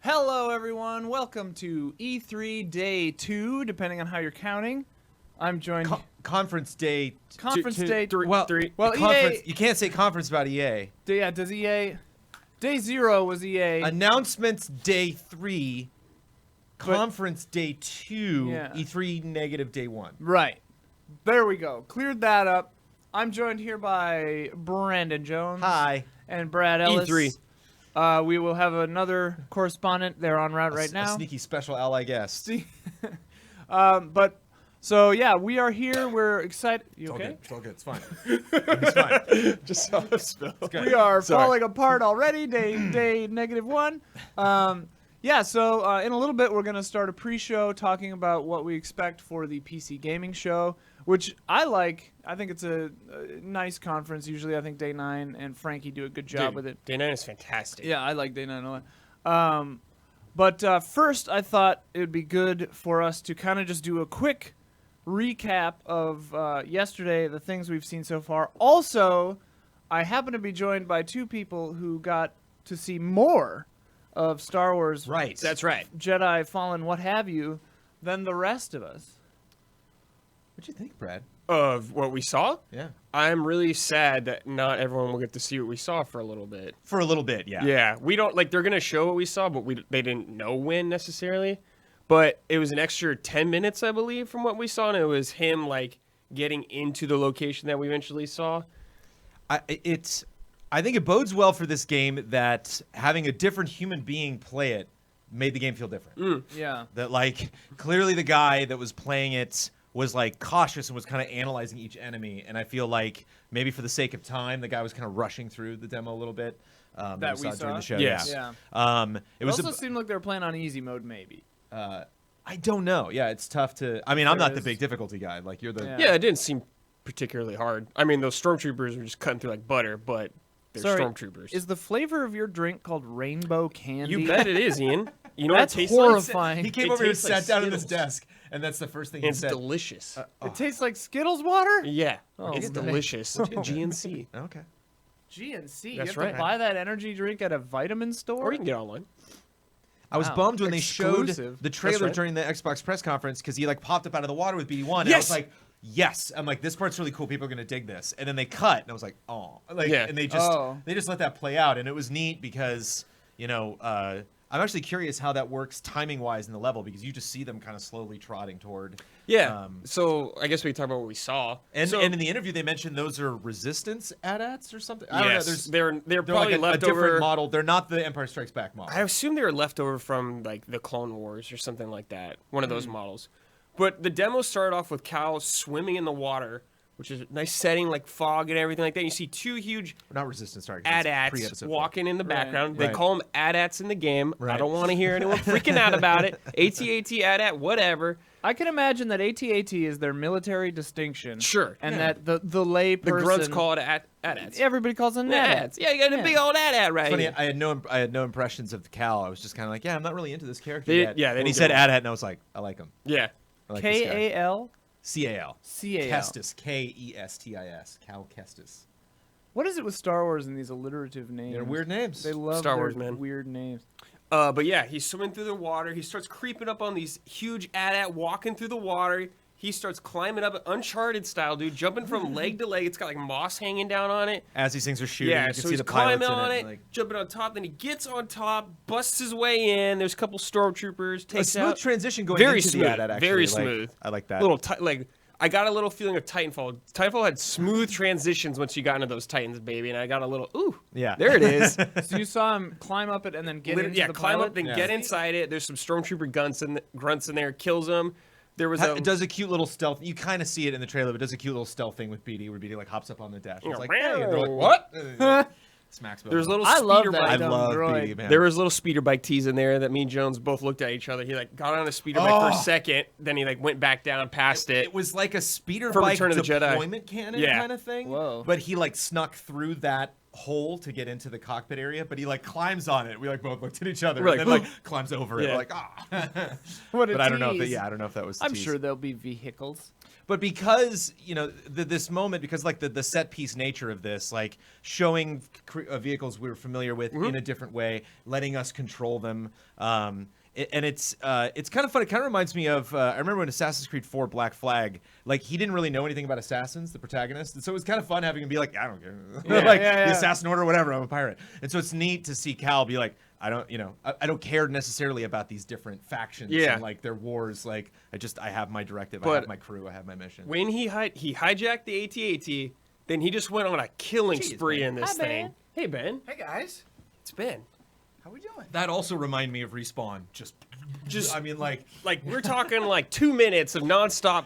Hello, everyone. Welcome to E3 Day 2, depending on how you're counting. I'm joined... Conference Day... Conference Day... Well, EA... You can't say conference about EA. Yeah, does EA... Day 0 was EA. Announcements Day 3. Conference Day 2. Yeah. E3 negative Day 1. Right. There we go. Cleared that up. I'm joined here by Brandon Jones. Hi. And Brad Ellis. E3. We will have another correspondent. They're en route right now. A sneaky special ally guest. So yeah, we are here. We're excited. You okay? It's all good. It's fine. It's fine. Just saw a spill. We are falling apart already. Day negative 1. Yeah, so in a little bit, we're going to start a pre-show talking about what we expect for the PC gaming show, which I like. I think it's a nice conference. Usually, I think Day 9 and Frankie do a good job with it. Day 9 is fantastic. Yeah, I like Day 9 a lot. But first, I thought it would be good for us to kind of just do a quick recap of yesterday, the things we've seen so far. Also, I happen to be joined by two people who got to see more of Star Wars, Right. That's right. Jedi, Fallen, what have you, than the rest of us. What'd you think, Brad? Of what we saw? Yeah. I'm really sad that not everyone will get to see what we saw for a little bit. For a little bit, yeah. Yeah, we don't, like, they're going to show what we saw, but they didn't know when necessarily. But it was an extra 10 minutes, I believe, from what we saw, and it was him, like, getting into the location that we eventually saw. I think it bodes well for this game that having a different human being play it made the game feel different. Yeah. That, like, clearly the guy that was playing it was, like, cautious and was kind of analyzing each enemy. And I feel like maybe for the sake of time, the guy was kind of rushing through the demo a little bit. That we saw during the show. Yes. Yeah. It was also seemed like they were playing on easy mode, maybe. I don't know. Yeah, it's tough to... I mean, I'm not the big difficulty guy. Like, you're the... Yeah, it didn't seem particularly hard. I mean, those stormtroopers were just cutting through like butter, but they're stormtroopers. Is the flavor of your drink called rainbow candy? You bet it is, Ian. You know That's what it tastes horrifying. like? He came It over and tastes like sat down at his Skittles. desk, and that's the first thing he It's said. delicious. It tastes like Skittles water? Yeah, Oh, it's okay. delicious. GNC. Okay. GNC. You That's have right. to buy that energy drink at a vitamin store? Or you can get online. I was Wow. bummed when they showed Exclusive. the trailer right. during the Xbox press conference because he like popped up out of the water with BD1. And I Yes! was like, yes. I'm like, this part's really cool. People are gonna dig this. And then they cut, and I was like, oh, like, Yeah. and they just let that play out, and it was neat because I'm actually curious how that works timing wise in the level because you just see them kind of slowly trotting toward. Yeah. So I guess we can talk about what we saw. And so, in the interview they mentioned those are resistance AT-ATs or something. I don't know. yes, They're they're probably like a left different over. model. They're not the Empire Strikes Back model. I assume they were left over from like the Clone Wars or something like that. One of those models. But the demo started off with Cal swimming in the water, which is a nice setting, like fog and everything like that. You see two huge not resistance targets. AT-ATs walking in the background. They Right. call them AT-ATs in the game. I Right. don't want to hear anyone freaking out about it. AT-AT, AT-AT, whatever. I can imagine that AT-AT is their military distinction. Sure. And that the lay The person... grunts call it AT-ATs. Everybody calls them AT-ATs. Yeah, you got a big old AT-AT right Funny, here. I had no impressions of the Cal. I was just kind of like, yeah, I'm not really into this character They- yet. yeah, they and he didn't said do it. AT-AT, and I was like, I like him. Yeah. I like this guy. K-A-L? C-A-L. C-A-L. Kestis. K-E-S-T-I-S. Cal Kestis. What is it with Star Wars and these alliterative names? They're weird names. They love Star their Wars, man. weird names. But yeah, he's swimming through the water. He starts creeping up on these huge AT-AT, walking through the water. He starts climbing up, Uncharted style, dude, jumping from leg to leg. It's got like moss hanging down on it. As these things are shooting, Yeah, you can so see he's the pilots climbing on in it, Like, jumping on top. Then he gets on top, busts his way in. There's a couple stormtroopers. a Takes smooth out. transition going Very into smooth, the AT-AT, actually. very Like, smooth. I like that. Little like I got a little feeling of Titanfall. Titanfall had smooth transitions once you got into those Titans, baby, and I got a little ooh. Yeah. There it is. So you saw him climb up it and then get into Yeah, the climb pilot? up, then Yeah. get inside it. There's some stormtrooper grunts in there, kills them. There was It does a cute little stealth. You kind of see it in the trailer, but it does a cute little stealth thing with BD, where BD like hops up on the dash. It's like, hey, and they're like, what? Smacks. There's a little I love speeder that. bike. I dumb love droid. BD, man. There was a little speeder bike tease in there that me and Jones both looked at each other. He like got on a speeder bike for a second, then he like went back down past it. It was like a speeder For bike Return of the Jedi. deployment cannon Yeah. kind of thing. Whoa. But he like snuck through that hole to get into the cockpit area, but he like climbs on it. We like both looked at each other, We're and like, then like climbs over it. Yeah. We're like, ah. What a But I don't know if tease. I don't know if that was. The I'm tease. sure there'll be vehicles. But because this moment, because like the set piece nature of this, like showing vehicles we were familiar with in a different way, letting us control them, and it's kind of fun. It kind of reminds me of I remember when Assassin's Creed 4 Black Flag, like he didn't really know anything about assassins, the protagonist, and so it was kind of fun having him be like, I don't care, the assassin order, whatever, I'm a pirate. And so it's neat to see Cal be like, I don't care necessarily about these different factions and like their wars. Like I have my directive, I have my crew, I have my mission. When he hijacked the AT-AT, then he just went on a killing spree in this thing. Ben. Hey Ben, Hey guys, it's Ben. how we doing? That also reminded me of Respawn. I mean, like We're talking like 2 minutes of nonstop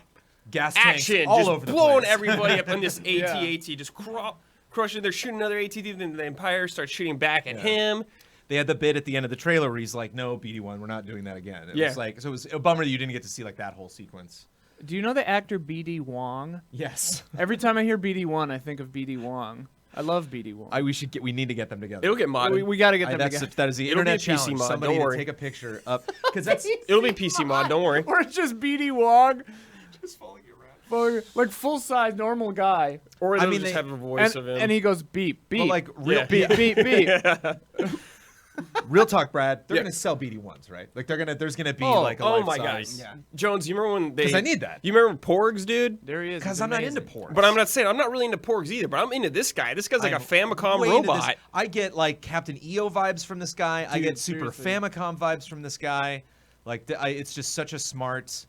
gas tanks action, all just over the blowing place. everybody up in this AT-AT, just crushing. They're shooting another AT, then the Empire starts shooting back at him. They had the bit at the end of the trailer where he's like, "No, BD1, we're not doing that again." It was like, so it was a bummer that you didn't get to see like that whole sequence. Do you know the actor B.D. Wong? Yes, Every time I hear BD1, I think of B.D. Wong. I love B.D. Wong. we need to get them together. It'll get modded. We got to get them together. That is the It'll be internet a PC challenge. mod, Somebody don't to worry. take a picture up because that's It'll be PC mod. Don't worry. Or it's just B.D. Wong, just following you around. like full-size normal guy. Or I they'll mean, just they- have a voice And, of him. and he goes beep, beep. But like real, beep, beep, beep. real talk, Brad. They're Yeah. gonna sell BD1s, right? Like there's gonna be Oh, like a oh my life-size- gosh. Yeah. Jones, you remember when they? 'Cause I need that. You remember Porgs, dude? There he is. Because He's I'm not amazing. into porgs. But I'm not saying I'm not really into Porgs either. But I'm into this guy. This guy's like a I'm Famicom way into this. robot. I get like Captain EO vibes from this guy. I Dude, get Super seriously. Famicom vibes from this guy. Like it's just such a smart.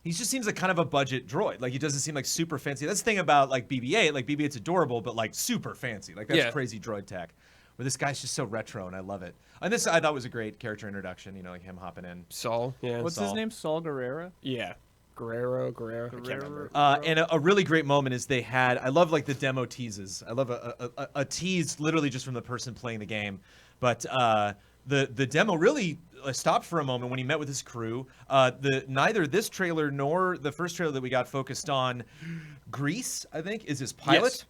He just seems like kind of a budget droid. Like he doesn't seem like super fancy. That's the thing about like BB-8. Like BB-8's adorable, but like super fancy. Like that's Yeah. crazy droid tech. Where this guy's just so retro, and I love it. And this I thought was a great character introduction. You know, like him hopping in. Saul. Yeah. What's his Saul. name? Saul Guerrera? Yeah. Guerrero. I can't remember. And a really great moment is they had. I love like the demo teases. I love a tease literally just from the person playing the game. But the demo really stopped for a moment when he met with his crew. Neither this trailer nor the first trailer that we got focused on Cris, I think, is his pilot. Yes.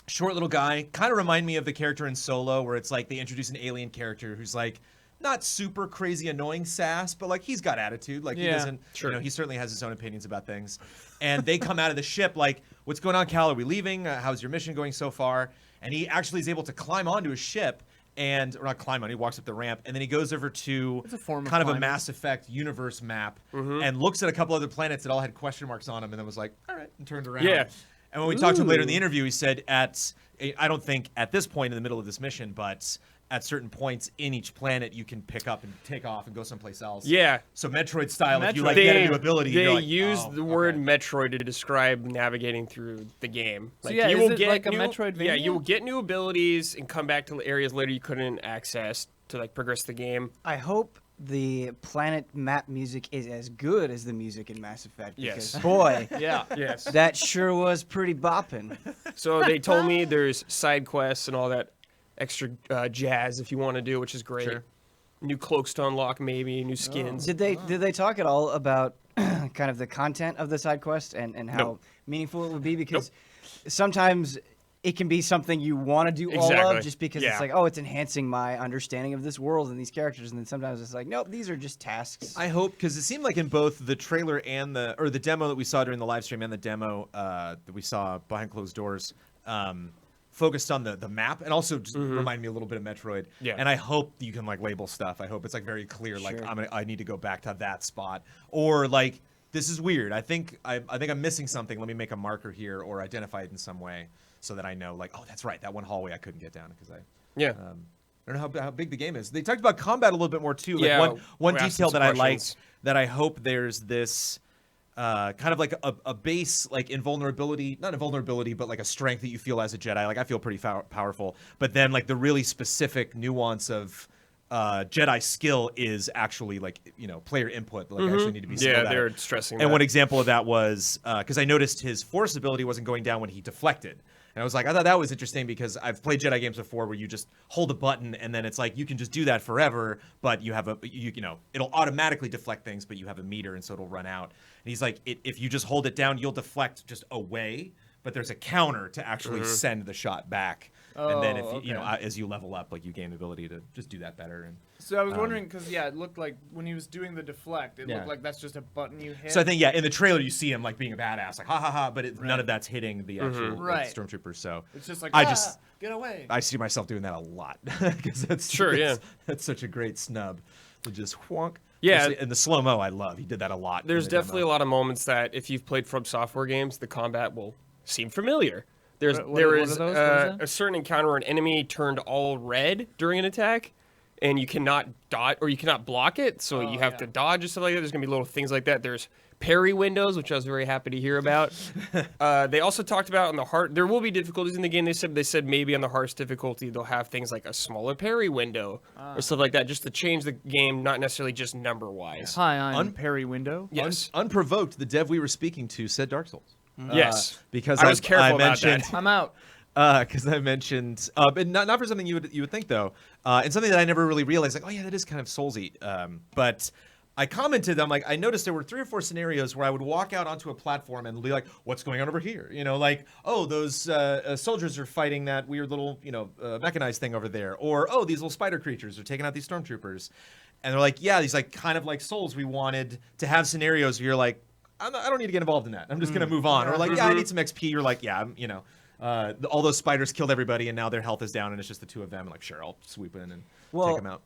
Short little guy, kind of remind me of the character in Solo, where it's like they introduce an alien character who's like not super crazy annoying sass, but like he's got attitude. Like he Yeah, doesn't, sure. he certainly has his own opinions about things. And they come out of the ship like, "What's going on, Cal? Are we leaving? How's your mission going so far?" And he actually is able to climb onto his ship. Or not climb on, he walks up the ramp, and then he goes over to It's a form of kind of a climbing. Mass Effect universe map and looks at a couple other planets that all had question marks on them, and then was like, "All right," and turned around. Yeah. And when we talked to him later in the Ooh. interview, he said I don't think at this point in the middle of this mission, but at certain points in each planet, you can pick up and take off and go someplace else. Yeah. So Metroid style, if you Metroid. like get a new ability, They you're like, use "Oh, the word okay." Metroid to describe navigating through the game. So Like yeah, you is will it get like a new, Metroidvania? Yeah, you will get new abilities and come back to areas later you couldn't access to like progress the game. I hope the planet map music is as good as the music in Mass Effect. Yes. Because, boy, Yeah. Yes. that sure was pretty bopping. So they told me there's side quests and all that extra jazz if you want to do, which is great. Sure. New cloaks to unlock, maybe new skins. Did they talk at all about kind of the content of the side quest and how Nope. meaningful it would be? Because sometimes it can be something you want to do all Exactly. of just because Yeah. it's like, oh, it's enhancing my understanding of this world and these characters. And then sometimes it's like, nope, these are just tasks. I hope, because it seemed like in both the trailer and the demo that we saw during the live stream and the demo that we saw behind closed doors, focused on the map and also just reminded me a little bit of Metroid. Yeah. And I hope you can like label stuff. I hope it's like very clear, like Sure. I need to go back to that spot, or like this is weird. I think I'm missing something. Let me make a marker here or identify it in some way so that I know, like, oh, that's right, that one hallway I couldn't get down because I don't know how big the game is. They talked about combat a little bit more too. Like Yeah, one we're asking detail some that I questions. liked that I hope there's this kind of like a base like invulnerability, not invulnerability, but like a strength that you feel as a Jedi. Like I feel pretty powerful, but then like the really specific nuance of Jedi skill is actually like player input. Like I actually need to be skilled Yeah, at they're it. stressing And that. one example of that was because I noticed his force ability wasn't going down when he deflected. And I was like, I thought that was interesting because I've played Jedi games before where you just hold a button and then it's like you can just do that forever, but you have it'll automatically deflect things, but you have a meter and so it'll run out. And he's like, if you just hold it down, you'll deflect just away, but there's a counter to actually send the shot back. and then if Oh, you know okay. as you level up, like you gain the ability to just do that better. And So I was wondering because it looked like when he was doing the deflect, it Yeah. looked like that's just a button you hit. so I think in the trailer you see him like being a badass, like ha ha ha, but none of that's hitting the actual Right. stormtroopers. So it's just like get away. I see myself doing that a lot because that's that's such a great snub to just whonk. Yeah. And the slow mo I love. He did that a lot. There's definitely a lot of moments that if you've played From Software games, the combat will seem familiar. There What is are those? What is a certain encounter where an enemy turned all red during an attack, and you cannot dodge or you cannot block it, so you have to dodge and stuff like that. There's gonna be little things like that. There's parry windows, which I was very happy to hear about. They also talked about on the hard. There will be difficulties in the game. They said maybe on the hardest difficulty they'll have things like a smaller parry window or stuff like that, just to change the game, not necessarily just number wise. Hi, I'm Perry Window. Yes. Unprovoked, the dev we were speaking to said Dark Souls. Yes. Because I was careful I about mentioned, that. I'm out. Because I mentioned, but not for something you would think though, and something that I never really realized. Like, oh yeah, that is kind of Soulsy. But I commented, I'm like, I noticed there were 3 or 4 scenarios where I would walk out onto a platform and be like, what's going on over here? You know, like, oh, those soldiers are fighting that weird little, mechanized thing over there, or oh, these little spider creatures are taking out these stormtroopers, and they're like, yeah, these like kind of like Souls. We wanted to have scenarios where you're like, I don't need to get involved in that. I'm just gonna move on. Or like, yeah, I need some XP. You're like, yeah, all those spiders killed everybody, and now their health is down, and it's just the 2 of them. And like, sure, I'll swoop in and take them out.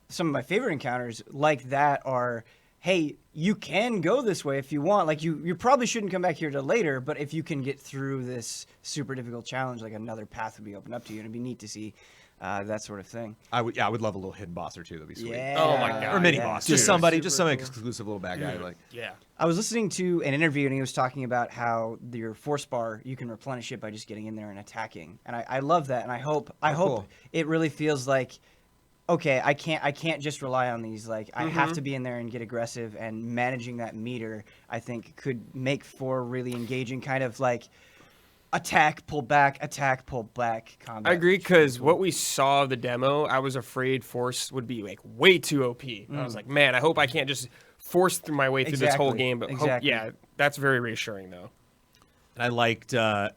Some of my favorite encounters like that are, hey, you can go this way if you want. Like you probably shouldn't come back here till later, but if you can get through this super difficult challenge, like another path would be opened up to you, and it'd be neat to see that sort of thing. I would love a little hidden boss or two. That'd be sweet. Yeah. Oh my God. Or mini yeah. boss. Dude, Just somebody, super just some cool. exclusive little bad guy. Like, Yeah. I was listening to an interview and he was talking about how your force bar, you can replenish it by just getting in there and attacking. And I love that, and I hope cool. it really feels like, okay, I can't just rely on these. Like I have to be in there and get aggressive, and managing that meter I think could make for really engaging kind of like attack, pull back combat. I agree, because what we saw of the demo, I was afraid Force would be like way too OP. I was like, man, I hope I can't just force through my way through this whole game. But that's very reassuring though. and I liked, I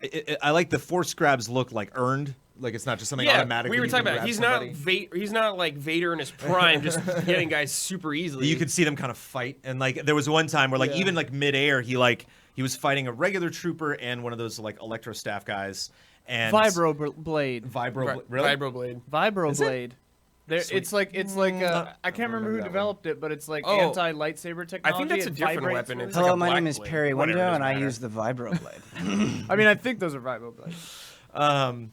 like the force grabs look like earned. Like it's not just something automatic. We were you talking can about. grab He's somebody. not he's not like Vader in his prime, just getting guys super easily. You could see them kind of fight, and like there was one time where like even like midair, he was fighting a regular trooper and one of those like electro staff guys. And Vibroblade. Really? Vibroblade. Vibroblade. There, it's like I can't remember who that developed it, but it's like Oh. anti-lightsaber technology. I think that's a It different vibrates weapon. with It's it. like Hello, a my black name is blade. Perry Whatever, Window, doesn't and I matter. use the Vibroblade. I mean, I think those are vibroblades.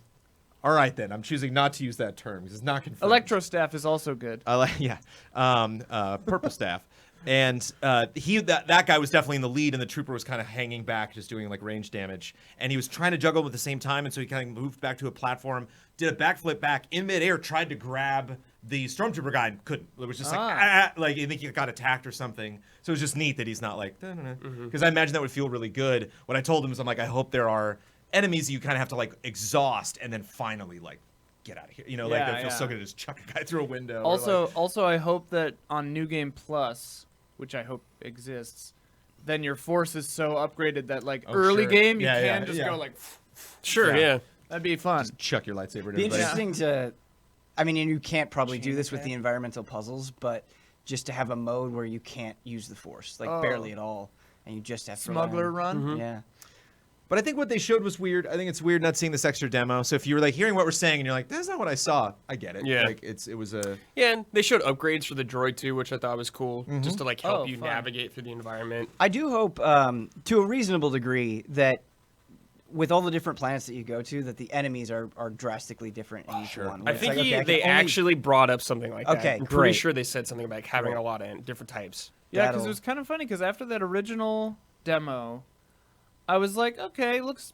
All right then, I'm choosing not to use that term because it's not confirmed. Electro staff is also good. I like purple staff, and that guy was definitely in the lead, and the trooper was kind of hanging back, just doing like range damage, and he was trying to juggle them at the same time, and so he kind of moved back to a platform, did a backflip back in midair, tried to grab the stormtrooper guy and couldn't. It was just like I think he got attacked or something. So it was just neat that he's not like because I imagine that would feel really good. What I told him is I'm like I hope there are enemies you kind of have to like exhaust and then finally like get out of here. You know, like Yeah, that feels so good to just chuck a guy through a window. or, like, Also, I hope that on New Game Plus, which I hope exists, then your force is so upgraded that like early sure. game you Yeah, can yeah, just yeah. go like. Sure, Yeah. yeah. That'd be fun. just chuck your lightsaber at Be everybody. interesting to, I mean, and you can't probably do this with the environmental puzzles, but just to have a mode where you can't use the force, like barely at all, and you just have to rely Smuggler on- run. Yeah. But I think what they showed was weird. I think it's weird not seeing this extra demo. So if you were like hearing what we're saying and you're like, that's not what I saw, I get it. Yeah. Like it was a Yeah, and they showed upgrades for the droid too, which I thought was cool, just to like help Oh, you fun. navigate through the environment. I do hope, to a reasonable degree, that with all the different planets that you go to, that the enemies are drastically different in each one. I It's think like, okay, I can they only- actually brought up something like that. Okay, I'm pretty great. sure they said something about having a lot of different types. Yeah, because That'll- it was kind of funny because after that original demo, I was like, okay, looks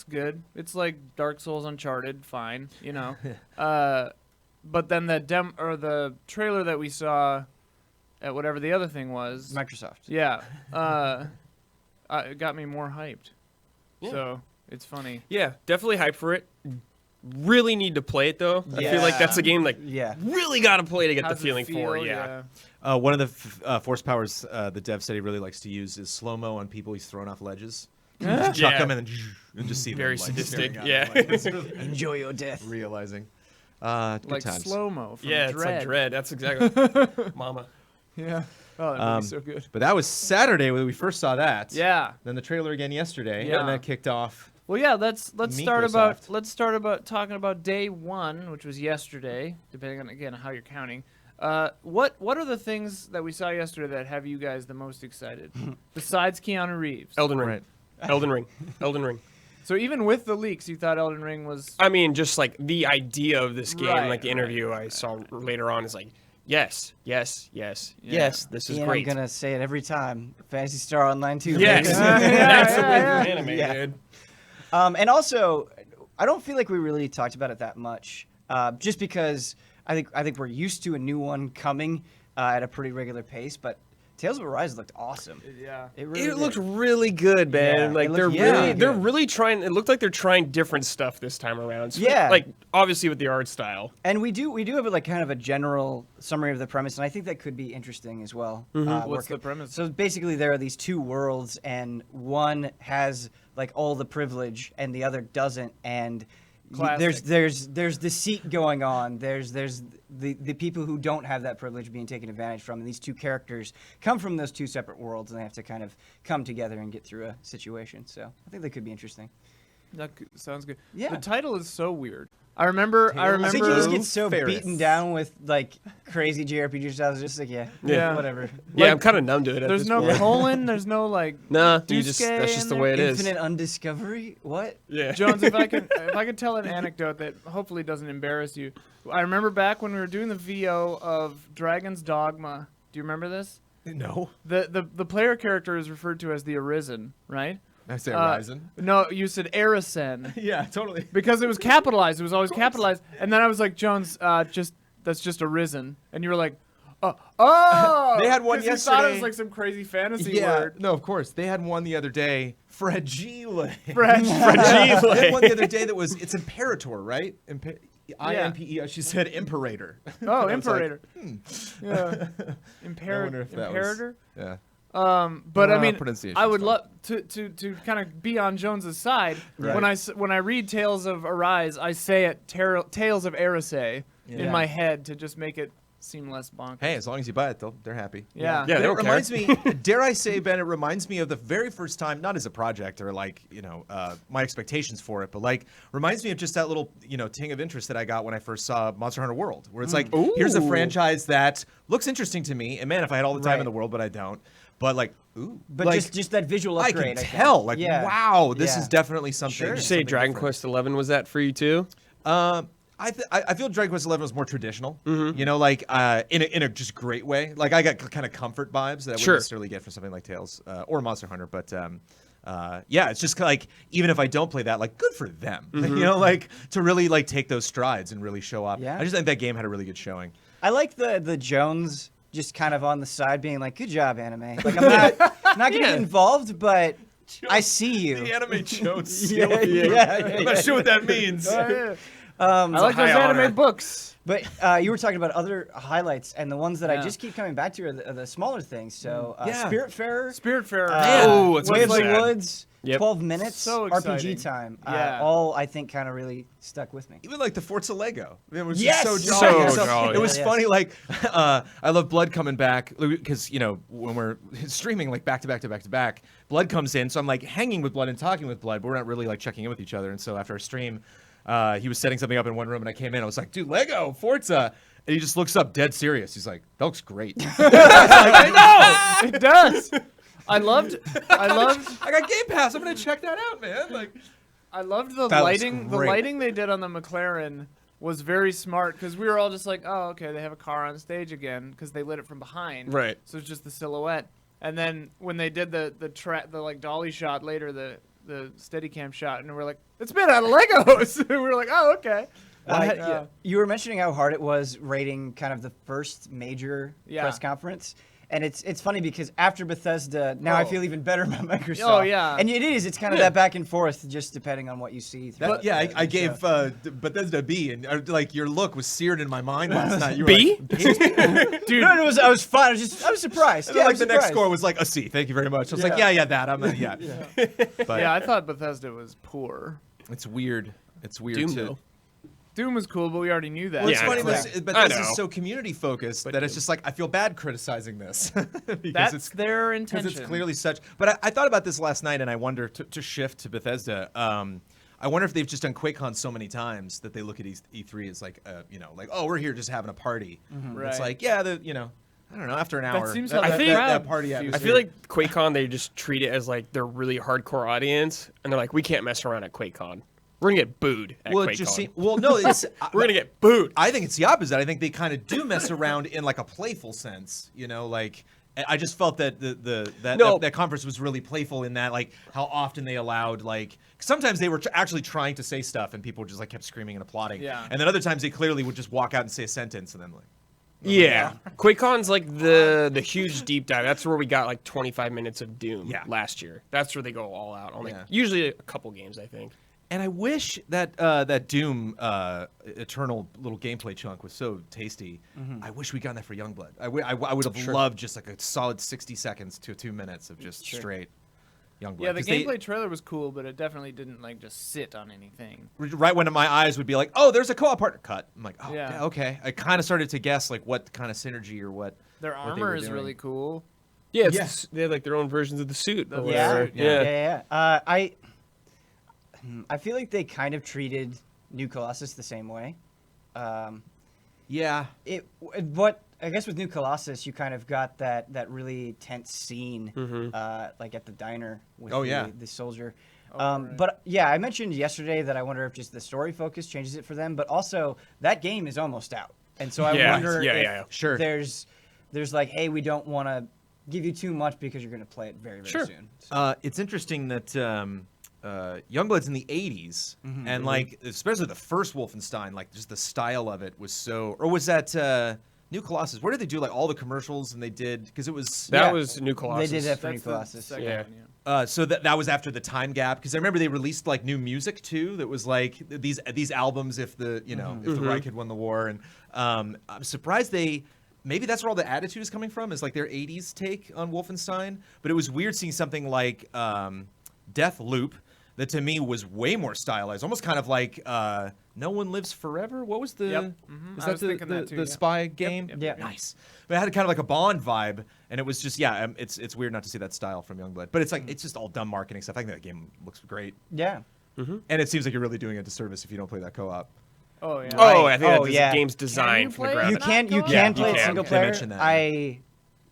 good. It's like Dark Souls Uncharted, fine, you know. But then the trailer that we saw at whatever the other thing was, Microsoft. yeah, it got me more hyped. Yeah. So it's funny. Yeah, definitely hyped for it. Really need to play it though. I feel like that's a game like Yeah. really got to play to get How's the feeling it feel? for. Yeah. one of the force powers the dev said he really likes to use is slow mo on people he's thrown off ledges. Chuck Yeah. them and then just see Very them, like, sadistic, staring at yeah. them, like, it's really Enjoy your death. realizing. Good Like times. slow-mo from Yeah, Dread. it's like Dread. That's exactly. Mama. Yeah. Oh, that movie's so good. But that was Saturday when we first saw that. Yeah. Then the trailer again yesterday, Yeah. and that kicked off. Well, yeah. Let's start Microsoft. about talking about day one, which was yesterday, depending on again how you're counting. What are the things that we saw yesterday that have you guys the most excited besides Keanu Reeves? Elden Ring. Right. Elden Ring. Elden Ring. So even with the leaks, you thought Elden Ring was I mean, just like the idea of this game, Right, like the interview I saw later on is like, yes, yes, yes, yes, this is And great. I'm gonna say it every time. Phantasy Star Online 2. Yes, baby. that's yeah, a anime, Yeah. dude. And also, I don't feel like we really talked about it that much, just because I think we're used to a new one coming at a pretty regular pace. But Tales of Arise looked awesome. yeah. It really It did. looked really good, man. Yeah, like it they're looked really, really they're good. really trying. It looked like they're trying different stuff this time around. So, Yeah. like obviously with the art style. And we do have like kind of a general summary of the premise, and I think that could be interesting as well. What's the premise? So basically, there are these two worlds, and one has like all the privilege, and the other doesn't. And Classic. there's deceit going on. There's the people who don't have that privilege being taken advantage from, and these two characters come from those two separate worlds, and they have to kind of come together and get through a situation. So I think that could be interesting. Sounds good. Yeah. The title is so weird. I remember. I think you just get so Ferris. beaten down with like crazy JRPG styles. Just like Yeah. whatever. Yeah, Like, I'm kind of numb to it. At There's this no point. colon. There's no like. Nah, Duske that's just in the there? way it is. Infinite undiscovery. What? Yeah, Jones, if I could tell an anecdote that hopefully doesn't embarrass you. I remember back when we were doing the VO of Dragon's Dogma. Do you remember this? No. The player character is referred to as the Arisen, right? I say Horizon. No, you said Arisen Yeah, totally. because it was capitalized. It was always capitalized. And then I was like, Jones, that's just Arisen. And you were like, oh. They had one 'cause you thought it was yesterday. like some crazy fantasy Yeah, word. no, of course. They had one the other day. Fragile. French. They had one the other day that was, it's Imperator, right? I-M-P-E, she said Imperator. Oh, I was like, Imperator. Yeah. I wonder if that was- Imperator? Yeah. But I mean, pronunciation's I would fine. love to kind of be on Jones's side. Right. When I read Tales of Arise, I say it Tales of Erisei in Yeah. my head to just make it seem less bonkers. Hey, as long as you buy it, they're happy. Yeah. Yeah, But they it don't care. reminds me, dare I say, Ben, it reminds me of the very first time, not as a project or like, my expectations for it, but like reminds me of just that little, ting of interest that I got when I first saw Monster Hunter World, where it's like, here's a Ooh. franchise that looks interesting to me. And man, if I had all the time Right. in the world, but I don't. But like, ooh. But like, just that visual I upgrade. can think. tell. Like, Yeah. wow, this Yeah. is definitely something. Sure. Did you say something Dragon different. Quest 11 was that for you too? I feel Dragon Quest 11 was more traditional, like in a just great way. Like I got kind of comfort vibes that I Sure. wouldn't necessarily get from something like Tales or Monster Hunter. But yeah, it's just like even if I don't play that, like good for them. Like to really like take those strides and really show off. Yeah. I just think that game had a really good showing. I like the Jones just kind of on the side being like, "Good job, anime." Like I'm not gonna get involved, but I see you. anime Jones. Yeah. I'm not sure what that means. I like those high anime honor. books. But you were talking about other highlights, and the ones that I Yeah. just keep coming back to are the smaller things. So Yeah. Spiritfarer, Spiritfarer. Oh, it's Way of the sad. Woods, Yep. 12 minutes, So RPG exciting. time. Yeah. All I think kind of really stuck with me. Even like the Forza Lego. It was Yes! just So so jolly. jolly. It was Yes. funny. Like, I love Blood coming back because, when we're streaming like back to back to back to back, Blood comes in. So I'm like hanging with Blood and talking with Blood, but we're not really like checking in with each other. And so after our stream, he was setting something up in one room and I came in. I was like, dude, Lego, Forza. And he just looks up dead serious. He's like, that looks great. I know. It does. I loved I got Game Pass. I'm going to check that out, man. Like, I loved the That looks lighting. The great. lighting they did on the McLaren was very smart because we were all just like, "Oh, okay, they have a car on stage again," because they lit it from behind. Right. So it's just the silhouette. And then when they did the like dolly shot later, the Steadicam shot, and we're like, "It's made out of Legos." And we were like, "Oh, okay." Like, You were mentioning how hard it was rating kind of the first major Yeah. press conference. And it's funny because after Bethesda, now I feel even better about Microsoft. Oh, yeah. And it is. It's kind of that back and forth, just depending on what you see. That, yeah, I gave Bethesda a B, and like your look was seared in my mind last night. You were B? like, Dude, no, I was fine. I was surprised. and Yeah, then, I like was the next surprised. score was like a C. Thank you very much. I was like, Yeah. yeah, that. I'm But Yeah, I thought Bethesda was poor. it's weird. It's weird Doom, too. though. Doom was cool, but we already knew that. Well, it's Yeah, funny, I know. but I this know. is so community focused that it's just like I feel bad criticizing this because That's their because intention. it's clearly such. But I thought about this last night, and I wonder to shift to Bethesda. I wonder if they've just done QuakeCon so many times that they look at E3 as like, like, oh, we're here just having a party. Right. It's like, yeah, I don't know. After an hour, seems that, how that, the that, crowd that party feels. atmosphere. I feel like QuakeCon, they just treat it as like their really hardcore audience, and they're like, we can't mess around at QuakeCon. We're gonna get booed at well, QuakeCon. it just seems, well, no, it's We're gonna get booed. I think it's the opposite. I think they kind of do mess around in like a playful sense, like I just felt that that conference was really playful in that, like how often they allowed, like sometimes they were actually trying to say stuff and people just like kept screaming and applauding, and then other times they clearly would just walk out and say a sentence and then like. Yeah, QuakeCon's like the huge deep dive. That's where we got like 25 minutes of Doom last year. That's where they go all out on like usually a couple games, I think. And I wish that that Doom Eternal little gameplay chunk was so tasty. I wish we got that for Youngblood. I would have loved just like a solid 60 seconds to 2 minutes of just straight Youngblood. Yeah, the 'Cause they- gameplay trailer was cool, but it definitely didn't like just sit on anything. right when my eyes would be like, oh, there's a co-op partner. Cut. I'm like, oh, Yeah. yeah, okay. I kind of started to guess like what kind of synergy or what. Their what they armor were is doing. really cool. Yeah, they have like their own versions of the suit. The or Yeah, whatever. yeah. I feel like they kind of treated New Colossus the same way. Yeah. What I guess with New Colossus, you kind of got that really tense scene, like at the diner with the soldier. Right. But yeah, I mentioned yesterday that I wonder if just the story focus changes it for them. But also that game is almost out, and so I wonder if Sure. there's like, hey, we don't want to give you too much because you're going to play it very soon. So. It's interesting that Youngblood's in the 80s, and like especially the first Wolfenstein, like just the style of it was so. Or was that New Colossus? Where did they do like all the commercials? And they did because it was That was New Colossus. They did that for New That's the Colossus. second Yeah. one, yeah. So that was after the time gap, because I remember they released like new music too. That was like these albums if the if the Reich had won the war, and I'm surprised maybe that's where all the attitude is coming from, is like their 80s take on Wolfenstein. But it was weird seeing something like Death Loop that to me was way more stylized, almost kind of like No One Lives Forever. What was the? Yep. Is I that was the thinking that too, yeah. spy game? Yep. Yeah. Nice. But it had kind of like a Bond vibe, and it was just it's weird not to see that style from Youngblood. But it's like it's just all dumb marketing stuff. I think that game looks great, Yeah. and it seems like you're really doing a disservice if you don't play that co-op. Oh yeah. Oh, I think Oh, that yeah. game's designed from the play ground it? up. You can Yeah, play you it can. single They player. mentioned that, I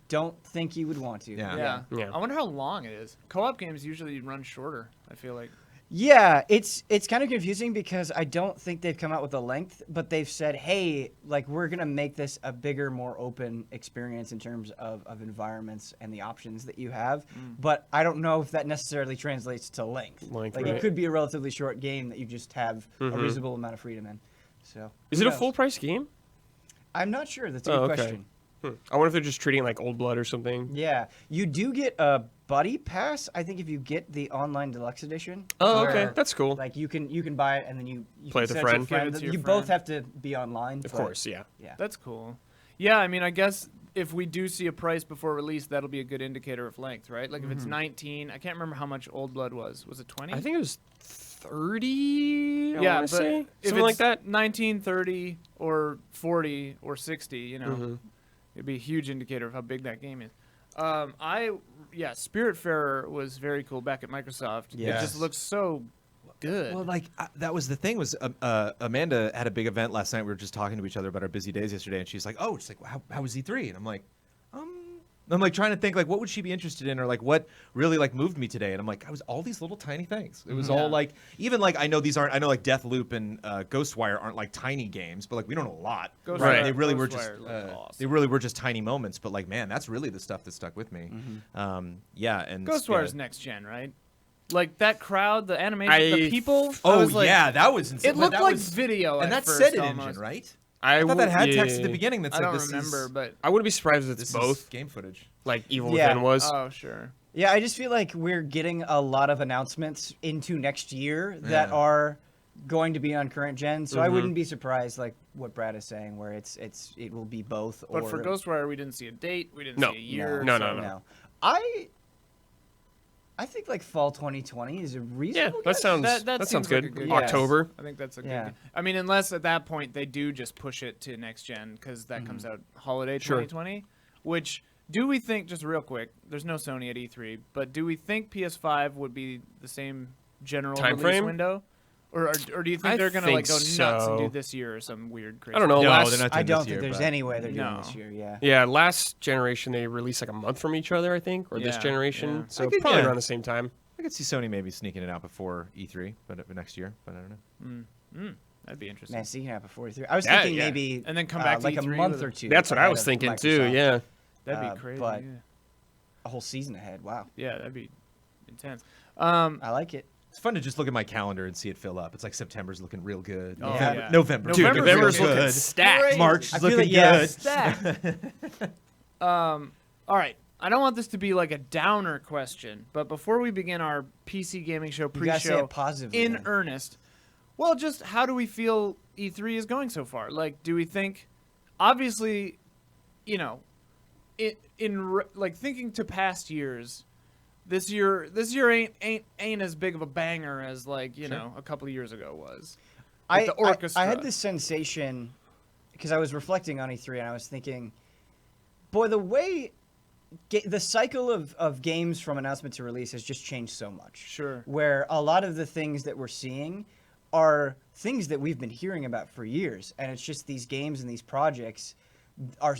don't think you would want to. Yeah. Yeah. I wonder how long it is. Co-op games usually run shorter, I feel like. Yeah, it's kind of confusing because I don't think they've come out with a length, but they've said, hey, like we're gonna make this a bigger, more open experience in terms of environments and the options that you have. But I don't know if that necessarily translates to length. Length, Like right. it could be a relatively short game that you just have a reasonable amount of freedom in. So Is who it a knows? full price game? I'm not sure. That's a good okay. question. I wonder if they're just treating it like Old Blood or something. Yeah, you do get a buddy pass. I think if you get the online deluxe edition. Oh, okay, where, that's cool. Like you can buy it and then you Play can with a set it friend. to Give it to your You both friend. have to be online. Of but- course, yeah. Yeah. That's cool. Yeah, I mean, I guess if we do see a price before release, that'll be a good indicator of length, right? Like if it's 19, I can't remember how much Old Blood was. Was it 20? I think it was 30. I yeah, wanna but say. if Something like it's that. 19, 30, or 40 or 60, it'd be a huge indicator of how big that game is. Spiritfarer was very cool back at Microsoft. It Yes. just looks so good. Well, like that was the thing. Was Amanda had a big event last night. We were just talking to each other about our busy days yesterday, and she's like, "Oh, it's like how was E3?" And I'm like trying to think like what would she be interested in, or like what really like moved me today. And I'm like, I was all these little tiny things. It was all like even like I know like Deathloop and Ghostwire aren't like tiny games, but like we don't know a lot. Ghostwire- Right. They really were just Ghostwire looked awesome. they really were just tiny moments. But like man, that's really the stuff that stuck with me. And Ghostwire's next gen, right? Like that crowd, the animation, I- the people. I Oh was like, yeah, that was insane. It looked that like was, video, and at that's first, set it almost. engine, right? I thought that had text at the yeah. beginning that I said don't this remember, is but I wouldn't be surprised if this it's both, is game footage. like Evil Yeah. Within was. oh sure. Yeah, I just feel like we're getting a lot of announcements into next year that Yeah. are going to be on current gen. So I Mhm. wouldn't be surprised, like what Brad is saying, where it will be both. But or for Ghostwire, we didn't see a date. We didn't No. see a year. No, so- no. no. I think like fall 2020 is a Yeah, reasonable. that guess. sounds That that seems sounds like good. a good guess. October. I think that's a good. Yeah. I mean, unless at that point they do just push it to next gen because that comes out holiday Sure. 2020. Which do we think? Just real quick, there's no Sony at E3, but do we think PS5 would be the same general Time release frame? window, or do you think I they're gonna think like go nuts and so. do this year or some weird crazy? I don't know. No, last, they're not I doing don't this think year, there's but- any way they're doing No. this year. Yeah. Yeah, last generation they released like a month from each other, I think, or this Yeah, generation. yeah. So I could- probably yeah. around the same time. I could see Sony maybe sneaking it out before E3, but next year. But I don't know. That'd be interesting. Man, sneaking out before 3. I was Yeah, thinking yeah. maybe And then come back to like a E3 month with or a- two. That's what I ahead was of thinking too. Microsoft. Yeah. That'd be crazy. but- yeah. A whole season ahead. Wow. Yeah, that'd be intense. I like it. It's fun to just look at my calendar and see it fill up. It's like September's looking real good. Oh, November, yeah. November, Dude, November's looking looking good. stacked. March I is feel looking like, yeah. good. Stack. All right. I don't want this to be like a downer question, but before we begin our PC gaming show You gotta say pre-show it positively. in then. earnest, well, just how do we feel E3 is going so far? Like, do we think, obviously, you know, like thinking to past years, this year ain't as big of a banger as like you know a couple of years ago was. With the orchestra. I had this sensation because I was reflecting on E3 and I was thinking, boy, the way the cycle of games from announcement to release has just changed so much. Sure. Where a lot of the things that we're seeing are things that we've been hearing about for years, and it's just these games and these projects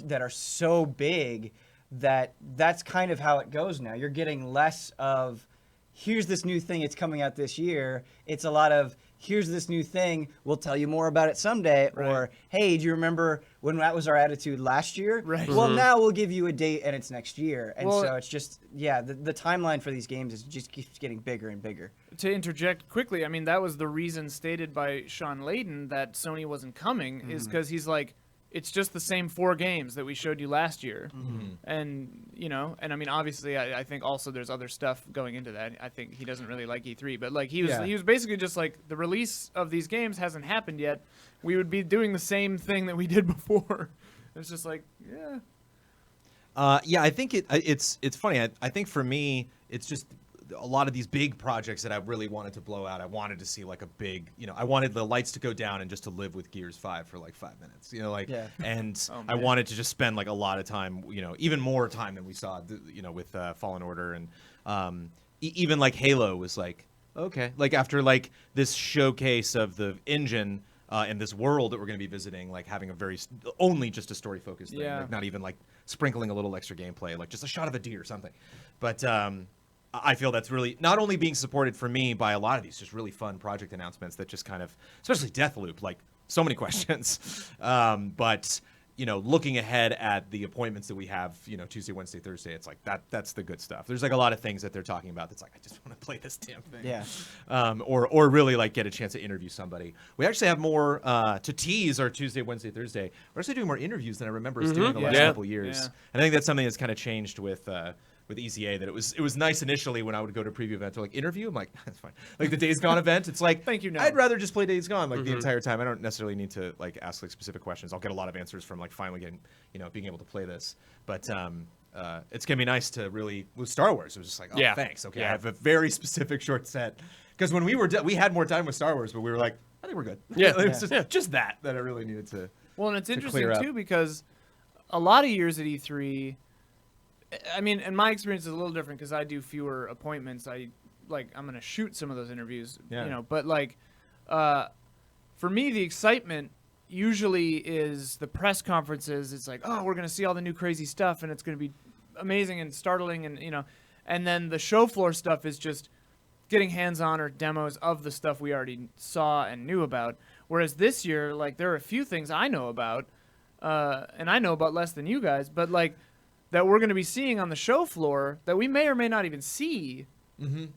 that are so big that that's kind of how it goes now. You're getting less of here's this new thing, it's coming out this year. It's a lot of here's this new thing, we'll tell you more about it someday. Right. Or, hey, do you remember when that was our attitude last year? Right. Well, now we'll give you a date and it's next year. And Well- so it's just, yeah, the timeline for these games is just keeps getting bigger and bigger. To interject quickly, I mean, that was the reason stated by Sean Layden that Sony wasn't coming, is because he's like, it's just the same 4 games that we showed you last year. And, you know, and I mean, obviously, I think also there's other stuff going into that. I think he doesn't really like E3, but like he was basically just like, the release of these games hasn't happened yet. We would be doing the same thing that we did before. It's just like, yeah. Yeah, I think it's funny. I think for me, it's just a lot of these big projects that I really wanted to blow out. I wanted to see like a big, you know, I wanted the lights to go down and just to live with Gears 5 for like 5 minutes, you know, like, Yeah. and Oh, I man. wanted to just spend like a lot of time, you know, even more time than we saw, you know, with Fallen Order and even like Halo was like, okay, like after like this showcase of the engine and this world that we're going to be visiting, like having a very only just a story focused thing, Yeah. like not even like sprinkling a little extra gameplay, like just a shot of a deer or something. But I feel that's really not only being supported for me by a lot of these just really fun project announcements that just kind of, especially Deathloop, like so many questions. But you know, looking ahead at the appointments that we have, you know, Tuesday, Wednesday, Thursday, it's like that's the good stuff. There's like a lot of things that they're talking about that's like, I just want to play this damn thing. Yeah. Or really like get a chance to interview somebody. We actually have more to tease our Tuesday, Wednesday, Thursday. We're actually doing more interviews than I remember us doing the last Yeah. couple of years. Yeah. And I think that's something that's kind of changed with ECA, that it was nice initially when I would go to preview event to like interview. I'm like, that's fine. Like the Days Gone event, it's like, Thank you, no. I'd rather just play Days Gone like the entire time. I don't necessarily need to like ask like specific questions. I'll get a lot of answers from like finally getting, you know, being able to play this. But it's gonna be nice to really with Star Wars. It was just like, oh, Yeah. thanks. Okay, Yeah. I have a very specific short set. Because when we were we had more time with Star Wars, but we were like, I think we're good. Yeah. It was Yeah. just that I really needed to. Well, and it's interesting clear up. too because a lot of years at E3, I mean, and my experience is a little different because I do fewer appointments. I'm gonna shoot some of those interviews, Yeah. you know. But like, for me, the excitement usually is the press conferences. It's like, oh, we're gonna see all the new crazy stuff, and it's gonna be amazing and startling, and you know. And then the show floor stuff is just getting hands-on or demos of the stuff we already saw and knew about. Whereas this year, like, there are a few things I know about, and I know about less than you guys, but like that we're going to be seeing on the show floor that we may or may not even see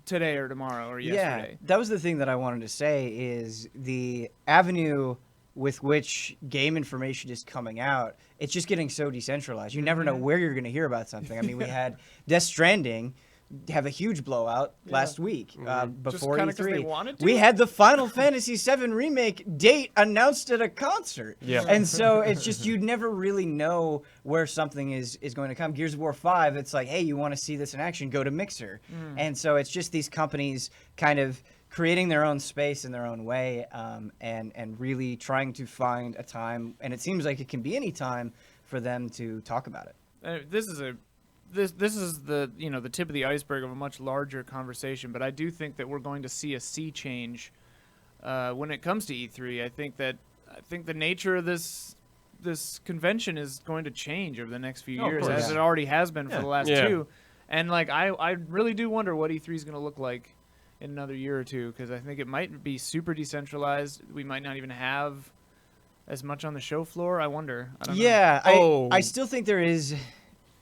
today or tomorrow or yesterday. Yeah, that was the thing that I wanted to say is the avenue with which game information is coming out, it's just getting so decentralized. You never know where you're going to hear about something. I mean, we had Death Stranding have a huge blowout last week before kinda 'cause E3. they wanted to? We had the Final Fantasy VII Remake date announced at a concert. Yeah. And so it's just, you never really know where something is going to come. Gears of War 5, it's like, hey, you want to see this in action, go to Mixer. And so it's just these companies kind of creating their own space in their own way, and really trying to find a time, and it seems like it can be any time for them to talk about it. This is the the tip of the iceberg of a much larger conversation, but I do think that we're going to see a sea change when it comes to E3. I think the nature of this convention is going to change over the next few years, course. as it already has been for the last Yeah. 2. And like I really do wonder what E3 is going to look like in another year or two, because I think it might be super decentralized. We might not even have as much on the show floor. I wonder. I don't know. Yeah, Oh. I still think there is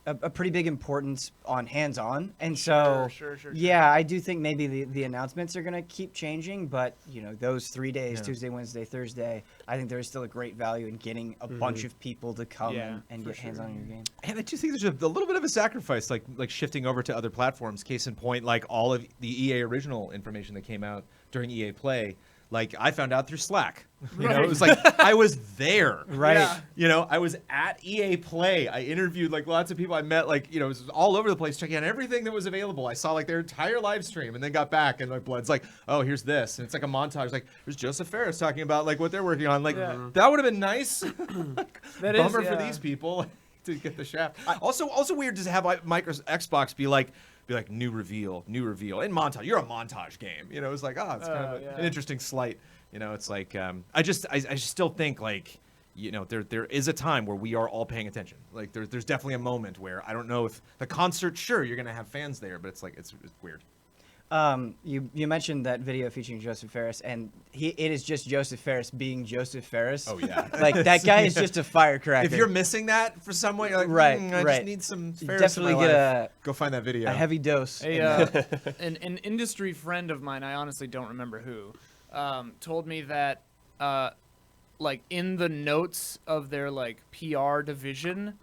a pretty big importance on hands-on, and so Sure. yeah, I do think maybe the announcements are going to keep changing, but those 3 days, Yeah. Tuesday, Wednesday, Thursday, I think there is still a great value in getting a bunch of people to come Yeah, and for get hands-on in your game. And I just think there's a little bit of a sacrifice, like shifting over to other platforms. Case in point, like all of the EA original information that came out during EA Play, like I found out through Slack. It was like I was there. Right. Yeah. I was at EA Play. I interviewed like lots of people I met, like, it was all over the place checking out everything that was available. I saw like their entire live stream and then got back and my blood's like, oh, here's this. And it's like a montage. Like, there's Joseph Ferris talking about like what they're working on. Like, that would have been nice. That is, Bummer for yeah. these people to get the shaft. Also weird to have Xbox be like new reveal in montage. You're a montage game. It's like, it's kind of an interesting slight. It's like I just still think like there is a time where we are all paying attention. Like there's definitely a moment where I don't know if the concert, sure, you're gonna have fans there, but it's like it's weird. You mentioned that video featuring Joseph Ferris, and it is just Joseph Ferris being Joseph Ferris. Oh yeah. Like that guy is just a firecracker. If you're missing that for someone, you're like, Right, I right. just need some You Ferris definitely in my get life. Go find that video. a heavy dose. An industry friend of mine, I honestly don't remember who, told me that like in the notes of their like PR division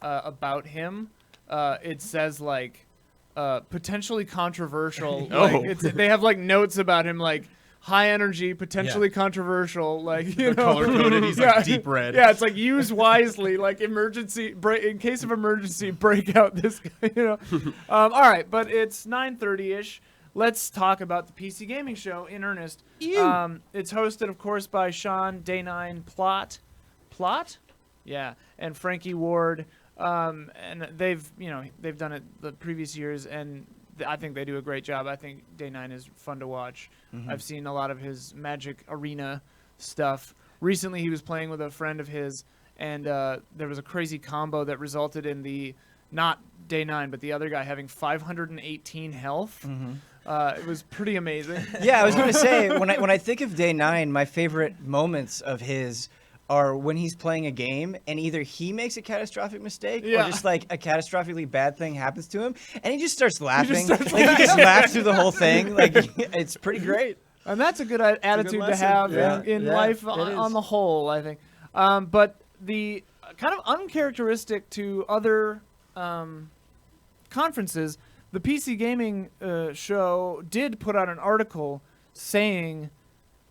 about him, it says like potentially controversial. Like, they have like notes about him, like high energy, potentially controversial, like color coded. He's like deep red. Yeah, it's like use wisely, like emergency in case of emergency, break out this guy. All right, but it's 9:30ish. Let's talk about the PC Gaming Show in earnest. It's hosted, of course, by Sean, Day9, Plot, yeah, and Frankie Ward. And they've done it the previous years, and I think they do a great job. I think Day9 is fun to watch. I've seen a lot of his Magic Arena stuff. Recently, he was playing with a friend of his, and there was a crazy combo that resulted in not Day9, but the other guy having 518 health. It was pretty amazing. Yeah, I was going to say, when I think of Day9, my favorite moments of his are when he's playing a game and either he makes a catastrophic mistake or just like a catastrophically bad thing happens to him, and he just starts laughing. He just laughs through the whole thing. Like, it's pretty great. And that's a good attitude to have in life on the whole, I think. But the kind of uncharacteristic to other conferences, the PC Gaming Show did put out an article saying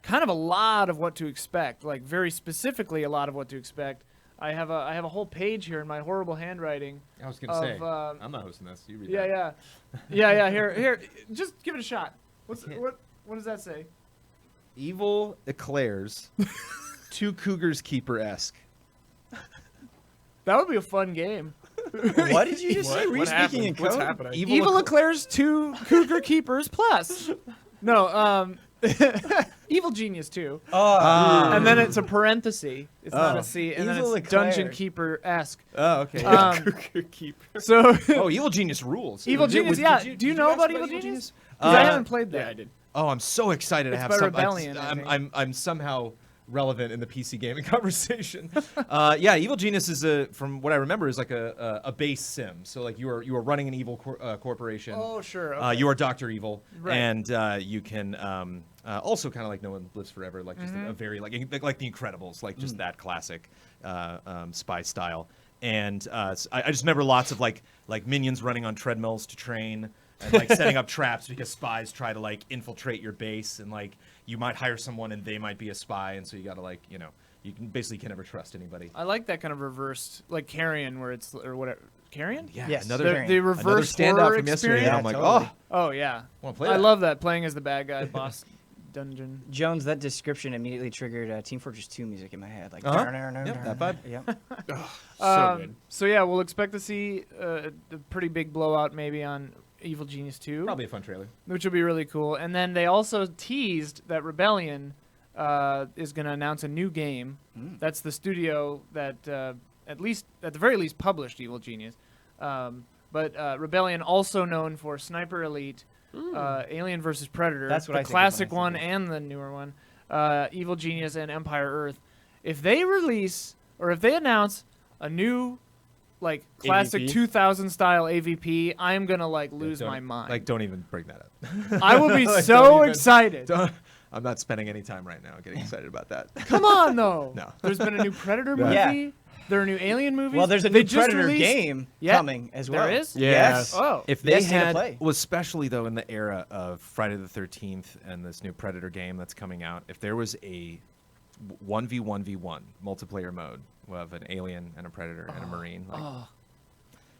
kind of a lot of what to expect, like very specifically a lot of what to expect. I have a whole page here in my horrible handwriting. I was gonna say, I'm not hosting this. You read that. Yeah. Here, just give it a shot. What does that say? Evil eclairs, two cougars keeper-esque. That would be a fun game. What did you just say? Were you speaking in What's code? happening? Evil eclairs 2 Cougar Keepers plus. No, Evil Genius 2. And then it's a parenthesis. It's not a C. And Evil then it's Dungeon Eclair. Keeper-esque. Oh, okay. Cougar Keeper. So Evil Genius rules. Evil Genius, yeah. Do you know about Evil Genius? Because I haven't played that. Yeah, I did. Oh, I'm so excited to It's have by some. Rebellion, I think. I'm somehow relevant in the PC gaming conversation. Yeah, Evil Genius is from what I remember, is like a base sim. So like you are running an evil corporation. Oh, sure. Okay. You are Dr. Evil, Right. and you can also kind of like No One Lives Forever, like just a very like The Incredibles, like just that classic spy style. And I just remember lots of like minions running on treadmills to train. And like setting up traps because spies try to like infiltrate your base, and like you might hire someone and they might be a spy, and so you gotta like you can never trust anybody. I like that kind of reversed, like Carrion, where it's or whatever. Carrion? Yeah, Yes. another The reverse standout horror from yesterday. experience? And I'm like, totally. Oh yeah. Want to play I that? love that, playing as the bad guy boss dungeon. Jones, that description immediately triggered Team Fortress 2 music in my head. Like, Uh-huh. "Darn, Yep, that vibe. Yep. So good. So yeah, we'll expect to see a pretty big blowout maybe on Evil Genius 2. Probably a fun trailer. Which will be really cool. And then they also teased that Rebellion is going to announce a new game. That's the studio that at the very least published Evil Genius. But Rebellion, also known for Sniper Elite, Alien vs Predator, That's what the I think of when I classic think one of- and the newer one, Evil Genius and Empire Earth. If they release or if they announce a new like classic AVP? 2000 style AVP, I'm gonna like lose Don't- my mind. Like, don't even bring that up. I will be Like, so don't even- excited. I'm not spending any time right now getting excited about that. Come on, though. No. There's been a new Predator movie. Yeah. There are new Alien movies. Well, there's a They new just Predator released- game Yeah. coming as There well. is? Yeah. Yes. Oh. If they Yes, State of had, Play. well, especially though in the era of Friday the 13th and this new Predator game that's coming out, if there was a 1v1v1 multiplayer mode of an alien and a predator and a marine, like, and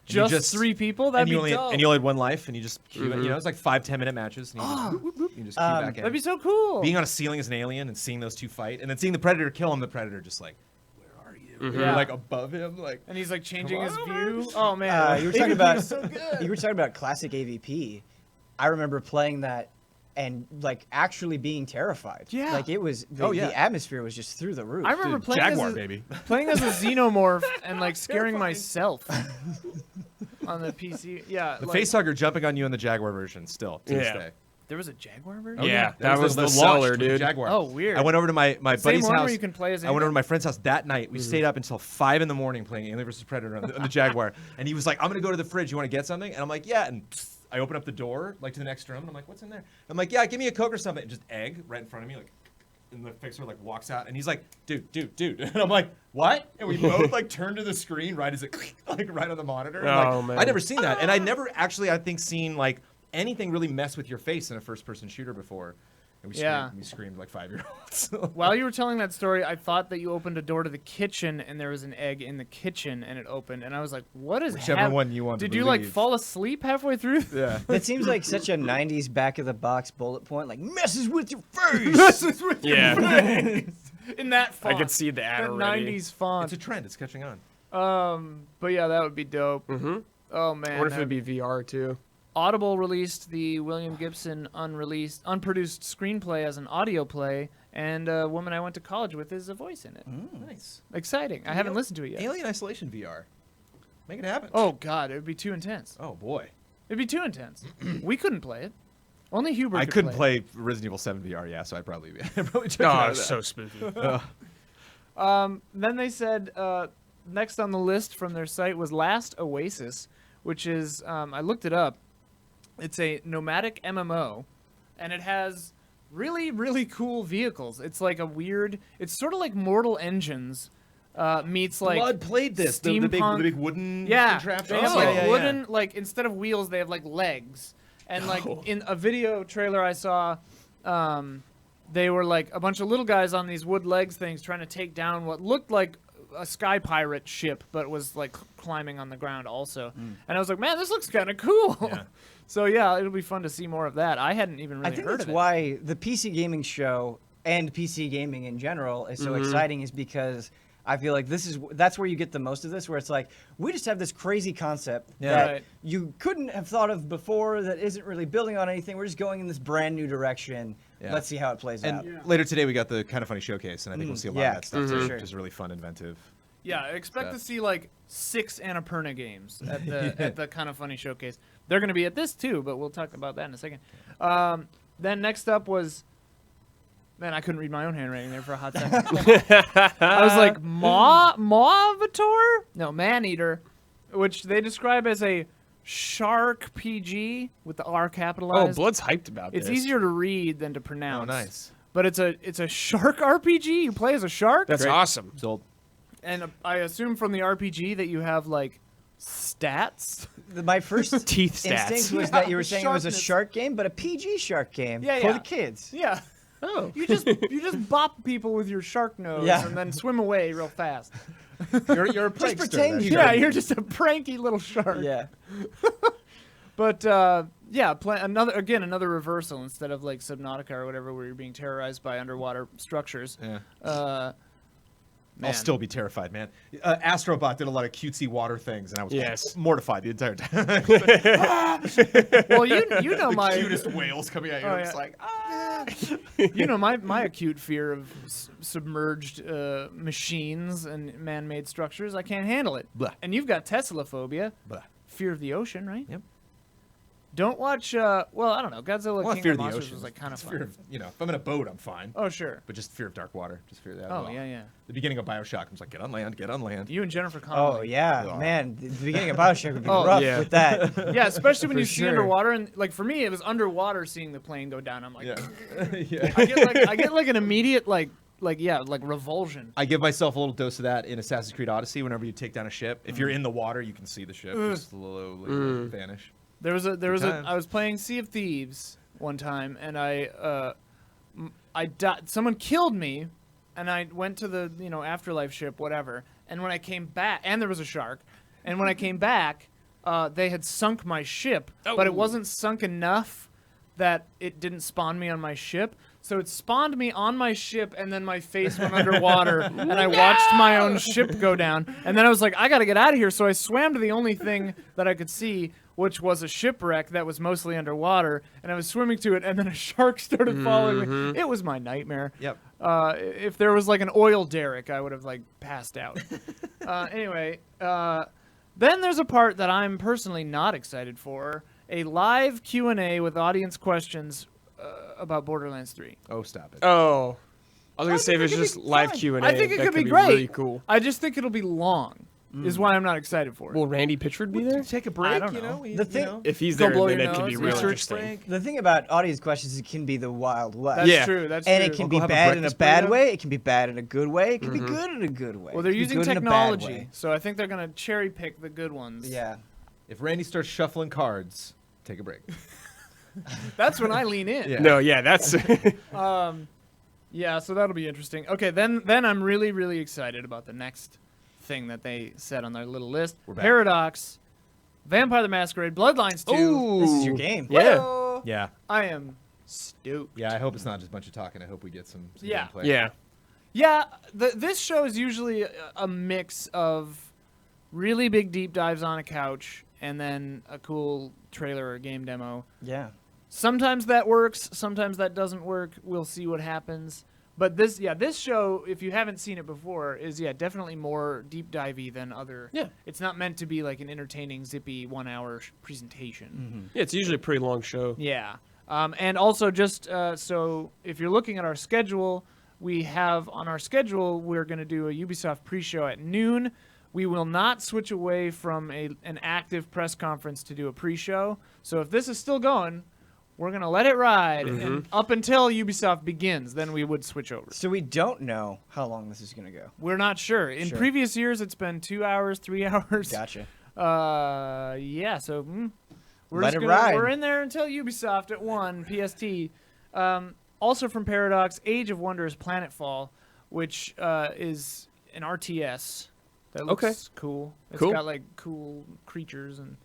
you just 3 people? That'd and you be only dope. and you only had one life, and you just queue it, it's like 5-10 minute matches, and you just, whoop, whoop, whoop, you just queue back in. That'd be so cool. Being on a ceiling as an alien and seeing those two fight, and then seeing the predator kill him, the predator just like, where are you? And Yeah. you're like above him, like. and he's like changing Come his on view. over. Oh man. You were talking about you were talking about classic AVP. I remember playing that and like actually being terrified. Yeah. Like it was the atmosphere was just through the roof. I remember Dude, playing Jaguar, as a, baby. playing as a xenomorph and like scaring myself on the PC. Yeah. The like, facehugger jumping on you in the Jaguar version still to this Yeah. day. There was a Jaguar version? Yeah, that was the launch seller, with the dude. Jaguar. Oh, weird. I went over to my Same buddy's one house. where you can play as I went over to anything? my friend's house that night. We stayed up until 5 in the morning playing Alien vs Predator on the Jaguar, and he was like, "I'm gonna go to the fridge. You want to get something?" And I'm like, "Yeah." And I open up the door like to the next room, and I'm like, "What's in there?" I'm like, "Yeah, give me a Coke or something." And just egg right in front of me, like. And the fixer like walks out, and he's like, "Dude." And I'm like, "What?" And we both like turn to the screen right as it like right on the monitor. And, Oh, like, man. I'd never seen that, and I never actually, I think, seen like anything really mess with your face in a first-person shooter before. And Yeah. we screamed like 5-year-olds. While you were telling that story, I thought that you opened a door to the kitchen and there was an egg in the kitchen and it opened, and I was like, "What is Whichever one you want to Did you like believe. fall asleep halfway through? Yeah. That seems like such a 90s back of the box bullet point, like messes with your face. Yeah. In that font. I could see the ad the already. 90s It's font. a trend. It's catching on. But yeah, that would be dope. Mm-hmm. Oh man. I wonder if that- it'd be VR too. Audible released the William Gibson unproduced screenplay as an audio play, and a woman I went to college with is a voice in it. Nice. Exciting. I haven't listened to it yet. Alien Isolation VR. Make it happen. Oh god, it would be too intense. Oh boy. It'd be too intense. We couldn't play it. Only Hubert I could couldn't play it. play Resident Evil 7 VR. Yeah, so I'd probably check it Oh, out. it's so spooky. Then they said next on the list from their site was Last Oasis, which is I looked it up. It's a nomadic MMO, and it has really, really cool vehicles. It's like a weird. It's sort of like Mortal Engines meets like Blood played this. The steampunk. big wooden Yeah, contraption. they have Oh, like yeah, yeah, wooden like instead of wheels they have like legs, and like in a video trailer I saw, they were like a bunch of little guys on these wood legs things trying to take down what looked like a sky pirate ship, but was like climbing on the ground also. And I was like, man, this looks kind of cool. Yeah. So yeah, it'll be fun to see more of that. I hadn't even really I think heard that's of it. why the PC gaming show and PC gaming in general is so exciting, is because I feel like that's where you get the most of this, where it's like, we just have this crazy concept that Right. you couldn't have thought of before, that isn't really building on anything. We're just going in this brand new direction. Yeah. Let's see how it plays out. And later today we got the Kind of Funny showcase, and I think we'll see a lot yeah, of that stuff for too, sure. which is really fun, inventive. Yeah, expect to stuff. see like 6 Annapurna games at the at the Kind of Funny showcase. They're going to be at this too, but we'll talk about that in a second. Then next up was Man, I couldn't read my own handwriting there for a hot second. I was like, Mavitor? No, Maneater, which they describe as a shark PG with the R Oh, capitalized. Blood's hyped about It's this. easier to read than to pronounce. Oh, nice. But it's a shark RPG. You play as a shark. That's awesome. Sold. And I assume from the RPG that you have like stats. My first Teeth stats. instinct was Yeah, that you were saying it was a sharpness. shark game, but a PG shark game Yeah, for yeah. the kids. Yeah. Oh. You just bop people with your shark nose Yeah. and then swim away real fast. You're a Just prankster. pretend that's you- Yeah, right. you're just a pranky little shark. Yeah. But yeah, another reversal instead of like Subnautica or whatever, where you're being terrorized by underwater structures. Yeah. Man. I'll still be terrified, man. Astrobot did a lot of cutesy water things, and I was Yes. mortified the entire time. Well, you know my Cutest whales coming at you. Oh, It's yeah. like, you know my acute fear of submerged machines and man-made structures. I can't handle it. Blah. And you've got Teslaphobia, Blah. fear of the ocean, right? Yep. Don't watch. Well, I don't know. Godzilla Well, King fear of of the Monsters ocean. was like kind of It's fear fun. of, if I'm in a boat, I'm fine. Oh sure. But just fear of dark water. Just fear of that. as Oh well. yeah. The beginning of Bioshock, I was like, get on land, get on land. You and Jennifer Connelly. Oh yeah, Yeah. man. The beginning of Bioshock would be Oh, rough yeah. with that. Yeah, especially when For you see sure. underwater, and like for me, it was underwater seeing the plane go down. I'm like, Yeah. Yeah. I get like an immediate like revulsion. I give myself a little dose of that in Assassin's Creed Odyssey. Whenever you take down a ship, if Mm. you're in the water, you can see the ship just slowly vanish. There was times. I was playing Sea of Thieves one time, and I died. Someone killed me, and I went to the afterlife ship, whatever. And when I came back, and there was a shark, and when I came back, they had sunk my ship, but it wasn't sunk enough that it didn't spawn me on my ship. So it spawned me on my ship, and then my face went underwater, and I watched my own ship go down. And then I was like, I gotta get out of here. So I swam to the only thing that I could see, which was a shipwreck that was mostly underwater. And I was swimming to it, and then a shark started following me. It was my nightmare. Yep. If there was like an oil derrick, I would have like passed out. Anyway, then there's a part that I'm personally not excited for: a live Q&A with audience questions about Borderlands 3. Oh, stop it. Oh. I was going to say if think it's it could just be live fun. Q&A, I think it that could be be great. really cool. I just think it'll be long, is why I'm not excited for it. Will Randy Pitchford be there? Take a break, don't you know. know? We- The you thing- know? If he's Go there, blow then your it could be nose, real research interesting. break. The thing about audience questions is it can be the Wild West. That's Yeah. true. That's And true. it can We'll be have a bad in a breakfast bad burrito? way. It can be bad in a good way. It can be good in a good way. Well, they're It can be using good in a bad technology, way. so I think they're gonna cherry pick the good ones. Yeah. If Randy starts shuffling cards, take a break. That's when I lean in. Yeah. No, yeah, that's... Yeah, so that'll be interesting. Okay, then I'm really, really excited about the next thing that they said on their little list. We're back. Paradox, Vampire the Masquerade, Bloodlines 2. Ooh. This is your game. Yeah. Whoa. Yeah. I am stoked. Yeah, I hope it's not just a bunch of talking. I hope we get some Yeah. gameplay. Yeah. Yeah, this show is usually a mix of really big deep dives on a couch and then a cool trailer or game demo. Yeah. Sometimes that works, sometimes that doesn't work. We'll see what happens. But this show, if you haven't seen it before, is definitely more deep divey than other. Yeah. It's not meant to be like an entertaining, zippy 1 hour presentation. Yeah, it's usually a pretty long show. Yeah. And also just so if you're looking at our schedule, we have on our schedule, we're going to do a Ubisoft pre-show at noon. We will not switch away from an active press conference to do a pre-show. So if this is still going, we're going to let it ride and up until Ubisoft begins. Then we would switch over. So we don't know how long this is going to go. We're not sure. In Sure. previous years, it's been 2 hours, 3 hours. Gotcha. Yeah, so we're Let just it gonna, ride. We're in there until Ubisoft at 1 PST. Also from Paradox, Age of Wonders Planetfall, which is an RTS that looks Okay. cool. It's Cool. got like cool creatures and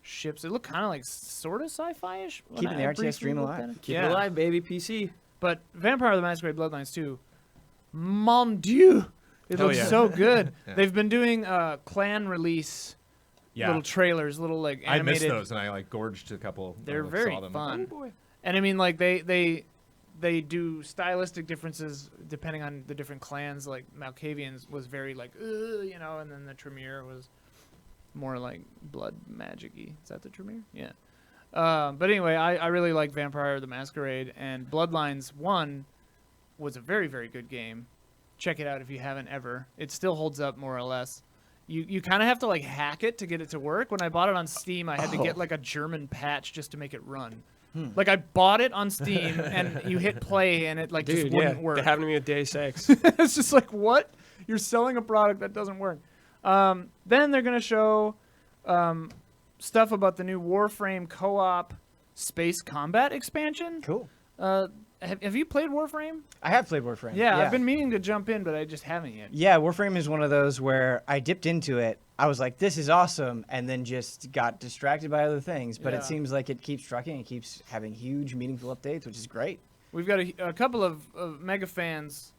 ships. It looked kind of like sort of sci-fi-ish. when Keeping the I RTS briefly dream looked alive. at it. Keep Yeah. it alive, baby. PC. But Vampire the Masquerade Bloodlines 2, mon dieu, it Hell looks yeah. so good. Yeah. They've been doing clan release little trailers, little like I animated. missed those, and I like gorged a couple. when They're I very saw them. fun. Oh, boy. And I mean, like they do stylistic differences depending on the different clans. Like Malkavians was very like, and then the Tremere was more like blood magic-y. Is that the Tremere? Yeah. But anyway, I really like Vampire the Masquerade, and Bloodlines 1 was a very, very good game. Check it out if you haven't ever. It still holds up more or less. You kind of have to like hack it to get it to work. When I bought it on Steam, I had to get like a German patch just to make it run. Like I bought it on Steam and you hit play and it like just wouldn't work. That happened to me with Deus Ex. It's just like, what? You're selling a product that doesn't work. Then they're gonna show stuff about the new Warframe co-op space combat expansion. Cool. Have you played Warframe? I have played Warframe. Yeah, I've been meaning to jump in, but I just haven't yet. Yeah, Warframe is one of those where I dipped into it. I was like, this is awesome, and then just got distracted by other things. But Yeah. it seems like it keeps trucking. It keeps having huge, meaningful updates, which is great. We've got a couple of mega fans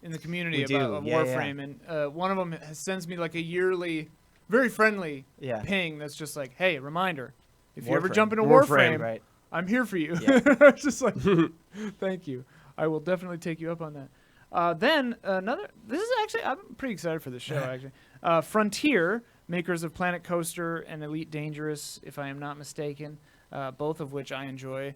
in the community We about do, yeah, Warframe, and one of them sends me like a yearly, very friendly Yeah. ping that's just like, hey, reminder, if you ever Warframe. jump into Warframe, right? I'm here for you. Yeah. It's just like, thank you. I will definitely take you up on that. Then this is actually, I'm pretty excited for this show, actually. Frontier, makers of Planet Coaster and Elite Dangerous, if I am not mistaken, both of which I enjoy,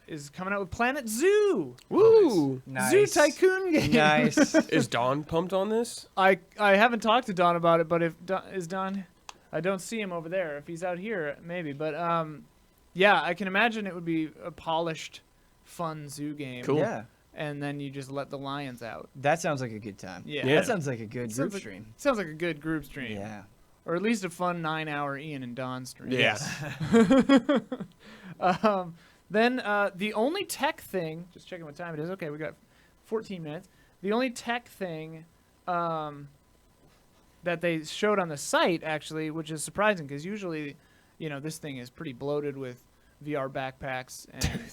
is coming out with Planet Zoo. Woo! Nice. Zoo Tycoon game. Nice. Is Dawn pumped on this? I haven't talked to Don about it, but if Don, I don't see him over there. If he's out here, maybe. But yeah, I can imagine it would be a polished, fun zoo game. Cool. Yeah. And then you just let the lions out. That sounds like a good time. Yeah. Yeah. That sounds like a good Sounds group like- stream. Sounds like a good group stream. Yeah. Or at least a fun 9-hour Ian and Don stream. Yeah. Then the only tech thing, just checking what time it is. Okay, we got 14 minutes. The only tech thing that they showed on the site, actually, which is surprising because usually, this thing is pretty bloated with VR backpacks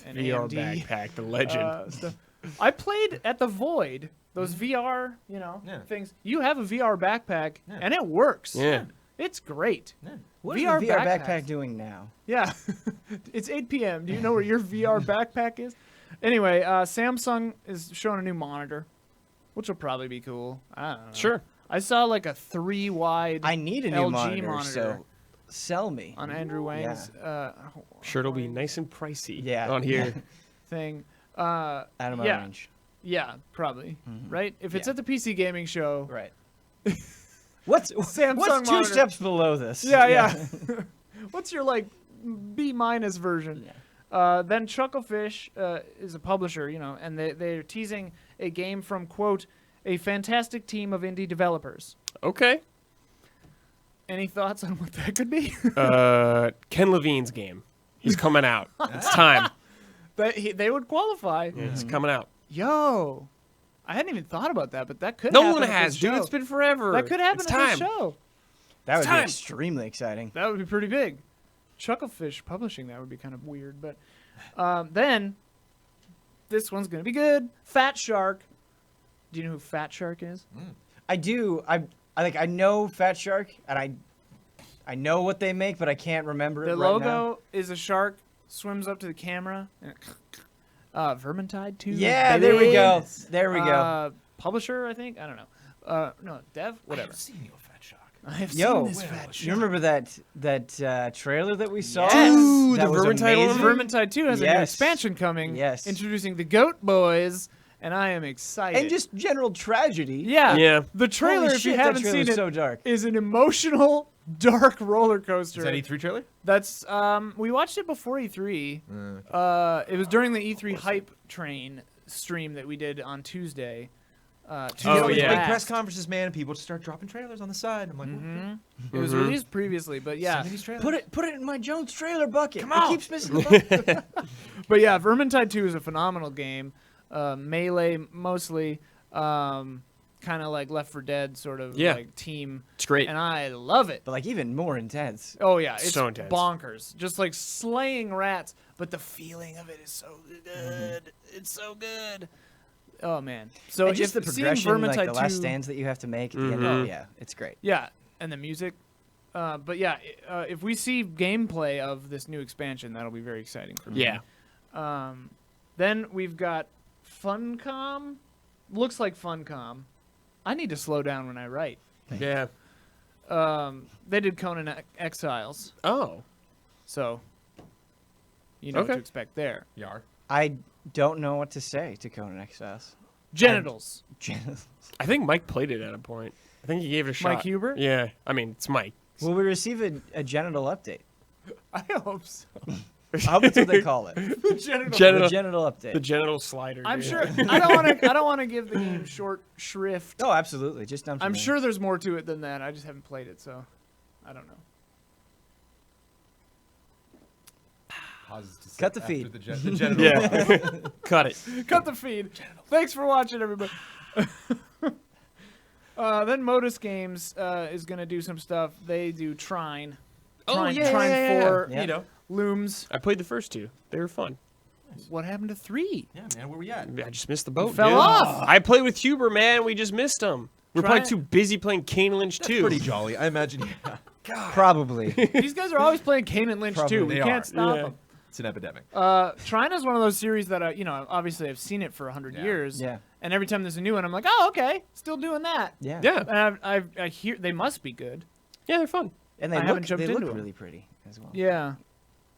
and VR AMD, backpack, the legend. stuff. I played at the Void, those VR, Yeah. things. You have a VR backpack, Yeah. and it works. Yeah. It's great. What is VR the VR backpacks. backpack doing now? Yeah. It's 8 p.m. Do you know where your VR backpack is? Anyway, Samsung is showing a new monitor, which will probably be cool. I don't know. Sure. I saw like a 3-wide I need a new LG monitor, so sell me. on Andrew Wang's Sure, it'll be nice and pricey Yeah. on here. thing. Out of my yeah. range. Yeah, probably. Right? If it's Yeah. at the PC gaming show. Right. What's Samsung 2 monitor. steps below this? Yeah. What's your like B- version? Yeah. Then Chucklefish is a publisher, and they're teasing a game from, quote, a fantastic team of indie developers. Okay. Any thoughts on what that could be? Ken Levine's game. He's coming out. It's time. They would qualify. It's coming out. Yo, I hadn't even thought about that, but that could No happen one at has, this dude. show. It's been forever. That could happen it's at time. this show. That would It's be time. extremely exciting. That would be pretty big. Chucklefish publishing that would be kind of weird, but then this one's gonna be good. Fat Shark. Do you know who Fat Shark is? I do. I know Fat Shark, and I know what they make, but I can't remember The it right logo now. is a shark swims up to the camera. And Vermintide 2. Yeah, there we go. There we go. Publisher, I think. I don't know. No, dev. Whatever. I've seen your fat shark. I have Yo, seen this Fat Shark. you remember that trailer that we saw? Yes. Ooh, That the was Vermintide one? amazing. Vermintide 2 has a new Yes. expansion coming. Yes. Introducing the Goat Boys, and I am excited. And just general tragedy. yeah. Yeah. The trailer, Holy if you shit, that haven't trailer's seen it, so dark. is an emotional, dark roller coaster. Is that E3 trailer? That's we watched it before E3. It was during the E3 hype train stream that we did on Tuesday. Oh, These yeah. big last. press conferences, man. People just start dropping trailers on the side. I'm like, It was released previously, but yeah. send me these trailers. Put it in my Jones trailer bucket. Come on. It keeps missing the bucket. But yeah, Vermintide 2 is a phenomenal game. Melee mostly, kind of like Left 4 Dead sort of Yeah. like team. It's great. And I love it. But like even more intense. Oh yeah, it's So intense. bonkers. Just like slaying rats, but the feeling of it is so good. It's so good. Oh man. So And just the if seeing progression, like Vermintide the last 2 stands that you have to make at the end. Mhm. Yeah, it's great. Yeah, and the music. But yeah, if we see gameplay of this new expansion, that'll be very exciting for me. Yeah. Then we've got Funcom. Looks like Funcom. I need to slow down when I write. Yeah. They did Conan Exiles, Oh. so you know what Okay. to expect there. Yar. I don't know what to say to Conan Exiles. Genitals. I think Mike played it at a point. I think he gave it a shot. Mike Huber? Yeah. I mean, it's Mike. Will we receive a genital update? I hope so. I hope that's what they call it. Genital. The genital update. The genital slider. I'm dude. sure. I don't want to give the game short shrift. Oh, absolutely. Just dump. I'm sure there's more to it than that. I just haven't played it, so I don't know. Pauses to sit Cut the after feed. The genital. Yeah. Cut it. Cut the feed. Thanks for watching, everybody. Then Modus Games is gonna do some stuff. They do Trine. Trine 4. Yeah. You know. Looms. I played the first 2. They were fun. What happened to 3? Yeah, man. Where we at? I just missed the boat. fell dude. off. I played with Huber, man. We just missed him. We're Try probably it. too busy playing Kane Lynch That's 2. pretty jolly. I imagine. Yeah. Probably. These guys are always playing Kane and Lynch Probably too. We they can't are. stop Yeah. them. It's an epidemic. Trine is one of those series that obviously I've seen it for 100 Yeah. years. Yeah. And every time there's a new one, I'm like, oh, okay, still doing that. Yeah. Yeah. And I hear they must be good. Yeah, they're fun. And I they haven't look jumped into 'em. really pretty as well. Yeah.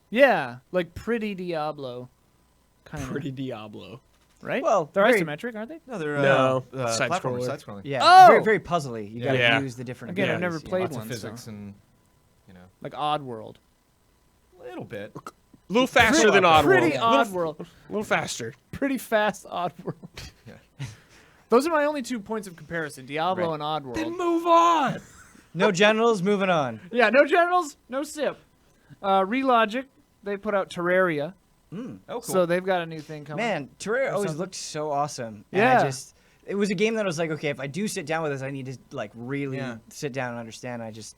Yeah, like pretty Diablo. Kind of. Pretty Diablo. Right? Well, they're very- isometric, aren't they? No, they're No, platformers, side-scroller. side-scrolling. Yeah. Oh! Very, very puzzly. You got to Yeah. use the different. Again, I've abilities, never yeah. played Lots one, of physics so. and Like Oddworld. a little bit. A little faster than Oddworld. Pretty A little, Oddworld. a little faster. Pretty fast Oddworld. Yeah. Those are my only 2 points of comparison: Diablo Right. and Oddworld. Then move on. No genitals. Moving on. Yeah, no generals, no sip. Relogic, they put out Terraria, Oh, cool. so they've got a new thing coming. Man, Terraria always something. looked so awesome. Yeah. And it was a game that I was like, okay, if I do sit down with this, I need to like really Yeah. sit down and understand. I just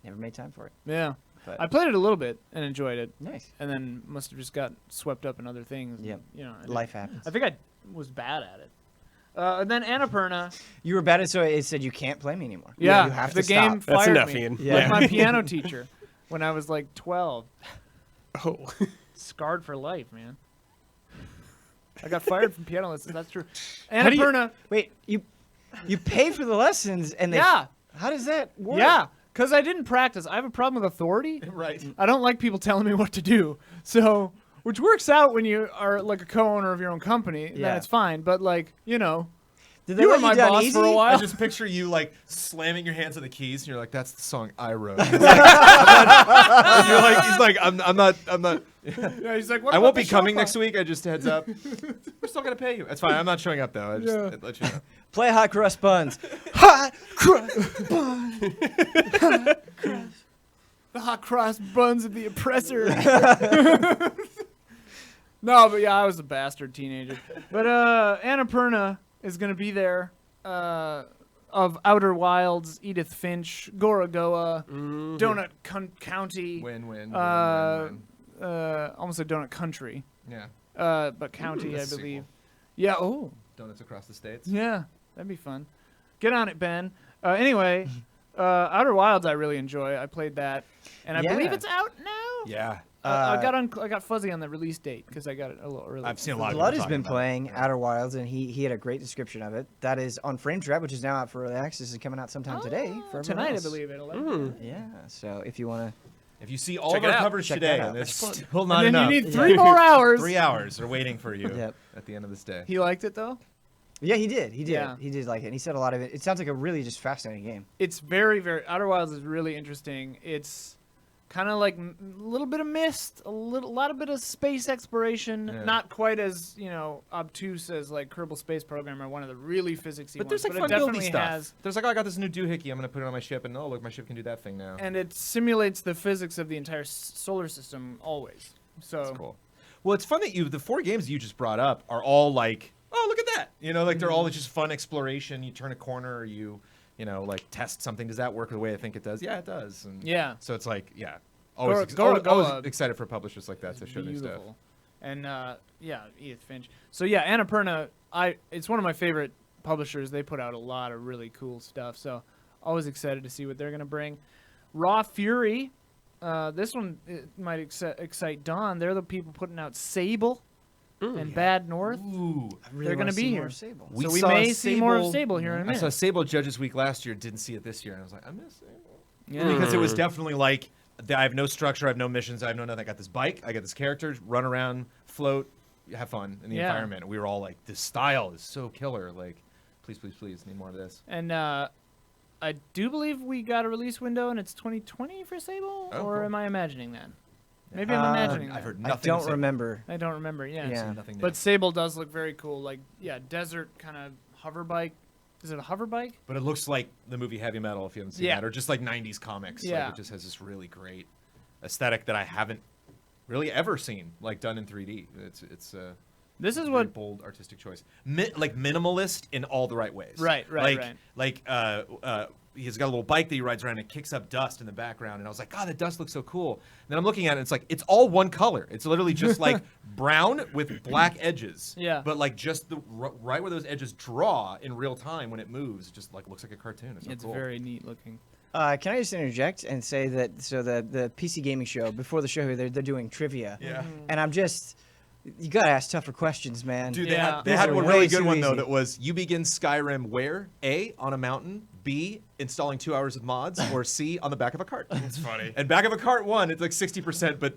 never made time for it. Yeah, But I played it a little bit and enjoyed it, nice. and then must have just got swept up in other things. Yep. I Life happens. I think I was bad at it. And then Annapurna. You were bad at so it said you can't play me anymore. Yeah, You have the to game stop. That's fired enough, me. Ian. Yeah. Like my piano teacher when I was like 12. Oh. Scarred for life, man. I got fired from piano lessons. That's true. How do you- Annapurna. Wait, you pay for the lessons and they Yeah. How does that work? Yeah, because I didn't practice. I have a problem with authority. Right. I don't like people telling me what to do. So, which works out when you are like a co-owner of your own company. Yeah. Then it's fine. But like, Did they you were let my down boss easy? for a I while. just picture you like slamming your hands on the keys, and you're like, "That's the song I wrote." He's like, "I'm not. Yeah, he's like, what I about won't the be coming sofa?" next week. I just heads up. We're still gonna pay you. That's fine. I'm not showing up though. I just let you know. Play hot crust buns. Hot crust buns. The hot cross buns of the oppressor. No, but yeah, I was a bastard teenager. But Annapurna is gonna be there. Of Outer Wilds, Edith Finch, Gorogoa, Donut County. Win. Almost a Donut Country. Yeah. But County, I That's a believe. sequel. Yeah. Oh. Donuts across the states. Yeah. That'd be fun. Get on it, Ben. Anyway, Outer Wilds, I really enjoy. I played that, and I Yeah. believe it's out now. Yeah. I got fuzzy on the release date because I got it a little early. I've seen a lot of Blood people has been talking about playing it. Outer Wilds, and he had a great description of it. That is on Frame Trap, which is now out for early access, and coming out sometime today. For everyone tonight, else. I believe it. 11. Mm. Yeah, so if you want to, If you see all Check of it our out. coverage Check today, that out. it's That's still not And then enough. you need 3 more hours. 3 hours are waiting for you Yep. at the end of this day. He liked it though. yeah, he did. He did. Yeah. He did like it. And he said a lot of it. It sounds like a really just fascinating game. It's very, very. Outer Wilds is really interesting. It's kind of like a little bit of Myst, a lot of bit of space exploration. Yeah. Not quite as obtuse as like Kerbal Space Program or one of the really physicsy But ones. there's like but fun it definitely buildy stuff. has. There's like, oh, I got this new doohickey. I'm gonna put it on my ship, and oh, look, my ship can do that thing now. And it simulates the physics of the entire solar system always. So That's cool. Well, it's fun that the 4 games you just brought up are all like, oh, look at that. You know, like they're all just fun exploration. You turn a corner, or you like test something. Does that work the way I think it does? Yeah, it does. And yeah, so it's like, yeah, Gorogoa always excited for publishers like that to show new stuff. beautiful. And yeah, Edith Finch. So yeah, Annapurna, it's one of my favorite publishers. They put out a lot of really cool stuff. So always excited to see what they're gonna bring. Raw Fury. This one might excite Don. They're the people putting out Sable and Bad North. Ooh. I really They're wanna gonna be see here. more Sable. So we may see more of Sable here in a I minute. saw Sable Judges Week last year. Didn't see it this year, and I was like, I miss Sable. Yeah. Because it was definitely like, I have no structure, I have no missions, I have no nothing. I got this bike, I got this character, run around, float, have fun in the Yeah. environment. And we were all like, this style is so killer. Like, please, please, please, need more of this. And I do believe we got a release window, and it's 2020 for Sable, Oh, or cool. am I imagining that? Maybe I'm imagining I've that. heard I nothing. don't remember. I don't remember. Yeah. Yeah. Nothing. But Sable does look very cool. Like, yeah, desert kind of hover bike. Is it a hover bike? But it looks like the movie Heavy Metal, if you haven't seen Yeah. that, or just like 90s comics. Yeah. Like, it just has this really great aesthetic that I haven't really ever seen, like done in 3D. It's This is very what. bold artistic choice. Like minimalist in all the right ways. Right. Like he's got a little bike that he rides around and it kicks up dust in the background, and I was like, God, that dust looks so cool. And then I'm looking at it, and it's all one color. It's literally just like brown with black edges. Yeah. But like just the right where those edges draw in real time when it moves, it just like looks like a cartoon. It's so It's cool. very neat looking. Can I just interject and say that the PC gaming show, before the show here, they're doing trivia. Yeah. And I'm just, you gotta ask tougher questions, man. Dude, Yeah. they These had are one way really good too one though easy. that was you begin Skyrim where? A, on a mountain, B, installing 2 hours of mods, or C, on the back of a cart. It's funny. And back of a cart won, it's like 60%, but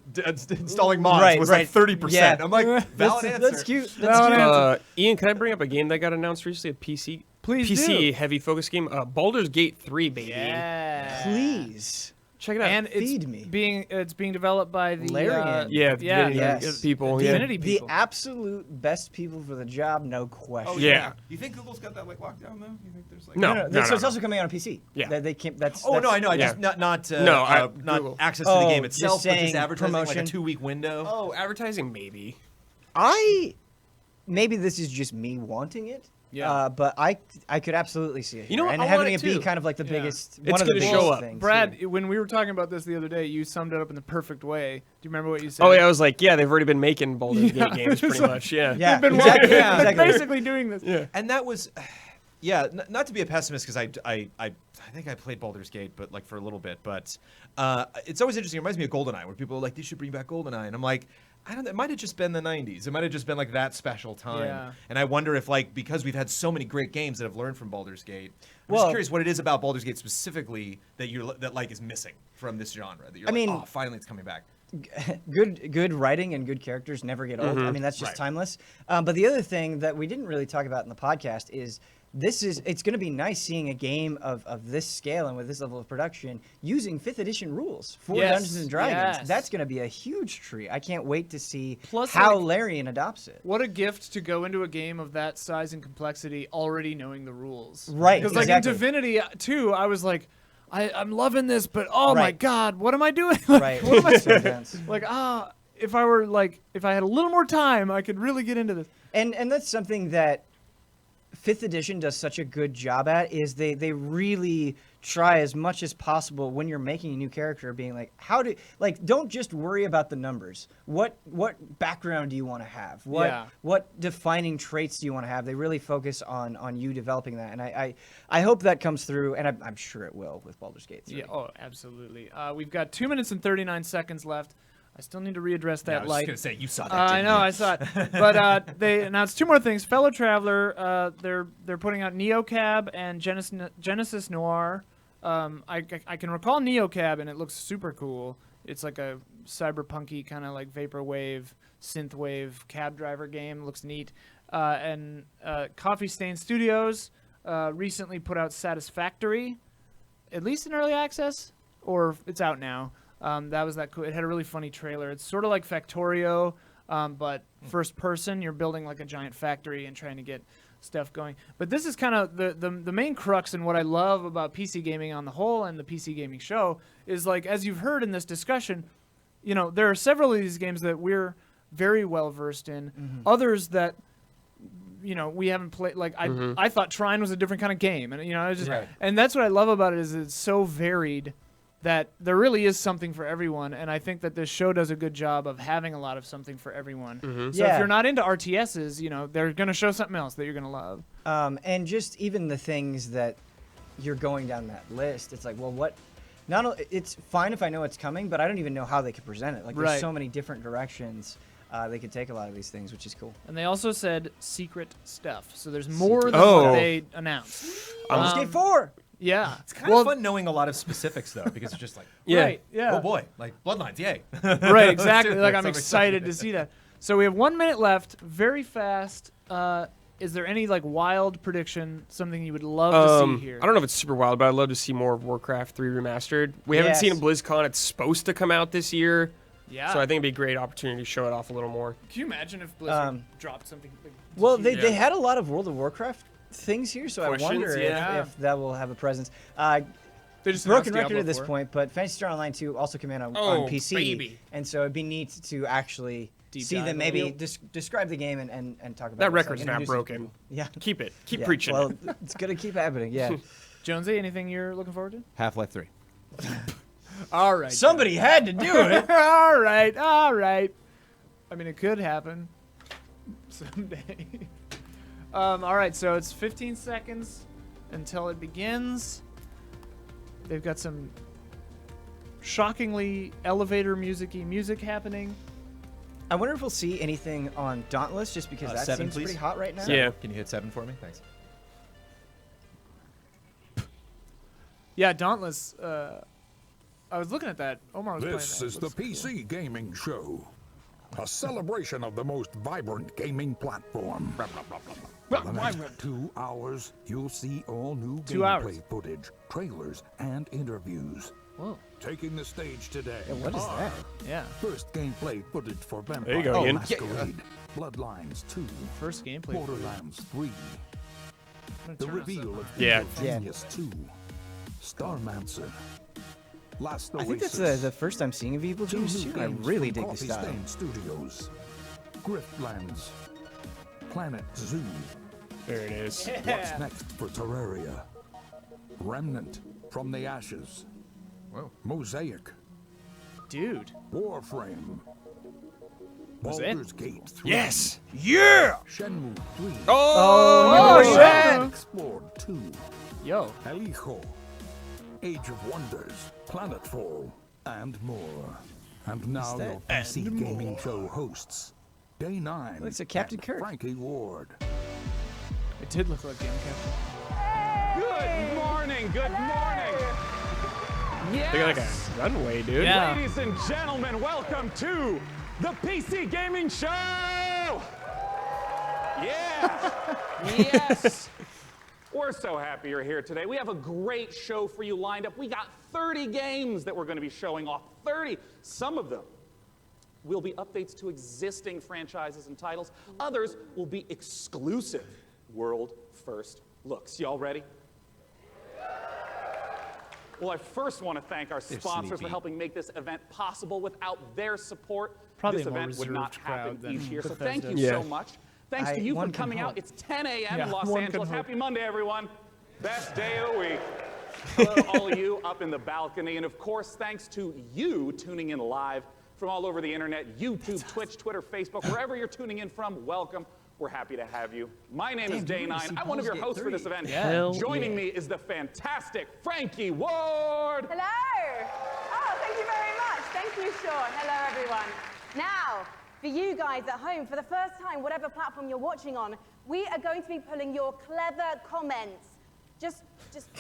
installing mods Right, was right. like 30%. Yeah. I'm like, valid answer. That's cute. That's Valid cute. answer. Ian, can I bring up a game that got announced recently? A PC Please heavy focus game. Baldur's Gate 3, baby. Yeah. Please. Check it out. And Feed me. it's being developed by the Larian. yeah, yeah, Divinity yes. people. The Yeah. Divinity The people. absolute best people for the job, no question. Oh, Yeah. You think Google's got that like locked down though? You think there's like No. So it's also coming out on PC. Yeah. They can't. That's. Oh no, I know. I Yeah. just not Google. access to the Oh, game just itself, but just saying advertising like a promotion. 2-week window. Oh, advertising maybe. Maybe this is just me wanting it. Yeah. But I could absolutely see it. You know here. what? And I having want it it be too. kind of like the Yeah. biggest. It's one of the gonna biggest show up. things. Brad, here. when we were talking about this the other day, you summed it up in the perfect way. Do you remember what you said? Oh yeah, I was like, yeah, they've already been making Baldur's Yeah, Gate games pretty much. Yeah. Yeah. They've been exactly. working, Yeah, exactly. basically doing this. Yeah. And that was, yeah, not to be a pessimist because I think I played Baldur's Gate, but like for a little bit. But it's always interesting. It reminds me of GoldenEye, where people are like, they should bring back GoldenEye, and I'm like, I don't know. It might have just been the 90s. It might have just been like that special time. Yeah. And I wonder if like because we've had so many great games that have learned from Baldur's Gate. I'm Well- just curious what it is about Baldur's Gate specifically that like is missing from this genre. That you're I like, mean- oh, finally it's coming back. good writing and good characters never get old. I mean, that's just Right. timeless. But the other thing that we didn't really talk about in the podcast is it's going to be nice seeing a game of this scale and with this level of production using 5th edition rules for Yes, Dungeons and Dragons. yes. That's going to be a huge treat. I can't wait to see Plus, how like- Larian adopts it. What a gift to go into a game of that size and complexity already knowing the rules. Right, Because like exactly. in Divinity 2, I was like, I'm loving this, but oh my Right. God, what am I doing? Like, Right. What am I So intense. like? If I had a little more time, I could really get into this. And that's something that 5th edition does such a good job at is they really try as much as possible when you're making a new character being like don't just worry about the numbers. What background do you want to have? Yeah. What defining traits do you want to have? They really focus on you developing that, and I hope that comes through, and I'm sure it will with Baldur's Gate 3. Yeah. Oh, absolutely. We've got 2 minutes and 39 seconds left. I still need to readdress Yeah, I that was light. just gonna say you saw that. I didn't know, you? I saw it. But they announced 2 more things. Fellow Traveler, they're putting out Neocab and Genesis Noir. I can recall Neocab, and it looks super cool. It's like a cyberpunky kind of like vaporwave, synthwave cab driver game. Looks neat. And Coffee Stain Studios recently put out Satisfactory, at least in early access, or it's out now. That was that cool. It had a really funny trailer. It's sort of like Factorio, but first person. You're building like a giant factory and trying to get stuff going. But this is kind of the main crux, and what I love about PC gaming on the whole and the PC gaming show is, like, as you've heard in this discussion, you know, there are several of these games that we're very well versed in. Others that, you know, we haven't played. Like I thought Trine was a different kind of game, and you know, I was just, Right. and that's what I love about it is it's so varied that there really is something for everyone, and I think that this show does a good job of having a lot of something for everyone. So Yeah. if you're not into RTSs, you know, they're going to show something else that you're going to love. And just even the things that you're going down that list, it's like, well, what? Not o- it's fine if I know it's coming, but I don't even know how they could present it. Like, Right. there's so many different directions they could take a lot of these things, which is cool. And they also said secret stuff, so there's more than Oh. what they announced. Baldur's Gate 4. Yeah. It's kind of fun knowing a lot of specifics though, because it's just like, Yeah. Right, yeah. oh boy, like Bloodlines, yay. Right, exactly. do Like this. I'm I'm excited excited. to see that. So we have 1 minute left. Very fast. Is there any like wild prediction? Something you would love to see here? I don't know if it's super wild, but I'd love to see more of Warcraft 3 remastered. We haven't seen a BlizzCon. It's supposed to come out this year. Yeah. So I think it'd be a great opportunity to show it off a little more. Can you imagine if Blizzard dropped something? Like, Well, they had a lot of World of Warcraft things here, so Questions, I wonder if that will have a presence. They just Broken announced record Diablo at this 4. point, but Phantasy Star Online 2 also came out on PC, baby. and so it'd be neat to actually Deep see dive them a maybe little. describe the game and talk about That it. It's record's like not introducing broken. people. Yeah. Keep it. Keep Yeah, preaching. Well, it's gonna keep happening. Yeah. Jonesy, anything you're looking forward to? Half-Life 3. All right. Somebody had to do it. all right. I mean, it could happen someday. All right, so it's 15 seconds until it begins. They've got some shockingly elevator music-y music happening. I wonder if we'll see anything on Dauntless, just because that 7, seems please. pretty hot right now. Yeah. Can you hit 7 for me? Thanks. Yeah, Dauntless. I was looking at that. Omar was This playing is that. the PC Gaming Show, a celebration of the most vibrant gaming platform. For the next 2 hours, you'll see all new 2 hours. gameplay footage, trailers, and interviews. Whoa. Taking the stage today. What is that? Yeah. First gameplay footage for Vampire There you go, Ian. Masquerade, Bloodlines 2, First gameplay. Borderlands 3, I'm gonna the turn this reveal up. of Yeah. Evil Genius 2, Starmancer, Last I Oasis. think that's the first I'm seeing of Evil Two Genius new 2. I games really from dig the Coffee style. Stain Studios, Griftlands, Planet Zoo. There it is. What's next for Terraria? Remnant from the Ashes. Whoa. Mosaic, Dude. Warframe, Mosaic? Baldur's Gate 3. Yes. Yeah. Shenmue 3. Oh, shit. Unexplored 2. Yo. Hijo, Age of Wonders, Planetfall, and more. And now that? your PC Gaming Show hosts. Day 9. Looks like Captain and Kirk. Frankie Ward. It did look like Game Captain. Good morning, good morning. Yes. They got like a runway, dude. Yeah. Ladies and gentlemen, welcome to the PC Gaming Show. Yeah. Yes. We're so happy you're here today. We have a great show for you lined up. We got 30 games that we're going to be showing off. 30. Some of them will be updates to existing franchises and titles. Others will be exclusive world first looks. Y'all ready? Well, I first want to thank our sponsors for sneaky. helping make this event possible. Without their support, Probably this a more event would not reserved crowd happen than each year. So Bethesda. thank you Yeah. so much. Thanks to I- you for one can coming out. hope. It's 10 a.m. Yeah, in Los one can Angeles. hope. Happy Monday, everyone. Best day of the week. Hello, all of you up in the balcony. And of course, thanks to you tuning in live from all over the internet, YouTube, Twitch, Twitter, Facebook, wherever you're tuning in from, welcome. We're happy to have you. My name is Damn, you wanna Day9. see I'm one of your Baldur's hosts Gate for this 3. event. Hell Joining yeah. me is the fantastic Frankie Ward. Hello! Oh, thank you very much. Thank you, Sean. Hello, everyone. Now, for you guys at home, for the first time, whatever platform you're watching on, we are going to be pulling your clever comments. Just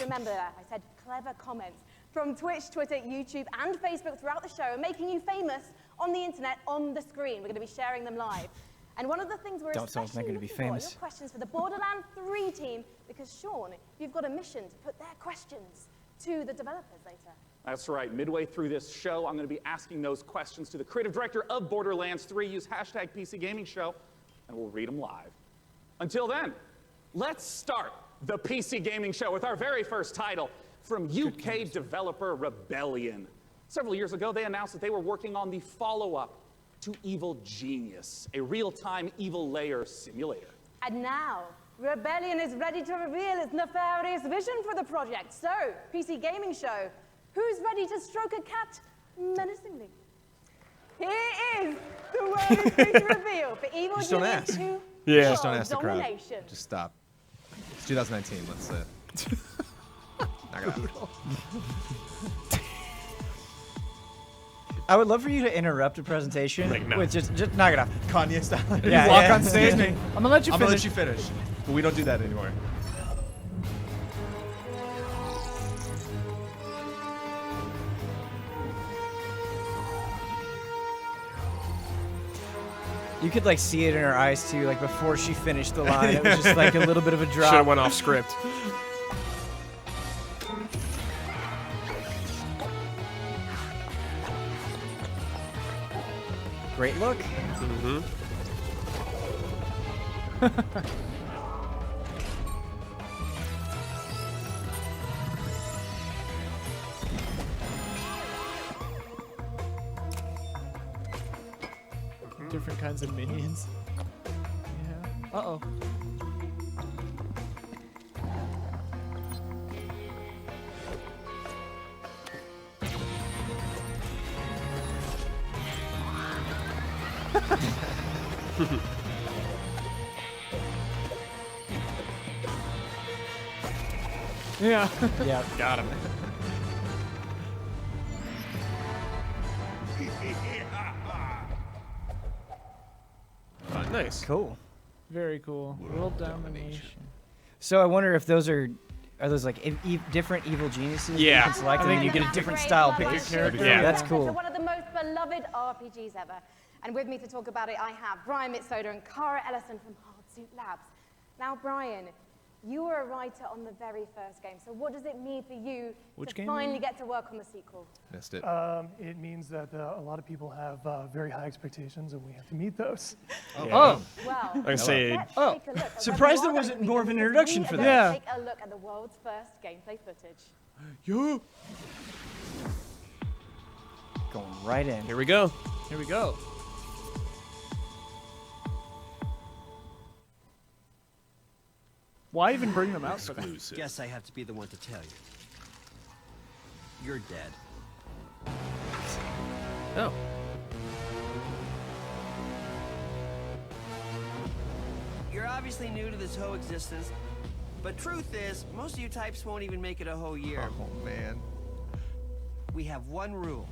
remember that. I said clever comments from Twitch, Twitter, YouTube, and Facebook throughout the show, and making you famous on the internet, on the screen. We're going to be sharing them live. And one of the things we're Don't tell us I'm especially gonna be looking for are famous. your questions for the Borderlands 3 team, because Sean, you've got a mission to put their questions to the developers later. That's right. Midway through this show, I'm going to be asking those questions to the creative director of Borderlands 3. Use hashtag PC Gaming Show, and we'll read them live. Until then, let's start the PC Gaming Show with our very first title from UK developer Rebellion. Several years ago, they announced that they were working on the follow-up to Evil Genius, a real-time evil layer simulator. And now, Rebellion is ready to reveal its nefarious vision for the project. So, PC Gaming Show, who's ready to stroke a cat menacingly? Here is the world big reveal for Evil Just don't Genius ask. 2 Yeah. Just don't World ask the crowd. Domination. Just stop. It's 2019. Let's knock it out. I would love for you to interrupt a presentation Like, no. with just knock it off. Kanye style. Yeah, Walk yeah. on stage. I'm gonna let you I'm finish. gonna let you finish, but we don't do that anymore. You could like see it in her eyes too, like before she finished the line. It was just like a little bit of a Should drop. have went off script. Great look. Mm-hmm. Different kinds of minions. Yeah. Uh-oh. Yeah. Yeah. Got him. Nice. Cool. Very cool. World domination. So I wonder if those are those like different evil geniuses that you Yeah. can select, and then you get a different style pick your character. Yeah. That's It's cool. one of the most beloved RPGs ever. And with me to talk about it, I have Brian Mitsoda and Cara Ellison from Hardsuit Labs. Now, Brian, you were a writer on the very first game. So what does it mean for you Which to game? finally get to work on the sequel? Missed it. It means that a lot of people have very high expectations, and we have to meet those. Oh. Well, I say, let's Oh, take a look at surprised whether there you are wasn't going to more of meet an them, introduction because for we are that. going to Take a look at the world's first gameplay footage. Yo. Going right in. here we go. Here we go. Why even bring them out for that? Guess I have to be the one to tell you. You're dead. Oh. You're obviously new to this whole existence, but truth is, most of you types won't even make it a whole year. Oh man. We have one rule.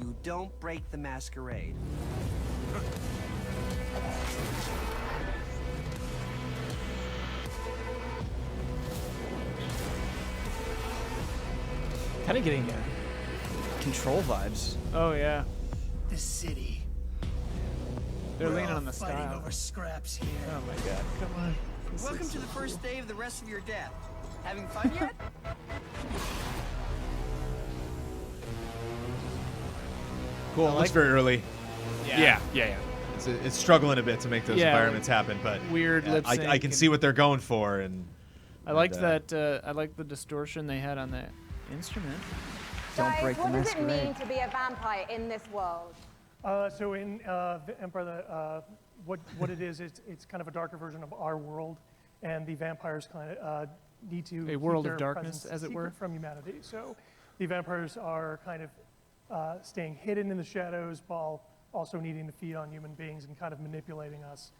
You don't break the Masquerade. Kind of getting control vibes. Oh, yeah. The city. They're We're leaning all on the fighting style. over scraps here. Oh, my God. Come on. Welcome to the first day of the rest of your death. Having fun yet? Cool. Looks very early. Yeah. It's struggling a bit to make those Yeah, environments happen, but Weird lip sync. I can see what they're going for, and I liked and, that. I liked the distortion they had on that instrument. Don't Guys, break the what does it Masquerade. mean to be a vampire in this world? So in Empire, what it is, it's kind of a darker version of our world, and the vampires kind of need to A keep world of their darkness, presence as it secret were. from humanity. So the vampires are kind of staying hidden in the shadows while also needing to feed on human beings and kind of manipulating us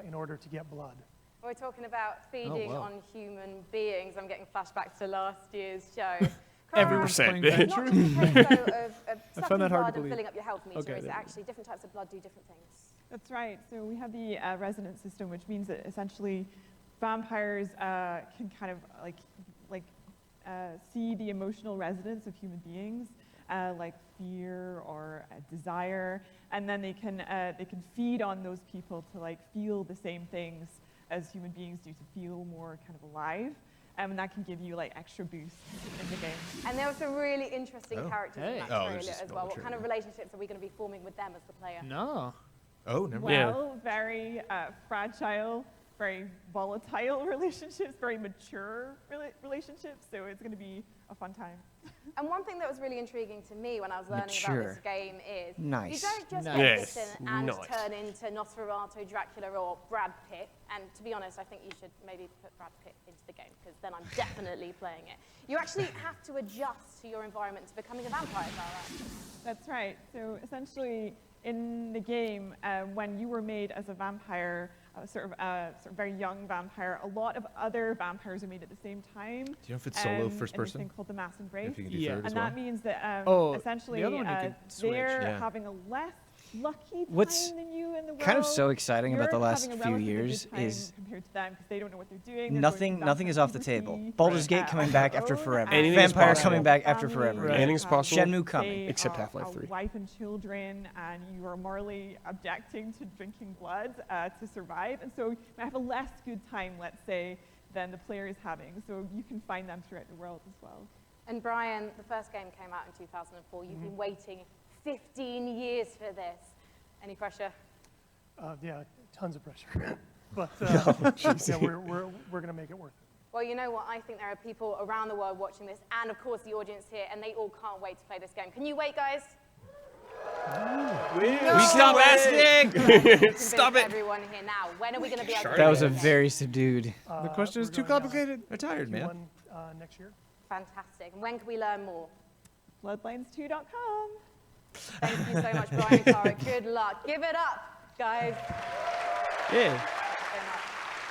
in order to get blood. We're talking about feeding wow. on human beings. I'm getting flashbacks to last year's show. Everyone's Percent. playing It's not Venture. just a case, though, of sucking that hard to blood and believe. filling up your health meter. Okay, Is there we go. actually different types of blood do different things? That's right. So we have the resonance system, which means that essentially vampires can kind of see the emotional resonance of human beings, like fear or desire, and then they can feed on those people to like feel the same things as human beings do, to feel more kind of alive. And that can give you like extra boosts in the game. And there were some really interesting characters hey. in that Oh, trailer there's just as well. What no kind of relationships are we going to be forming with them as the player? No. oh, never mind. Yeah. Well, very fragile, very volatile relationships, very mature relationships. So it's going to be a fun time. And one thing that was really intriguing to me when I was learning Mature. about this game is Nice. you don't just Nice. get Yes. Listen and Nice. turn into Nosferatu, Dracula, or Brad Pitt. And to be honest, I think you should maybe put Brad Pitt into the game, because then I'm definitely playing it. You actually have to adjust to your environment to becoming a vampire, Clara. That's right. So essentially, in the game, when you were made as a vampire, sort of very young vampire, a lot of other vampires are made at the same time. Do you know if it's solo first in this person? thing called the Mass Embrace. If you can do Yeah. third as And well. that means that Oh, essentially the other one you could switch, they're yeah. having a less lucky time What's than you in the world. kind of so exciting about the You're last having a few relatively good years time is compared to them because they don't know what they're doing. They're nothing going is off the table. Baldur's Gate coming on back their after own, forever. and Anything is Vampire possible. coming back after family, forever. Anything's possible. Shenmue coming. they Except are Half-Life a 3. wife and children, and you are morally objecting to drinking blood to survive, and so you might have a less good time, let's say, than the player is having. So you can find them throughout the world as well. And Brian, the first game came out in 2004. You've been waiting 15 years for this. Any pressure? Yeah, tons of pressure. But yeah, we're going to make it worth it. Well, you know what? I think there are people around the world watching this, and of course the audience here, and they all can't wait to play this game. Can you wait, guys? We stop asking! Stop it! Everyone here now. When are we going to be able to That was play a this game? very subdued. The question is we're too going, complicated. They're tired, man. Q1 next year. Fantastic. And when can we learn more? Bloodlines2.com. Thank you so much, Brian and Cara. Good luck. Give it up, guys. Yeah.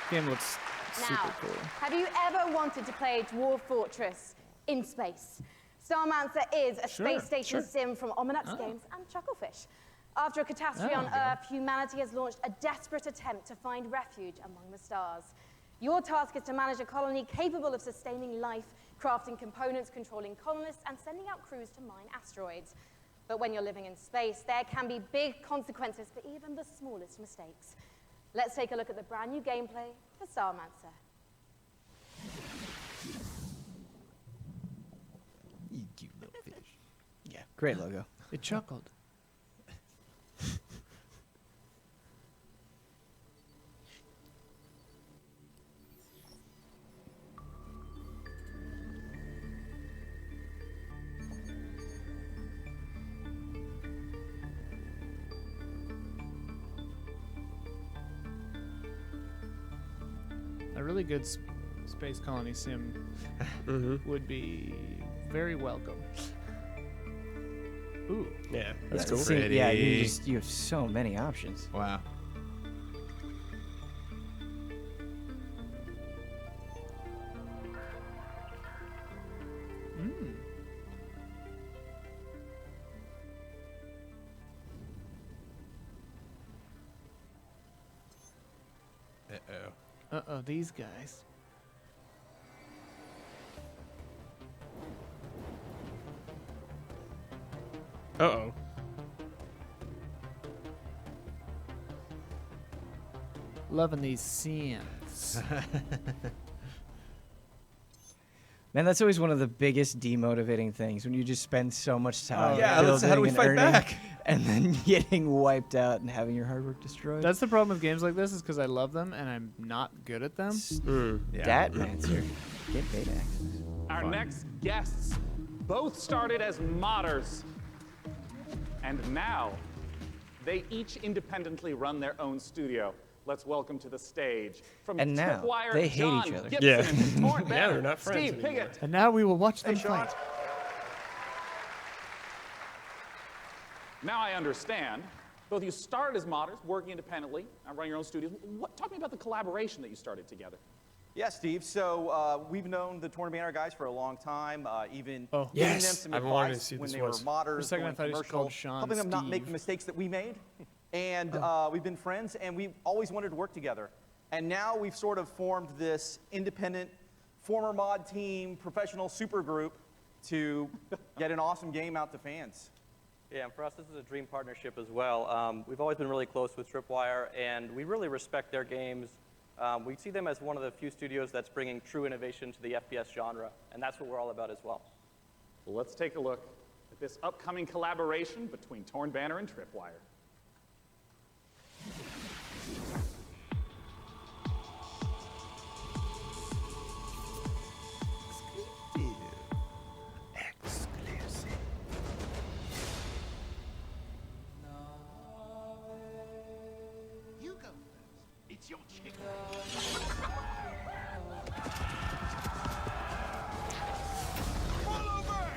Game looks super Now, cool. have you ever wanted to play Dwarf Fortress in space? Starmancer is a space station sim from Ominux Games and Chucklefish. After a catastrophe on Earth, humanity has launched a desperate attempt to find refuge among the stars. Your task is to manage a colony capable of sustaining life, crafting components, controlling colonists, and sending out crews to mine asteroids. But when you're living in space, there can be big consequences for even the smallest mistakes. Let's take a look at the brand new gameplay for Starmancer. You little fish. Yeah, great logo. It chuckled. A really good space colony sim would be very welcome. Ooh. Yeah, that's Yeah, cool. see, yeah, Pretty. you have so many options. Wow. Uh-oh. Uh-oh, these guys. Uh-oh. Loving these scenes. Man, that's always one of the biggest demotivating things when you just spend so much time yeah, building how do we and fight earning, back? and then getting wiped out and having your hard work destroyed. That's the problem with games like this, is because I love them and I'm not good at them. Dat Mancer. Get beta access. Our next guests both started as modders, and now they each independently run their own studio. Let's welcome to the stage from And now, Tripwire, they hate John each other. Gibson Yeah. and Torn Yeah, Banner, they're not friends Steve anymore. Piggott. And now we will watch them Sean. fight. Now I understand. Both of you started as modders, working independently, running your own studios. Talk to me about the collaboration that you started together. Yeah, Steve. So we've known the Torn Banner guys for a long time, even Oh. giving them Yes, some I've wanted to advice see when this they was. were modders, For a second I going thought he was commercial, called Sean helping them not make Steve. the mistakes that we made. And we've been friends, and we've always wanted to work together. And now we've sort of formed this independent, former mod team, professional super group to get an awesome game out to fans. Yeah, and for us, this is a dream partnership as well. We've always been really close with Tripwire, and we really respect their games. We see them as one of the few studios that's bringing true innovation to the FPS genre, and that's what we're all about as well. Well, let's take a look at this upcoming collaboration between Torn Banner and Tripwire. You go first. It's your chicken.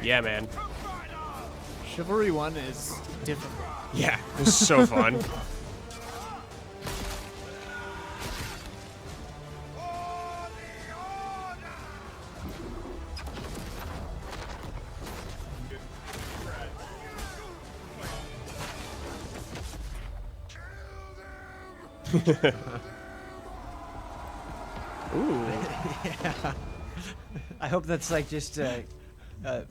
Yeah, man. Chivalry 1 is difficult. Yeah, it was so fun. Ooh. Yeah. I hope that's like just a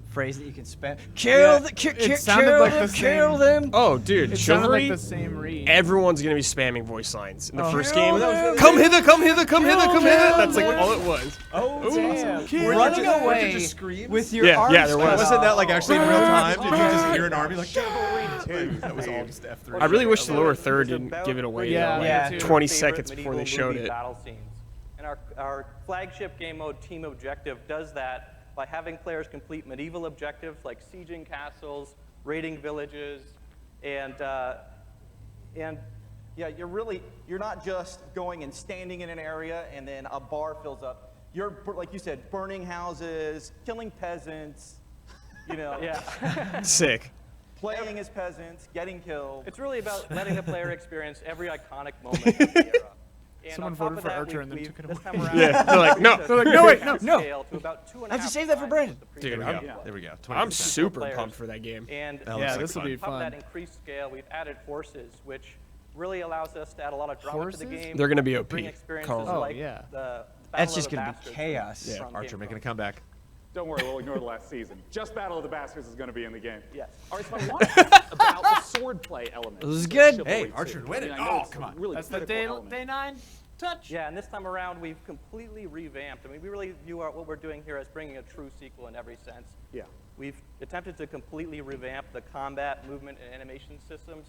phrase that you can spam. Kill the it sounded like the kill same- them. Oh, dude, It sounded like Chivalry. the same read. Everyone's gonna be spamming voice lines in the first Kill game. them. Come hither, come hither, come hither, come hither. Kill That's like them. all it was. Oh damn! Kill Running them. away just screams? with your Yeah, arms. yeah, there was. Wasn't that like actually in real time? Did you just hear an army like that was all just F3? I really wish the lower third didn't give it away. Yeah, though. yeah. Like too. 20 Favorite seconds before they medieval showed movie it. Battle scenes. And our flagship game mode, Team Objective, does that by having players complete medieval objectives like sieging castles, raiding villages, and Yeah, you're not just going and standing in an area and then a bar fills up. You're, like you said, burning houses, killing peasants, you know, Sick. playing as peasants, getting killed. it's really about letting the player experience every iconic moment of the era. And Someone on top voted of for that, Archer and then we've took it this away. time around, Yeah, they're like, no. They're like, no, wait, no, no. scale to about 2.5 I have to save that for times Brandon. the There we previous go. one. There we go. I'm 20%. super players. pumped for that game. And That looks Yeah, like this will be on top of fun. that increased scale, we've added horses, which really allows us to add a lot of drama to the Horses? game. They're gonna be OP. Bring experiences Call it. Oh, like yeah. the That's Battle just of the gonna be Bastards chaos. Yeah. from Archer Game making a of comeback. Don't worry, we'll ignore the last season. Just Battle of the Bastards is going to be in the game. Yes. All right, so I want to ask about the swordplay element. This is good. Chivalry Hey, too. Archer win it. I know Oh, it's come a on. Really That's the critical element. day 9 touch. Yeah, and this time around, we've completely revamped. I mean, we really view what we're doing here as bringing a true sequel in every sense. Yeah. We've attempted to completely revamp the combat, movement, and animation systems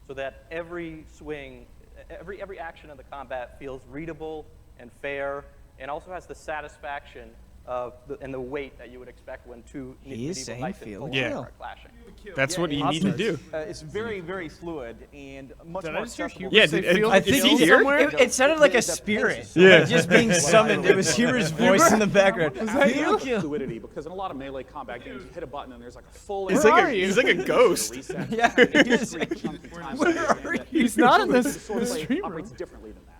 so that every swing, every action of the combat feels readable and fair, and also has the satisfaction of and the weight that you would expect when two He is medieval saying knights in feel full good. armor are clashing. That's what you need to do. It's very, very fluid and much Did I more just hear accessible. Hubert Yeah, say dude, feel I the think kill he's somewhere? It sounded like a The spirit. pace is Yeah. Like, just being summoned. It was Huber's voice in the background. Was that you? fluidity, because in a lot of melee combat games, you hit a button and there's like a full. He's Where like are a you? he's like a ghost. Yeah, Where are you? He's not in this Swordplay stream room. operates differently than that.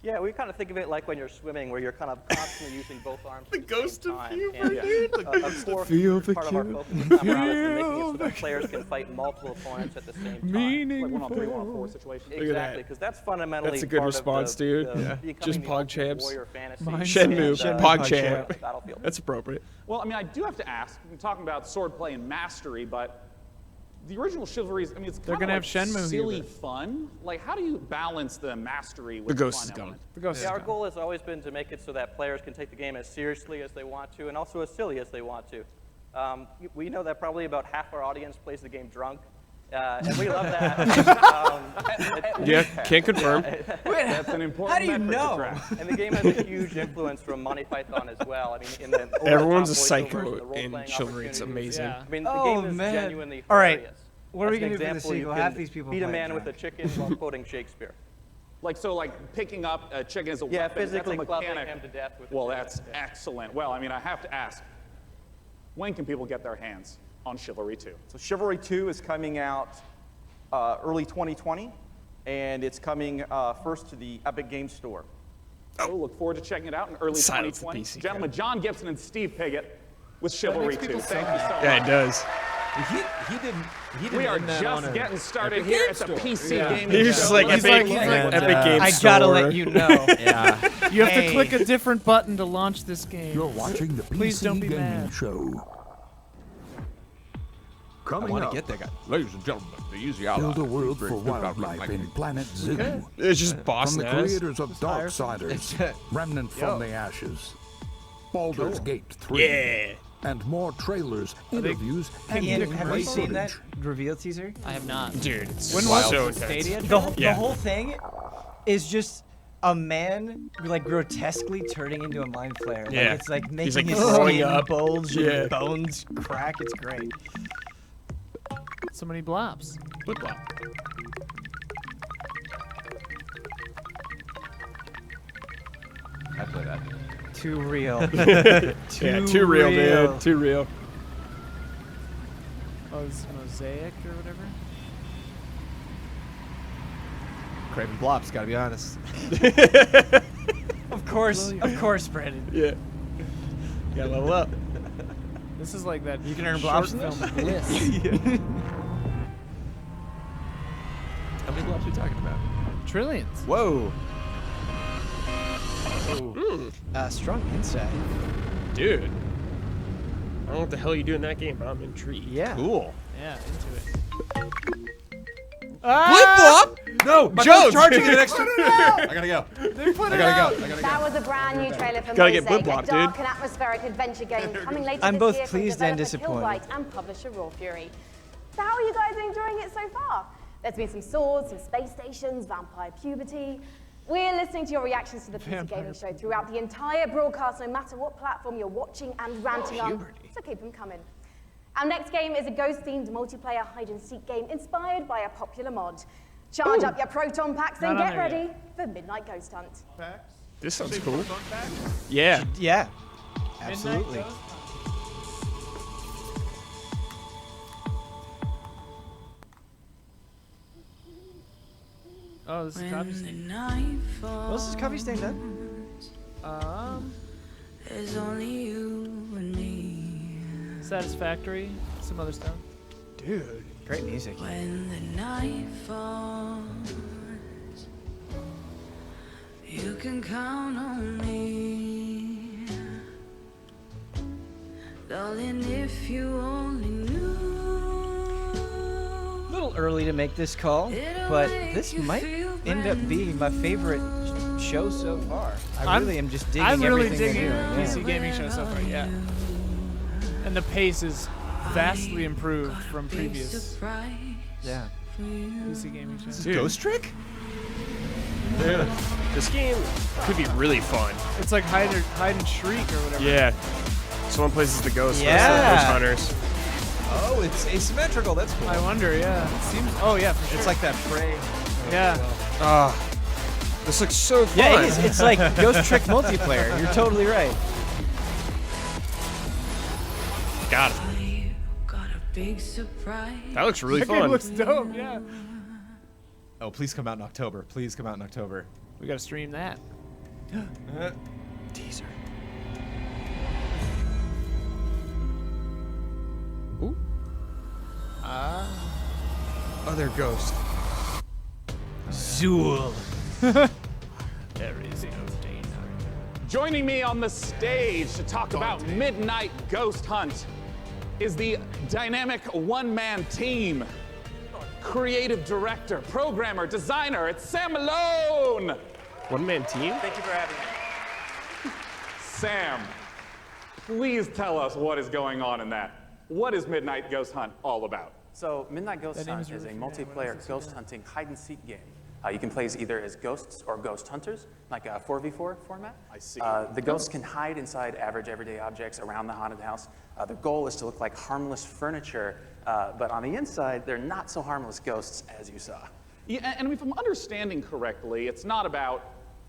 Yeah, we kind of think of it like when you're swimming, where you're kind of constantly using both arms. The at the ghost same of time. Hubert, And, dude. a core Feel the part of our kill. focus this time around has been making it so that players can fight multiple opponents at the same time. Like 1-on-3, 1-on-4 situation. at Exactly, that. because that's fundamentally That's a good part of response, the, dude. the Yeah. becoming Just the pog ultimate champs. warrior fantasy. Shenmue, and, pog uh, champ. Battlefield. That's appropriate. Well, I mean, I do have to ask. We're talking about swordplay and mastery, but the original chivalries. I mean, it's They're kind gonna of have Shenmue silly here, fun. Like, how do you balance the mastery with The ghost fun is gone. element? The ghost is Yeah, our gone. goal has always been to make it so that players can take the game as seriously as they want to, and also as silly as they want to. We know that probably about half our audience plays the game drunk, and we love that. Yeah, can't confirm. That's an important How do you metric to know? track. And the game has a huge influence from Monty Python as well. I mean, in the Everyone's a over-the-top voiceovers psycho and the role-playing in Chivalry. It's opportunities. amazing. Yeah. I mean, the Oh, game is man. genuinely All right. hilarious. What are we As gonna an do for the example, you sequel? can Half these people beat a play man drunk. with a chicken while quoting Shakespeare. Like, so, like, picking up a chicken as a Yeah, weapon, physically that's a clubbing mechanic. him to death with a Well, chicken. that's excellent. Well, I mean, I have to ask, when can people get their hands on Chivalry 2? So Chivalry 2 is coming out early 2020, and it's coming first to the Epic Games Store. Oh, look forward to checking it out in early Silence the 2020. PC Gentlemen, John Gibson and Steve Piggott with Chivalry 2. Thank you so much. Yeah, it does. He didn't. We are end that on just a getting started Epic here Games at the Store. PC Yeah. gaming He's show. just like He's Epic, like- Epic Games I Store. gotta let you know. Yeah. You have to Hey. click a different button to launch this game. You're watching the Please PC don't be Gaming mad. Show. I Coming want up, to get that guy. Ladies and gentlemen, the easy build a world for wildlife in Planet Zoo. It's just boss From the ass. creators of Darksiders, Remnant from the Ashes, Baldur's Gate 3, Yeah. and more trailers, interviews, and Ian, gameplay have you seen that footage. reveal teaser? I have not. Dude, it's When was so it? intense. Stadia? The Yeah. whole thing is just a man like grotesquely turning into a mind flayer. Like, Yeah. it's like He's, making like, his growing skin up. bulge Yeah. and bones crack. It's great. So many blobs. Flip flop. I play that. Too real. Yeah, too real, man. Too real. Oh, it's Mosaic or whatever. Craven Blops, gotta be honest. Of course, Brandon. Yeah. Gotta level up. This is like that. You can earn short blobs in film this? Bliss. How many Blops did you talking about? Trillions. Whoa. Strong insight. Dude. I don't know what the hell you do in that game, but I'm intrigued. Yeah. Cool. Yeah, into it. Blip blop? No, my Jones! phone's charging an extra. I gotta go. They put I it gotta out. go. I gotta That go. was a brand new trailer for Gotta get Mosaic, blip-blop, a dark dude. and atmospheric adventure game coming later I'm this both year from pleased and developer disappointed. Killbyte and publisher Raw Fury. So how are you guys enjoying it so far? There's been some swords, some space stations, vampire puberty. We're listening to your reactions to the PC Gaming Show throughout the entire broadcast, no matter what platform you're watching and ranting on. So keep them coming. Our next game is a ghost-themed multiplayer hide-and-seek game inspired by a popular mod. Charge up your proton packs and Not on get there ready for Midnight Ghost Hunt. This sounds cool. Yeah. Yeah. Absolutely. Midnight Ghost? Oh, this is Coffee Stain. Well, this is Coffee Stain then. There's only you and me. Satisfactory. Some other stuff. Dude, great music. When the night falls, you can count on me. Darling, if you only knew. A little early to make this call, but this might end up being my favorite show so far. I really am just digging I'm really everything digging they're doing. PC Gaming Show so far, yeah. And the pace is vastly improved from previous Yeah. PC Gaming Show. This is Ghost Trick? Yeah. This game could be really fun. It's like hide and shriek or whatever. Yeah. Someone plays as the ghost. Yeah. Ghost hunters. Oh, it's asymmetrical. That's cool. I wonder, yeah. It seems. Oh yeah, for sure. It's like that Prey. Yeah. This looks so fun. Yeah, it is. It's like Ghost Trick multiplayer. You're totally right. Got it. Got a big surprise. That looks really That game fun. looks dope. Yeah. Oh, please come out in October. Please come out in October. We gotta stream that. Teaser. Ooh. Other ghost. Zool. Joining me on the stage to talk about Midnight Ghost Hunt is the dynamic one-man team. Creative director, programmer, designer, it's Sam Malone! One-man team? Thank you for having me. Sam, please tell us what is going on in that. What is Midnight Ghost Hunt all about? So Midnight Ghost That name Hunt is is a really multiplayer ghost hunting hide-and-seek game. You can play as either as ghosts or ghost hunters, like a 4v4 format. I see. The ghosts can hide inside average everyday objects around the haunted house. The goal is to look like harmless furniture, but on the inside, they're not so harmless ghosts as you saw. Yeah, and if I'm understanding correctly, it's not about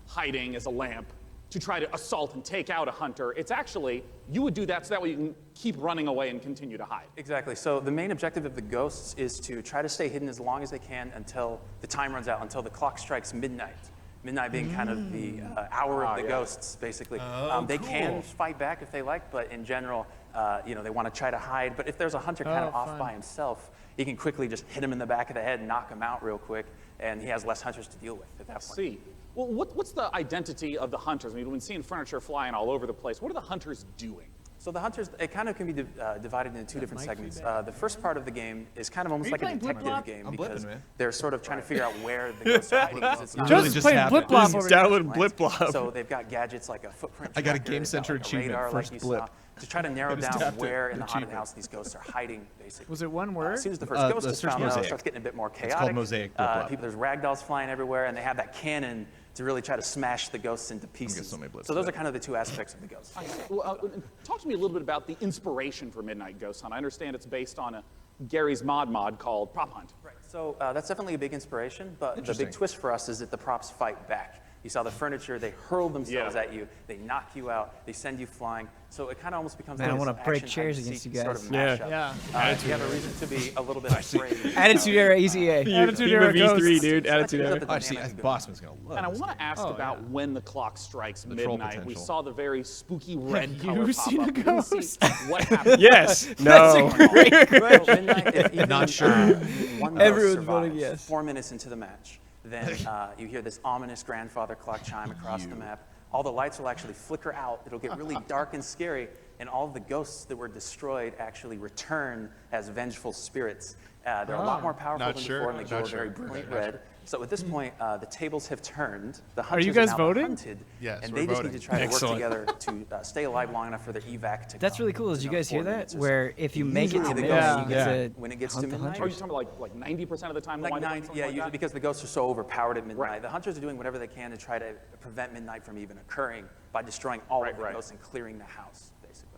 hiding as a lamp to try to assault and take out a hunter. It's actually, you would do that so that way you can keep running away and continue to hide. Exactly. So the main objective of the ghosts is to try to stay hidden as long as they can until the time runs out, until the clock strikes midnight. Midnight being kind of the hour of the ghosts, basically. They can fight back if they like, but in general, they want to try to hide. But if there's a hunter kind of off by himself, he can quickly just hit him in the back of the head and knock him out real quick, and he has less hunters to deal with at that point. See. Well, what's the identity of the hunters? I mean, we've been seeing furniture flying all over the place. What are the hunters doing? So the hunters, it kind of can be divided into two different segments. The first part of the game is kind of almost like a detective game because they're sort of trying to figure out where the ghosts are hiding. It's not Just playing Blip Blop over here. Download Blip Blop. So they've got gadgets like a footprint I got a tracker, Game they've got Center like a achievement, radar first like you blip. saw, to try to narrow just down tapped where it, in the haunted achievement. house these ghosts are hiding, basically. Was it one word? As soon as the first ghost the is search found out, it mosaic. starts getting a bit more chaotic. It's called Mosaic Blip Blop. There's ragdolls flying everywhere, and they have that cannon to really try to smash the ghosts into pieces. so many blips So those for are kind of the two aspects of the ghosts. Well, talk to me a little bit about the inspiration for Midnight Ghost Hunt. I understand it's based on a Gary's mod called Prop Hunt. Right. So that's definitely a big inspiration, but the big twist for us is that the props fight back. You saw the furniture, they hurl themselves at you, they knock you out, they send you flying. So it kind of almost becomes Man, I like wanna this break action chairs hide-and-seek against you sort guys. of mashup. Yeah. You have a reason to be a little bit afraid. Attitude Era Easy A. Attitude Era V3, Ghosts. dude. Attitude Check out Era. the Oh, see, dynamic of the Bossman's gonna love And I this. want to ask about when the clock strikes troll midnight. We potential. saw the very spooky red Have color you pop seen up. a We didn't see ghost? What happened? Yes. No. Midnight, if even, Not sure. one Everyone's ghost voting survives yes. 4 minutes into the match, then you hear this ominous grandfather clock chime across the map. All the lights will actually flicker out. It'll get really dark and scary, and all of the ghosts that were destroyed actually return as vengeful spirits. They're a lot more powerful than before, and they glow very brilliant red. So at this point, the tables have turned. The hunters you guys are now voting? hunted, Yes, and we're they just voting. need to try to work Excellent. together to stay alive long enough for their evac to That's come. really cool. Did you guys hear 4 that? minutes or so. Where if you make it to Usually the midnight, ghosts- you get to when it gets to hunt the midnight. Are you talking about like 90% of the time? they'll Like wind up 90, something yeah, like usually that? because the ghosts are so overpowered at midnight. The hunters are doing whatever they can to try to prevent midnight from even occurring by destroying all of the ghosts and clearing the house, basically.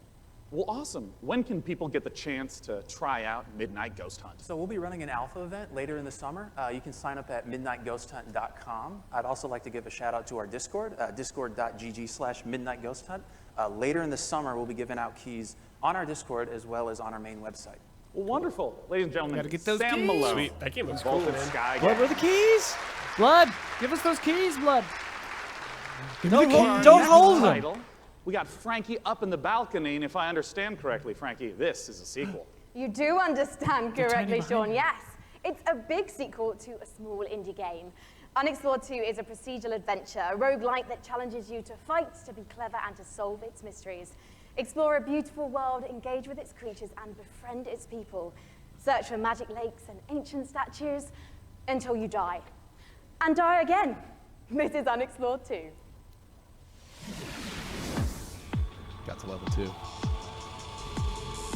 Well, awesome. When can people get the chance to try out Midnight Ghost Hunt? So we'll be running an alpha event later in the summer. You can sign up at midnightghosthunt.com. I'd also like to give a shout out to our Discord, discord.gg/midnightghosthunt. Later in the summer, we'll be giving out keys on our Discord as well as on our main website. Well, wonderful. Ladies and gentlemen, Gotta get those Sam keys. Malone. Sweet. That game looks Vaulted cool, man. Sky Blood, where are the keys? Blood, give us those keys, Blood. Don't Next hold them. title, we got Frankie up in the balcony, and if I understand correctly, Frankie, this is a sequel. You do understand correctly, Sean, yes. It's a big sequel to a small indie game. Unexplored 2 is a procedural adventure, a roguelike that challenges you to fight, to be clever, and to solve its mysteries. Explore a beautiful world, engage with its creatures, and befriend its people. Search for magic lakes and ancient statues until you die. And die again. This is Unexplored 2. Got to level 2.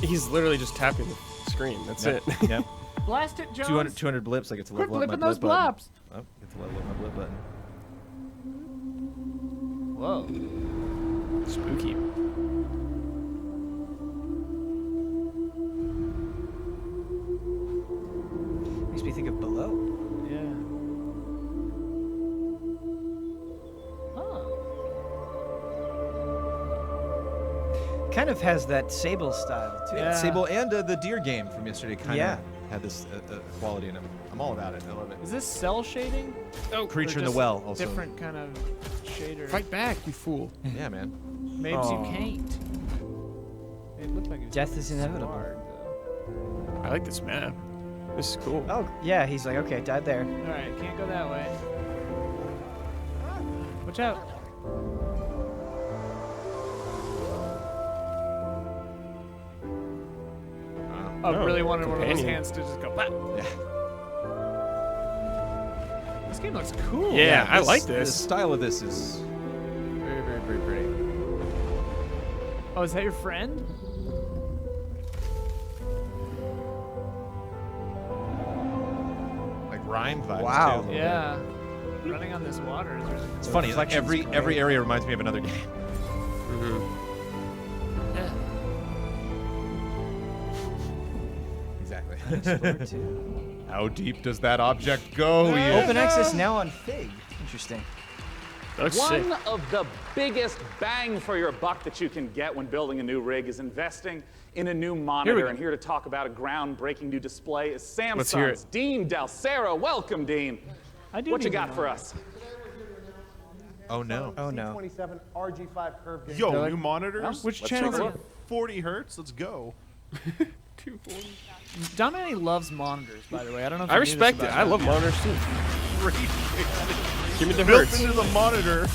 He's literally just tapping the screen. That's it. Yep. Blast it, Jones. 200 blips. I get to Quit level up my blipping those blip button. blops. Oh, get to level up my blip button. Whoa. Spooky. Makes me think of Below. Yeah. Kind of has that Sable style too. Yeah. Sable and the deer game from yesterday kind of Yeah. had this quality in them. I'm all about it. I love it. Is this cell shading? Oh, Creature Or in the just Well also. Different kind of shader. Fight back, you fool. Yeah, man. Maybe Aw. you can't. It looked like it was Death is inevitable. hard, though. I like this map. This is cool. Oh, yeah, he's like, okay, died there. All right, can't go that way. Watch out. I Oh, really wanted one of those companion. hands to just go. Bah. Yeah. This game looks cool. Yeah, I like The this. style of this is very, very, very pretty. Oh, is that your friend? Like rhyme vibes Wow. too. Yeah. Running on this water is really cool. It's funny. Like every area reminds me of another game. Yeah. Exactly. Unexplored 2. How deep does that object go? Open access now on Fig. Interesting. That looks sick. One of the biggest bang for your buck that you can get when building a new rig is investing in a new monitor. And here to talk about a groundbreaking new display is Let's hear Samsung's Dean Dalcero. Welcome, Dean. What you need got one. for us? Oh no. Oh no. 27 RG5 curved game. Yo, They're new monitors? Which Let's channel? take a look. 40 hertz? Let's go. 240. Dominic loves monitors, by the way. I don't know if I you knew this respect it. about I him. love monitors too. Give me the Built hertz. into the monitor.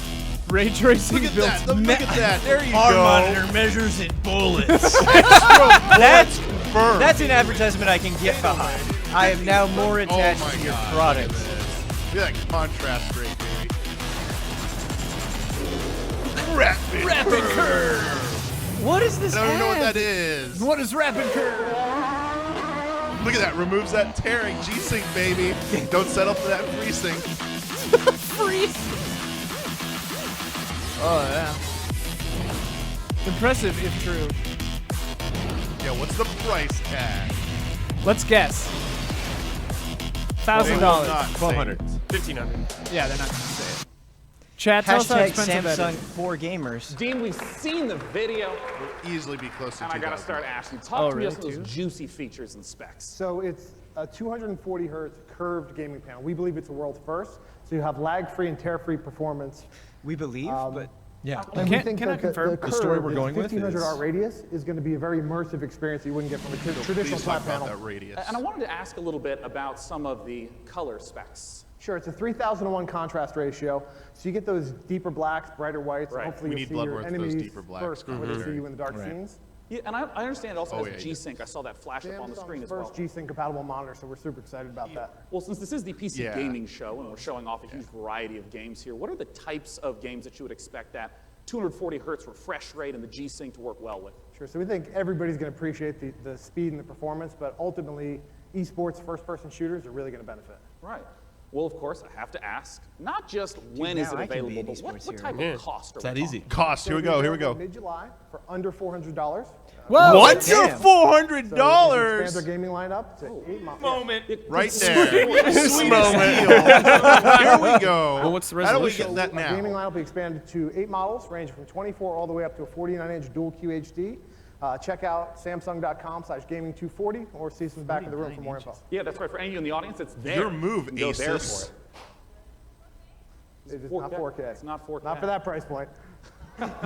Ray tracing Look at built. that. Look at that. There you Our go. monitor measures in bullets. That's firm. That's an advertisement I can get behind. I am now more attached my to your God. product. Look at that contrast rate, baby. Rapid curve. What is this? I don't even know what ad? that is. What is rapid curve? Look at that. Removes that tearing. G-Sync, baby. Don't settle for that FreeSync. Freeze. Oh yeah. Impressive if true. Yeah, what's the price tag? Let's guess. They will $1,000. not say 1200. 1500. Yeah, they're not gonna say it. Chat, tell us how Hashtag expensive that Samsung is. for gamers. Dean, we've seen the video, Will easily be close to and I gotta 2000. start asking. Talk Oh, to me really, about those too? juicy features and specs. So it's a 240 hertz curved gaming panel. We believe it's a world first. So you have lag-free and tear-free performance. We believe, but Yeah. And Can- we think can I that confirm? the The story curve, we're its going with 1500 is- art radius is going to be a very immersive experience that you wouldn't get from a traditional Please flat talk about panel. that radius. And I wanted to ask a little bit about some of the color specs Sure, it's a 3,000-to-1 contrast ratio, so you get those deeper blacks, brighter whites, and hopefully We you'll need see Blood your Worth those enemies deeper blacks. first before they see you in the dark scenes. Yeah, and I understand it also has yeah, a G-Sync. I saw that flash up on the screen as First well. G-Sync compatible monitor, so we're super excited about that. Well, since this is the PC gaming show and we're showing off a huge variety of games here, what are the types of games that you would expect that 240 hertz refresh rate and the G-Sync to work well with? Sure, so we think everybody's going to appreciate the speed and the performance, but ultimately, esports first-person shooters are really going to benefit. Right. Well, of course, I have to ask, not just when is it available, but what type of cost are we that easy. talking? Cost. Here we go. Here we go. Mid-July for under $400. Whoa! What? Damn. $400? So expand our gaming lineup to 8 months. Moment. Right there. This Sweetest moment. deal. Here we go. Well, what's the How do we resolution? get that Our gaming now? lineup will be expanded to 8 models, ranging from 24 all the way up to a 49-inch dual QHD. Check out Samsung.com/gaming240 or see us in the back of the room for more info. Yeah, that's right. For any of you in the audience, it's there. Your move, Go there for Asus. it. It's not 4K. It's not 4K. Not for that price point.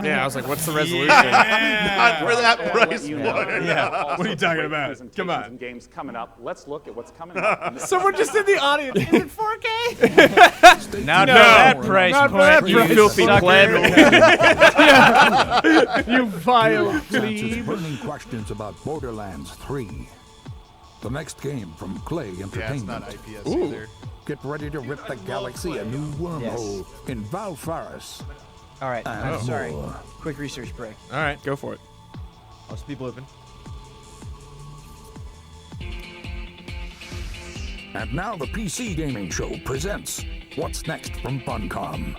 Yeah, I was like, what's the resolution? Not for that price You point. know, Yeah. all What are you sorts of talking great about? presentations Come on. And games coming up. Let's look at what's coming up. Someone just in the audience. Is it 4K? Not No, for that price not for point, that You price filthy point. pleb. Yeah. You vile Answers plebe. burning questions about Borderlands 3. The next game from Clay Yeah, it's Entertainment. not IPS either. Get ready to rip the galaxy a new wormhole in Valfaris. All right, I'm And sorry. more. Quick research break. All right. Go for it. I'll just be blipping. And now the PC Gaming Show presents What's Next from Funcom.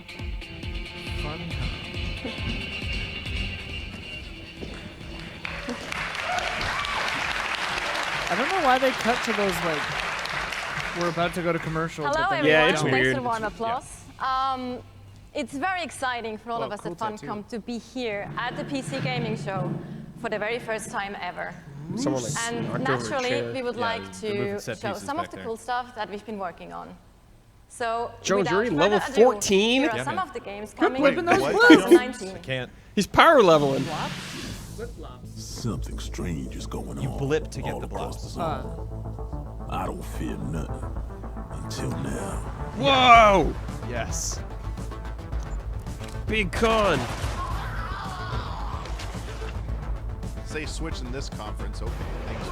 I don't know why they cut to those, like, we're about to go to commercial. Hello, but then everyone. Yeah, it's Thanks weird. for the warm applause. It's very exciting for all Whoa, of us cool at Funcom to be here at the PC Gaming Show for the very first time ever. Someone like And knocked over a naturally, chair. we would Yeah, like they're moving to set show pieces some of back the there. cool stuff that we've been working on. So, Jones, you're without already level further ado, 14? Here are Yeah, some man. of the games coming whipping in those what? 2019. I can't. He's power leveling. Something strange is going on. You blip to get all the across blobs. the zone. I don't fear nothing until now. Whoa! Yes. Big con. Say Switch in this conference. Okay, thanks.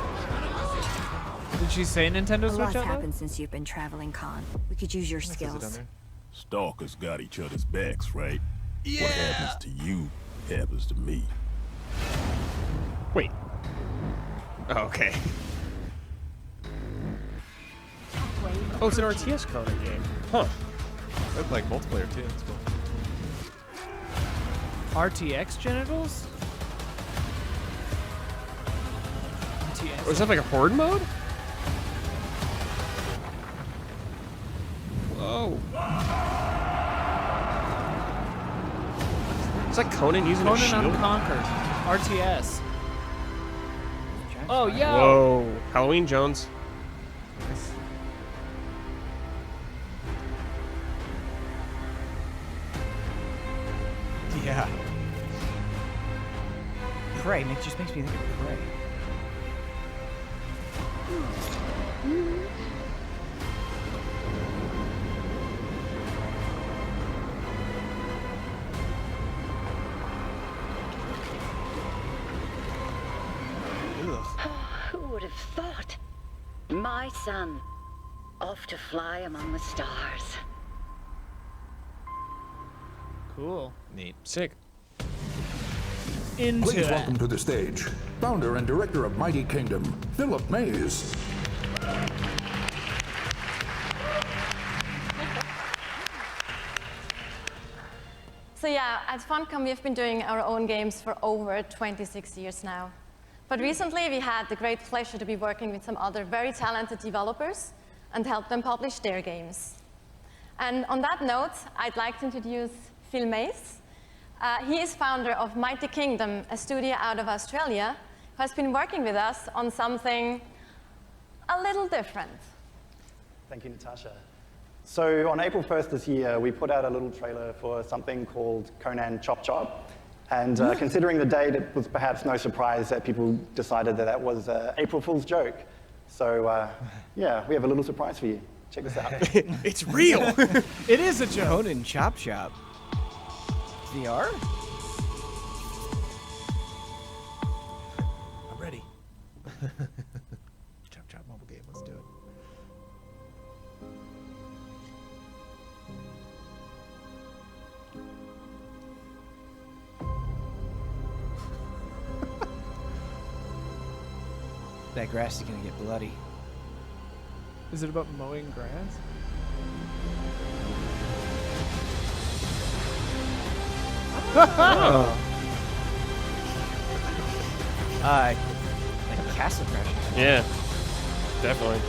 Did she say Nintendo A Switch lot's out there? happened since you've been traveling, Con. We could use your Is it down skills. there? Stalkers got each other's backs, right? Yeah. What happens to you happens to me. Wait. Oh, okay. Oh, it's an RTS Conan game. Huh. Look like multiplayer too. That's cool. RTX genitals? RTS. Was that like a horde mode? Whoa. Is that Conan using a Conan shield? Unconquered. RTS. Oh, yeah. Whoa. Halloween Jones. Yeah. Prey just makes me think of Prey. Who would have thought? My son, off to fly among the stars. Cool. Neat. Sick. Into Please it. welcome to the stage, founder and director of Mighty Kingdom, Philip Mays. So yeah, at Funcom we've been doing our own games for over 26 years now. But recently we had the great pleasure to be working with some other very talented developers and help them publish their games. And on that note, I'd like to introduce Phil Mays. He is founder of Mighty Kingdom, a studio out of Australia, who has been working with us on something a little different. Thank you, Natasha. So on April 1st this year, we put out a little trailer for something called Conan Chop Chop. And considering the date, it was perhaps no surprise that people decided that that was an April Fool's joke. So yeah, we have a little surprise for you. Check this out. It's real. It is a joke. Conan Chop Chop. VR? I'm ready. Chop Chop mobile game. Let's do it. That grass is gonna get bloody. Is it about mowing grass? Oh. Like Castle Crash. Yeah, definitely.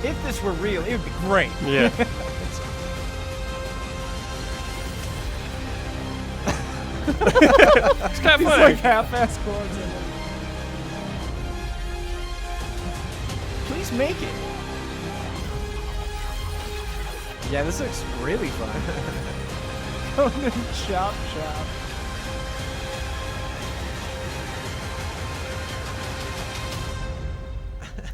If this were real, it would be great. Yeah. It's kind of He's funny. like half-ass chords in it. Please make it. Yeah, this looks really fun. Conan Chop Chop.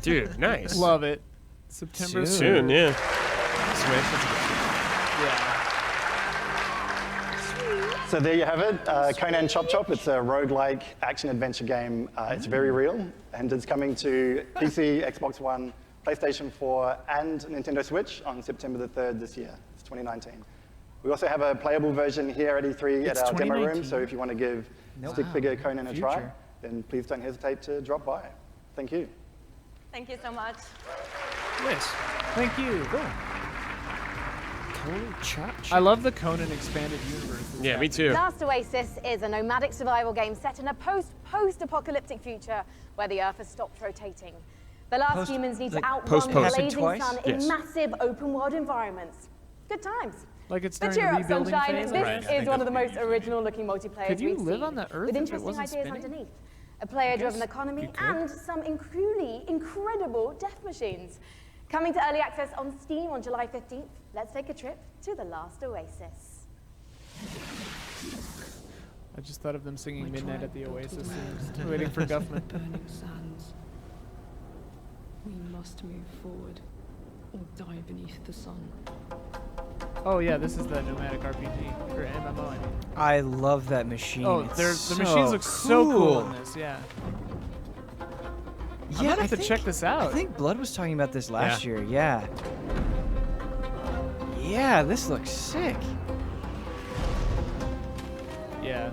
Dude, nice. Love it. September Soon, yeah. Switch. That's a good Yeah. So there you have it, Conan Chop Chop. It's a roguelike action-adventure game. It's very real, and it's coming to PC, Xbox One, PlayStation 4, and Nintendo Switch on September the 3rd this year. It's 2019. We also have a playable version here at E3 It's at our demo room, 2019. so if you want to give stick figure Conan a try, then please don't hesitate to drop by. Thank you. Thank you so much. Nice. Thank you. Cool. Conan Chop Chop. I love the Conan expanded universe. Yeah, me too. Last Oasis is a nomadic survival game set in a post-apocalyptic future where the Earth has stopped rotating. The last humans need to outrun the blazing sun in massive open-world environments. Good times. Like it's But during cheer the up, rebuilding Sunshine. phase? This Right. is one of the most original-looking multiplayers Could you we've live seen, on the Earth with if it interesting wasn't ideas spinning? underneath. A player-driven economy and some incredible death machines. Coming to early access on Steam on July 15th, let's take a trip to the last Oasis. I just thought of them singing Midnight at the Oasis and waiting for Guffman. Burning sands. We must move forward or die beneath the sun. Oh yeah, this is the nomadic RPG or MMO. I mean. I love that machine. Oh, It's the machines look so cool in this. Yeah. Yeah, I'm gonna have to think- check this out. I think Blood was talking about this last Yeah. year. Yeah. Yeah, this looks sick. Yeah.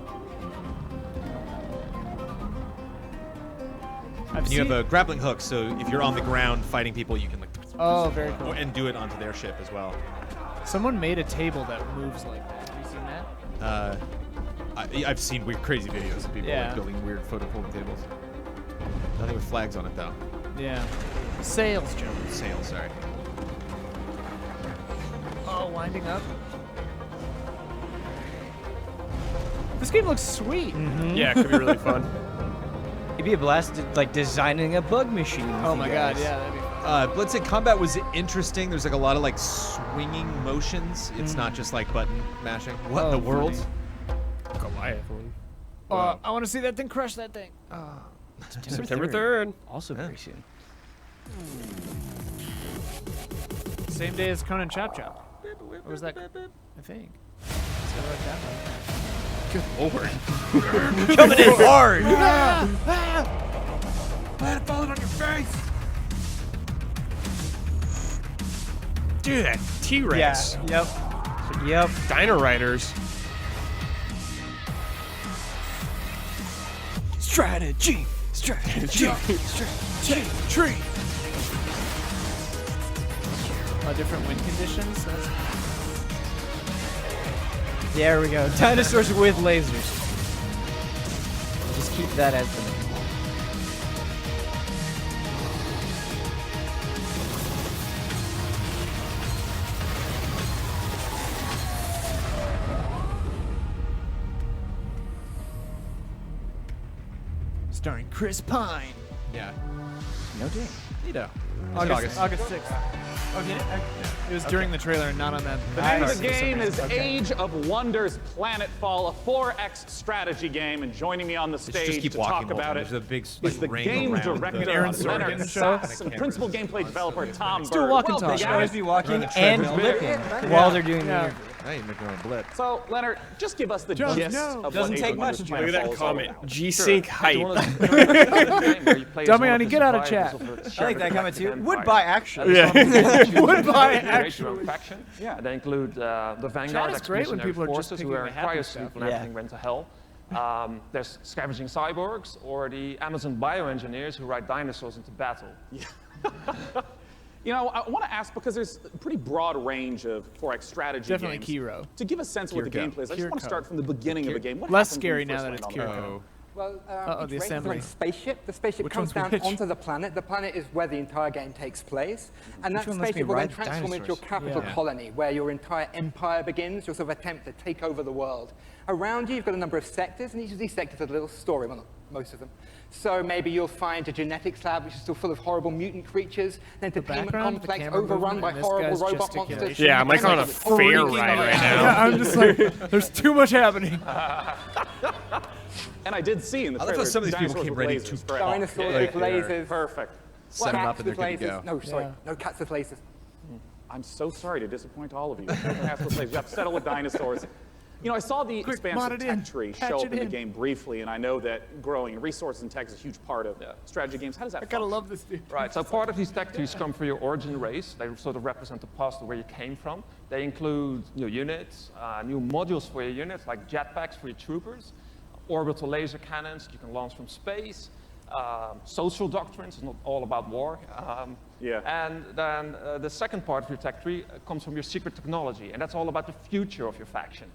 And you have a grappling hook, so if you're on the ground fighting people, you can like. Oh, very cool. And do it onto their ship as well. Someone made a table that moves like that. Have you seen that? I've seen weird, crazy videos of people Yeah. like, building weird photo folding tables. Nothing with flags on it though. Yeah. Sails, Joe. Sails, sorry. Oh, winding up. This game looks sweet. Yeah, it could be really fun. It'd be a blast, like designing a bug machine. with Oh you my god, guys. yeah, that'd be fun. Bloodstain combat was interesting. There's like a lot of like swinging motions. It's not just like button mashing. What in the world? Goliath one. I want to see that thing crush that thing. September 3rd. Also very soon. Same day as Conan Chop Chop. Or was that? I think. Let's go like that one. Good lord. Coming in hard. Let it fall on your face. Dude, that T-Rex. Yeah. Yep. Dino Riders. Strategy. Tree. Different wind conditions. There we go. Dinosaurs with lasers. Just keep that as the name. Starring Chris Pine. Yeah. No dang. Neato. August 6th. Oh, did it? It was during the trailer and not on that. The name of the game is Age of Wonders Planetfall, a 4X strategy game, and joining me on the stage keep to walking, talk about Holden. it There's a big, is the ring game around director, Aaron Leonard Sorkin Sass, and principal gameplay developer Tom do a Bird. walk and Welcome, talk. They should guys. always be walking and flipping while they're doing the interview. I ain't making a blip. So, Leonard, just give us the Just gist no. of Doesn't what take Age of much. Wonders Look at that Planetfall is all comment. about. G-Sync hype. Dummy, get out of chat. I like that comment too. Would buy actually. Would buy actually. faction. Yeah. They include the Vanguard Chat is great when expeditionary people are just forces picking who are the in happy cryosleep stuff. when Yeah. everything went to hell. There's scavenging cyborgs or the Amazon bioengineers who ride dinosaurs into battle. You know, I want to ask, because there's a pretty broad range of 4X strategy Definitely games. Kiro. To give a sense of what the Kirko. gameplay is, I just want to Kirko. start from the beginning of the game. What Less happens scary when you now first that it's land on Kirko. Earth? Well, Uh-oh, each the race is assembly. on a spaceship. The spaceship Which comes one's down which? onto the planet. The planet is where the entire game takes place. And Which that one lets me spaceship will then ride transform into your dinosaurs? capital Yeah. colony, where your entire empire begins, your sort of attempt to take over the world. Around you, you've got a number of sectors, and each of these sectors has a little story. Well, not most of them. So maybe you'll find a genetics lab, which is still full of horrible mutant creatures, an entertainment background, the complex camera overrun movement, by and this horrible guy's robot monsters. gesticulation. Yeah, I'm like on a fair Freaking ride right out. now. Yeah, I'm just like, there's too much happening. And I did see in the I love trailer how some of these people dinosaurs came with ready lasers, to correct? Dinosaurs with lasers. Perfect. Set them up Cats and they're with good to lasers. go. No, sorry. Yeah. No cats with lasers. I'm so sorry to disappoint all of you. Cats with lasers. You have to settle with dinosaurs. You know, I saw the Quick, expansive mod it in. tech tree Patch show it up in the in. game briefly, and I know that growing resources and tech is a huge part of strategy games. How does that I gotta function? love this dude. Right, so part of these tech trees come from your origin race. They sort of represent the past of where you came from. They include new units, new modules for your units, like jetpacks for your troopers, orbital laser cannons you can launch from space, social doctrines, it's not all about war. And then the second part of your tech tree comes from your secret technology, and that's all about the future of your faction.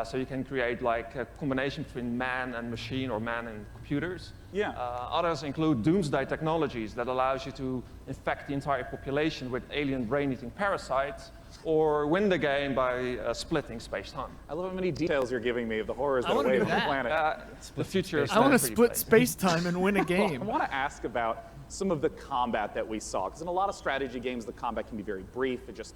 So you can create like a combination between man and machine or man and computers. Others include doomsday technologies that allows you to infect the entire population with alien brain-eating parasites, or win the game by splitting space-time. I love how many details you're giving me of the horrors I that wanna await do on the that. planet. The future is I want to pretty split plain. space-time and win a Well, I game. want to ask about some of the combat that we saw, because in a lot of strategy games, the combat can be very brief. It just,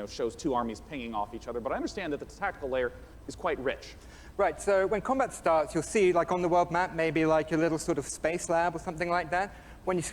shows two armies pinging off each other. But I understand that the tactical layer is quite rich. Right, so when combat starts, you'll see, like on the world map, maybe like a little sort of space lab or something like that. When you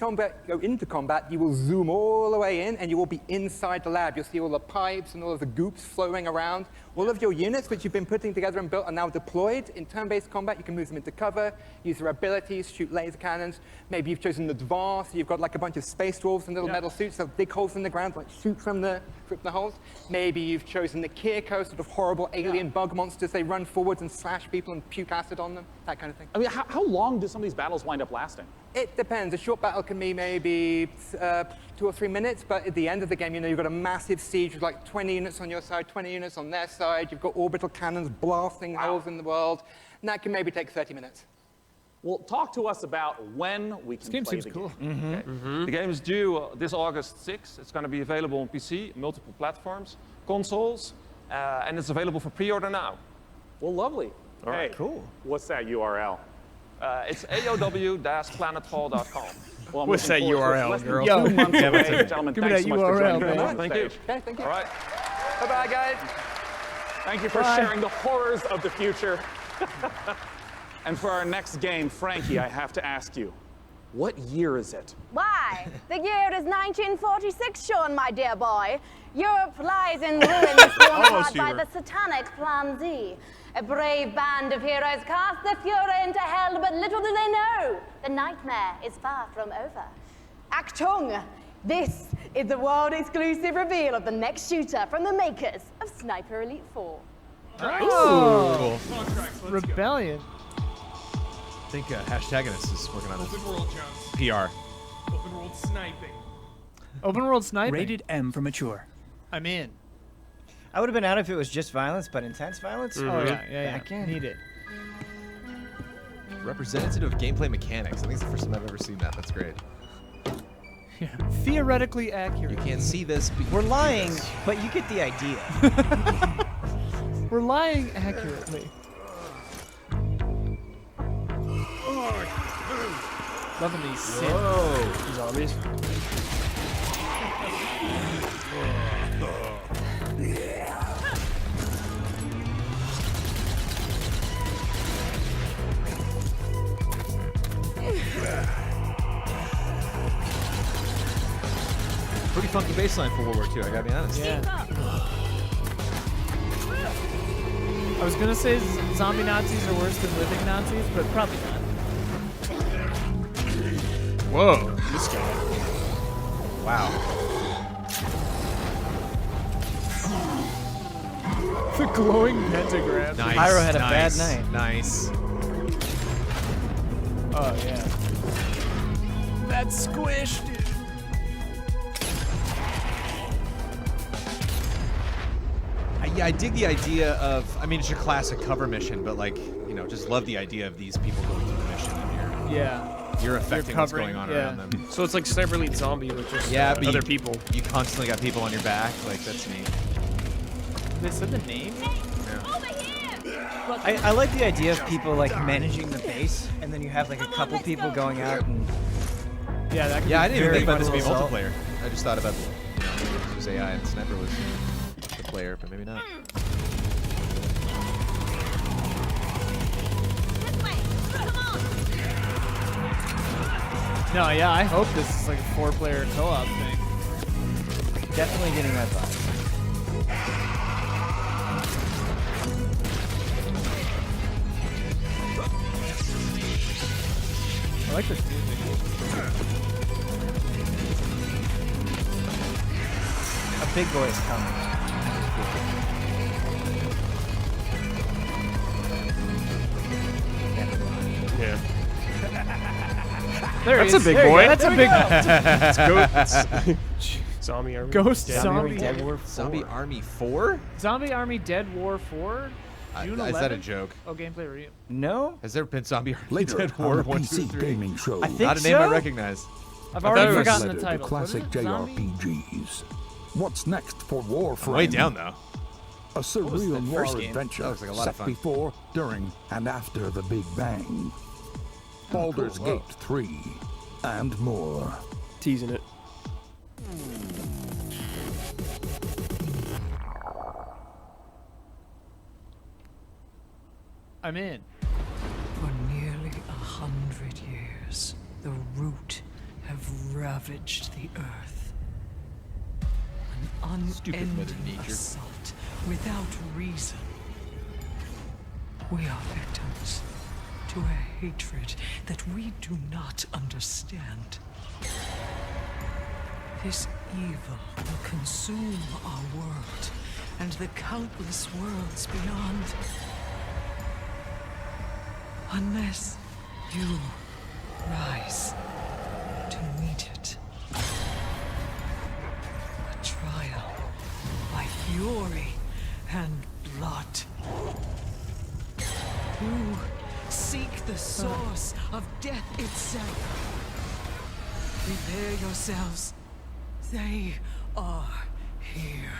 go into combat, you will zoom all the way in, and you will be inside the lab. You'll see all the pipes and all of the goops flowing around. All of your units, which you've been putting together and built, are now deployed. In turn-based combat, you can move them into cover, use their abilities, shoot laser cannons. Maybe you've chosen the Dvar, so you've got like a bunch of space dwarves in little metal suits, so dig holes in the ground, like shoot from the holes. Maybe you've chosen the Kirko, sort of horrible alien bug monsters. They run forwards and slash people and puke acid on them, that kind of thing. I mean, how long do some of these battles wind up lasting? It depends. A short battle can be maybe 2 or 3 minutes, but at the end of the game, you've got a massive siege with like 20 units on your side, 20 units on their side. You've got orbital cannons blasting holes in the world, and that can maybe take 30 minutes. Well, talk to us about when we can play the game. Okay. The game is due this August 6th. It's going to be available on PC, multiple platforms, consoles, and it's available for pre-order now. Well, lovely. All right, cool. What's that URL? It's aow-planetfall.com. Well, I'm What's that looking forward to it. URL, It's less than girl? 2 months away. Gentlemen, Give me thanks that so much for URL, joining me. man. on Thank you. stage. Okay, thank you. All right. Bye-bye, guys. Thank you for sharing the horrors of the future. And for our next game, Frankie, I have to ask you, what year is it? Why? The year is 1946, Sean, my dear boy. Europe lies in ruins torn apart by the satanic Plan Z. A brave band of heroes cast the Fuhrer into hell, but little do they know, the nightmare is far from over. Achtung! This is the world-exclusive reveal of the next shooter from the makers of Sniper Elite 4. Oh, Rebellion. I think Hashtagonist is working on this. Open world, Jones. PR. Open world sniping. Open world sniping. Rated M for mature. I'm in. I would have been out if it was just violence, but intense violence? Oh, yeah. Back in. Need it. Representative of gameplay mechanics. I think it's the first time I've ever seen that. That's great. Yeah. Theoretically accurate. You can't see this. But We're lying, but you get the idea. We're lying accurately. Loving these Whoa. Zombies. baseline for World War II, I gotta be honest. Yeah. I was gonna say zombie Nazis are worse than living Nazis, but probably not. Whoa, this guy. Wow. The glowing pentagram. Nice. Pyro had a nice, bad night. Nice. Oh yeah. That's squished. Yeah, I dig the idea of. I mean, it's your classic cover mission, but like, you know, just love the idea of these people going through the mission and you're affecting what's going on around them. So it's like Sniper Elite Zombie with just but other people. You constantly got people on your back. Like that's neat. They said the name. I like the idea of people like managing the base, and then you have like a couple people going out and. Yeah, that could Yeah, be I didn't even think about this very being fun. multiplayer. I just thought about it was AI and Sniper was the player, but maybe not. No, yeah, I hope this is like a 4-player co-op thing. Definitely getting that vibe. I like this music. A big boy is coming. Yeah. There That's he a is. big There you boy. go. That's a big. It's Zombie Army. Ghost Dead Zombie. Dead War 4. Zombie Army 4? Zombie Army Dead War 4. June Is that a 11th? joke? Oh, gameplay review. No. Has there been Zombie Army Later Dead on War the 1, 2, PC 3? gaming show. I think Not a name I so? recognize. I've I already thought it was forgotten the Letter to title. classic What is it? Zombie? JRPGs. What's next for Warframe? Way down though. A surreal the noir first game? adventure That looks like a lot set of fun. before, during, and after the Big Bang. Baldur's cool. Gate 3, and more. Teasing it. I'm in. For nearly 100 years, the Root have ravaged the Earth. An Stupid Mother unending Nature. assault without reason. We are victims to a hatred that we do not understand. This evil will consume our world and the countless worlds beyond. Unless you rise to meet it. A trial by fury and blood. You seek the source of death itself. Prepare yourselves. They are here.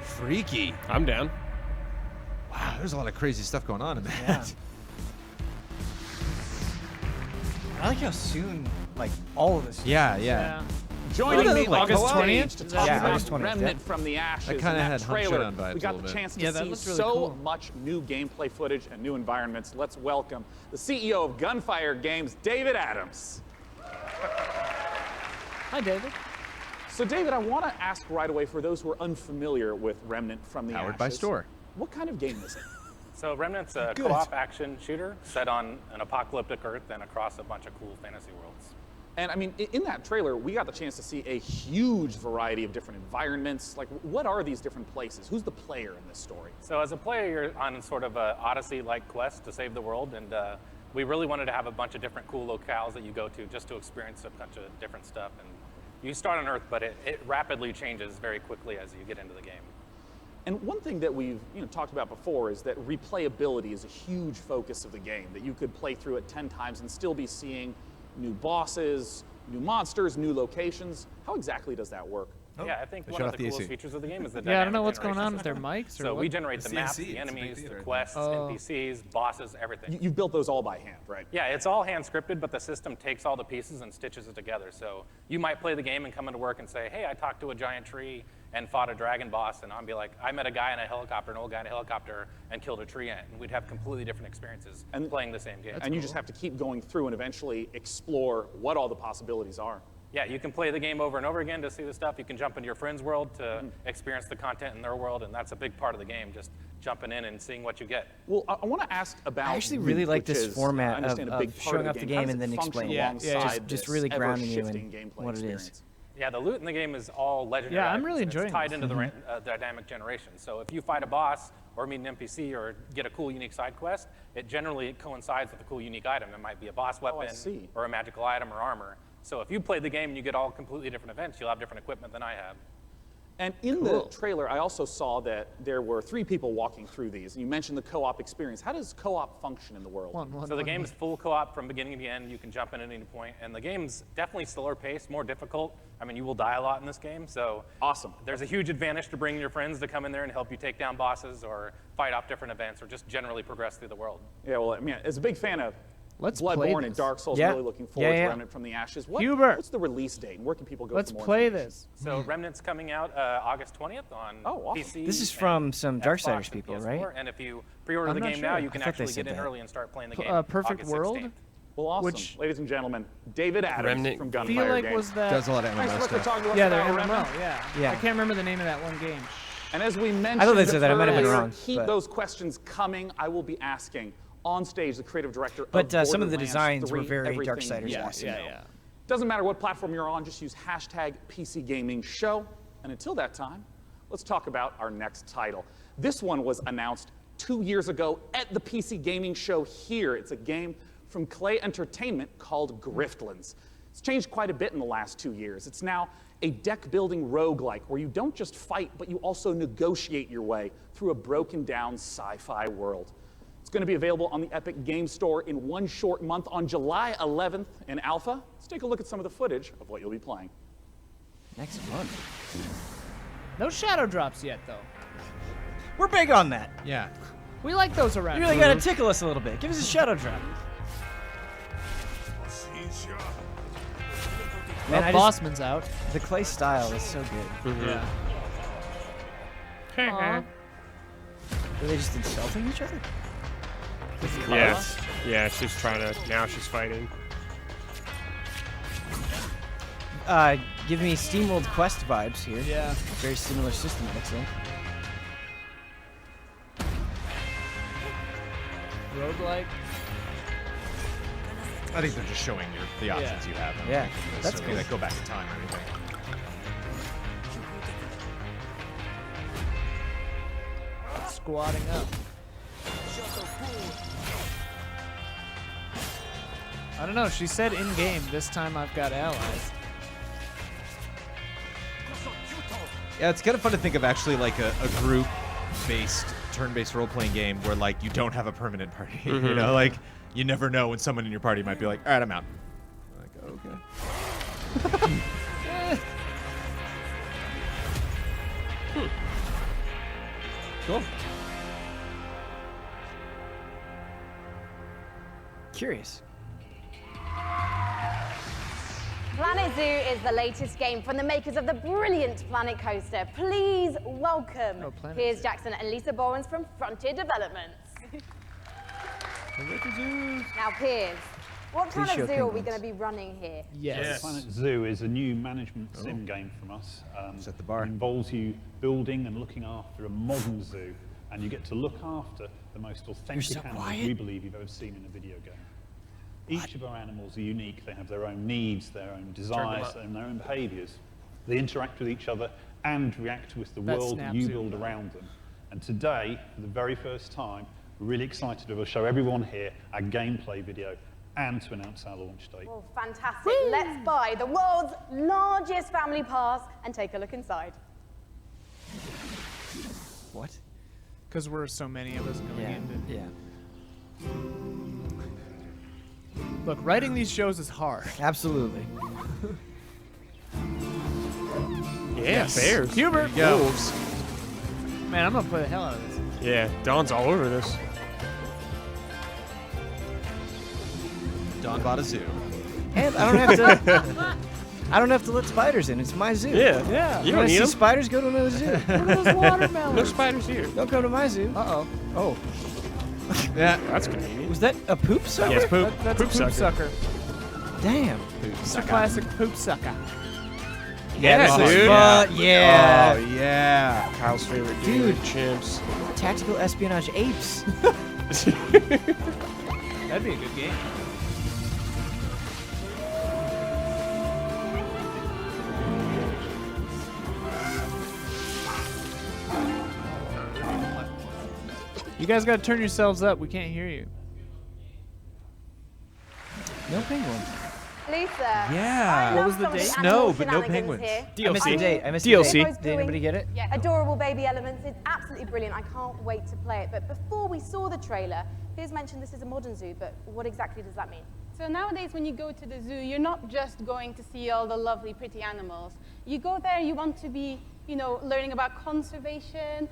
Freaky. I'm down. Wow, there's a lot of crazy stuff going on in that. Yeah. I like how soon, like, all of this. Yeah. Joining me like August co-op? 20th to talk Yeah, about August 20th, Remnant yeah. from the Ashes. That kinda in had Hunt trailer. Showdown vibes We a got little the bit. chance to Yeah, that see looks really so cool. much new gameplay footage and new environments. Let's welcome the CEO of Gunfire Games, David Adams. Hi, David. So, David, I want to ask right away for those who are unfamiliar with Remnant from the Ashes. Powered by Store. What kind of game is it? So Remnant's a Good. co-op action shooter set on an apocalyptic Earth and across a bunch of cool fantasy worlds. And I mean, in that trailer, we got the chance to see a huge variety of different environments. Like, what are these different places? Who's the player in this story? So as a player, you're on sort of a Odyssey-like quest to save the world, and we really wanted to have a bunch of different cool locales that you go to just to experience a bunch of different stuff. And you start on Earth, but it rapidly changes very quickly as you get into the game. And one thing that we've talked about before is that replayability is a huge focus of the game, that you could play through it 10 times and still be seeing new bosses, new monsters, new locations. How exactly does that work? Yeah, I think They one shut of off the the coolest AC. features of the game is the Yeah, I don't know dynamic what's going generation on with their system. mics or So what. we generate It's the maps, CNC, the it's a big enemies, the theater. quests, Oh. NPCs, bosses, everything. You've built those all by hand, right? Yeah, it's all hand scripted, but the system takes all the pieces and stitches it together. So you might play the game and come into work and say, hey, I talked to a giant tree and fought a dragon boss, and I'll be like, I met a guy in a helicopter, an old guy in a helicopter, and killed a tree ant. And we'd have completely different experiences playing the same game. And you just have to keep going through and eventually explore what all the possibilities are. Yeah, you can play the game over and over again to see the stuff. You can jump into your friend's world to experience the content in their world, and that's a big part of the game, just jumping in and seeing what you get. Well, I want to ask about. I actually really Loot, like which this is, format I understand, of a big part showing of off the the game. How game does and it then function explaining it. alongside Just this really grounding you ever-shifting in gameplay what it is. experience? Yeah, the loot in the game is all legendary. Yeah, I'm items, really and enjoying it's tied this. into the dynamic generation. So if you fight a boss or meet an NPC or get a cool unique side quest, it generally coincides with a cool unique item. It might be a boss weapon or a magical item or armor. So if you play the game and you get all completely different events, you'll have different equipment than I have. And in the trailer, I also saw that there were 3 people walking through these. And you mentioned the co-op experience. How does co-op function in the world? So the game is full co-op from beginning to end. You can jump in at any point. And the game's definitely slower paced, more difficult. I mean, you will die a lot in this game. So awesome. There's a huge advantage to bringing your friends to come in there and help you take down bosses or fight off different events or just generally progress through the world. Yeah, well, I mean, as a big fan of Let's play Bloodborne and this. Dark Souls, Yeah. I'm really looking forward Yeah. to Remnant from the Ashes. Hubert. What's the release date, and where can people go Let's for more play information? this. So Remnant's coming out August 20th on PC. This is from some Xbox Darksiders and people, PS4, right? And if you pre-order I'm the not game now, sure. you can I thought they actually said get in that. early and start playing the game. Perfect August World? 16th. Well, awesome. Which- Ladies and gentlemen, David Adams Remnant from I Gunfire feel like Games. was that. Does a lot of Thanks MMO so much for stuff. talking to us Yeah, about they're Remnant. MMO. Yeah. Yeah. I can't remember the name of that one game. And as we mentioned, I thought they said that. I might have been earlier, wrong, keep but- those questions coming. I will be asking on stage the creative director But of some of the Borderlands designs were 3, very everything Darksiders. you want to know. Doesn't matter what platform you're on, just use hashtag PC Gaming Show. And until that time, let's talk about our next title. This one was announced 2 years ago at the PC Gaming Show here. It's a game from Clay Entertainment called Griftlands. It's changed quite a bit in the last 2 years. It's now a deck-building roguelike where you don't just fight, but you also negotiate your way through a broken-down sci-fi world. It's going to be available on the Epic Game Store in one short month on July 11th in alpha. Let's take a look at some of the footage of what you'll be playing. Next month. No shadow drops yet, though. We're big on that. Yeah. We like those around. You really gotta tickle us a little bit. Give us a shadow drop. Man, I Bossman's out. The Clay style is so good. Yeah. Aw. Are they just insulting each other? Yes. Yeah, she's trying to. Now she's fighting. Give me SteamWorld Quest vibes here. Yeah. Very similar system, it looks like. Roguelike. I think they're just showing you the options you have. Yeah, that's that's cool. cool. Like go back in time or anything. Squatting up. I don't know. She said in game. This time I've got allies. Yeah, it's kind of fun to think of actually like a group-based, turn-based role-playing game where like you don't have a permanent party. You Mhm. know, like you never know when someone in your party might be like, "All right, I'm out." Like, okay. Cool. Curious. Planet Zoo is the latest game from the makers of the brilliant Planet Coaster. Please welcome Piers Jackson and Lisa Borens from Frontier Developments. Now, Piers, what Please kind of show zoo are we penguins. going to be running here? Planet Zoo is a new management sim game from us. Set the bar. It involves you building and looking after a modern zoo, and you get to look after the most authentic so animals quiet. we believe you've ever seen in a video game. Each of our animals are unique. They have their own needs, their own desires, and their own behaviours. They interact with each other and react with the That world that snaps you you. build around them. And today, for the very first time, we're really excited to show everyone here our gameplay video and to announce our launch date. Well, fantastic. Let's buy the world's largest family pass and take a look inside. What? Because we're so many of us going into. Yeah. Look, writing these shows is hard. Absolutely. Yeah, bears. Hubert. Wolves. Man, I'm gonna play the hell out of this. Yeah, Don's all over this. Don bought a zoo. And I don't have to. I don't have to let spiders in. It's my zoo. Yeah. You want to see spiders? Go to another zoo. Look at those watermelons. No spiders here. Don't come to my zoo. Uh-oh. Oh. Yeah. That's convenient. Was that a poop sucker? Yes, poop. That's Poop a poop sucker. sucker. Damn. It's a classic poop sucker. Yeah, this is dude. fun. Yeah. Oh, yeah. Kyle's favorite Dude. Chimps. Tactical espionage apes. That'd be a good game. You guys gotta turn yourselves up. We can't hear you. No penguin. Lisa. Yeah. I What was love the some of date? Snow, but no shenanigans penguins. here. I missed the date. I missed DLC. the date. Did anybody get it? Adorable baby elements. It's absolutely brilliant. I can't wait to play it. But before we saw the trailer, Piers mentioned this is a modern zoo, but what exactly does that mean? So nowadays, when you go to the zoo, you're not just going to see all the lovely, pretty animals. You go there, you want to be, learning about conservation.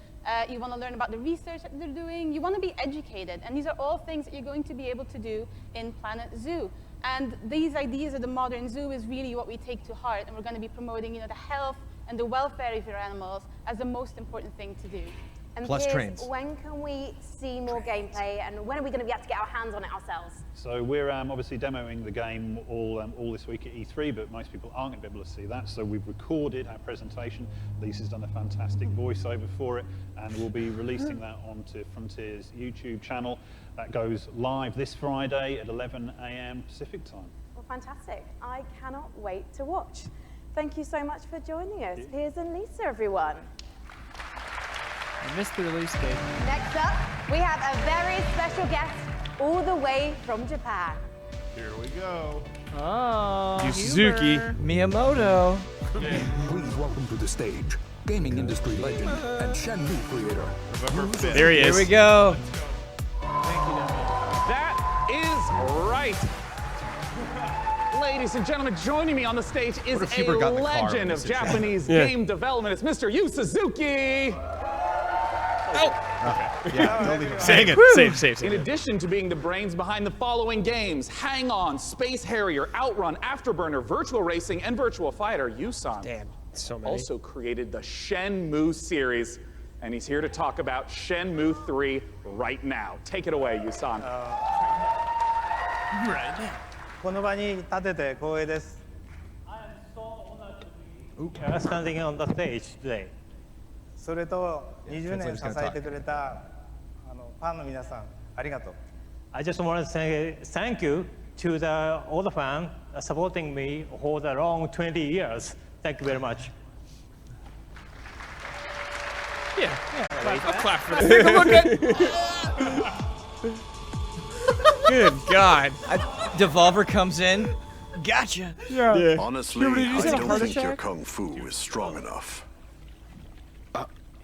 You want to learn about the research that they're doing. You want to be educated. And these are all things that you're going to be able to do in Planet Zoo. And these ideas of the modern zoo is really what we take to heart. And we're going to be promoting, the health and the welfare of your animals as the most important thing to do. And Plus Piers, trains. when can we see more gameplay, and when are we going to be able to get our hands on it ourselves? So we're obviously demoing the game all this week at E3, but most people aren't going to be able to see that. So we've recorded our presentation. Lisa's done a fantastic voiceover for it, and we'll be releasing that onto Frontier's YouTube channel. That goes live this Friday at 11 a.m. Pacific time. Well, fantastic. I cannot wait to watch. Thank you so much for joining us, Piers and Lisa, everyone. I missed the release date. Next up, we have a very special guest all the way from Japan. Here we go. Oh, Yu Suzuki. Miyamoto. Please welcome to the stage gaming industry legend and Shenmue creator. November 5th. There he is. Here we go. That is right. Ladies and gentlemen, joining me on the stage is What if a Hubert got in the car legend when of this is happening? Japanese Yeah. game development. It's Mr. Yu Suzuki. Yeah, don't leave him. Dang it. Save. In addition to being the brains behind the following games, Hang On, Space Harrier, Outrun, Afterburner, Virtual Racing, and Virtual Fighter, Yusan Damn, so many. also created the Shenmue series, and he's here to talk about Shenmue 3 right now. Take it away, Yusan. Right now. この場に立てて光栄です。Standing on the stage today. それと20年支えてくれたファンの皆さんありがとう。I just want to say thank you to all the fans supporting me for the long 20 years. Thank you very much. Yeah. I'll clap for that. Take a look at. Good God. Devolver comes in. Gotcha. Yeah. Honestly, Hubert, did you I say a don't heart think your attack? kung fu is strong enough.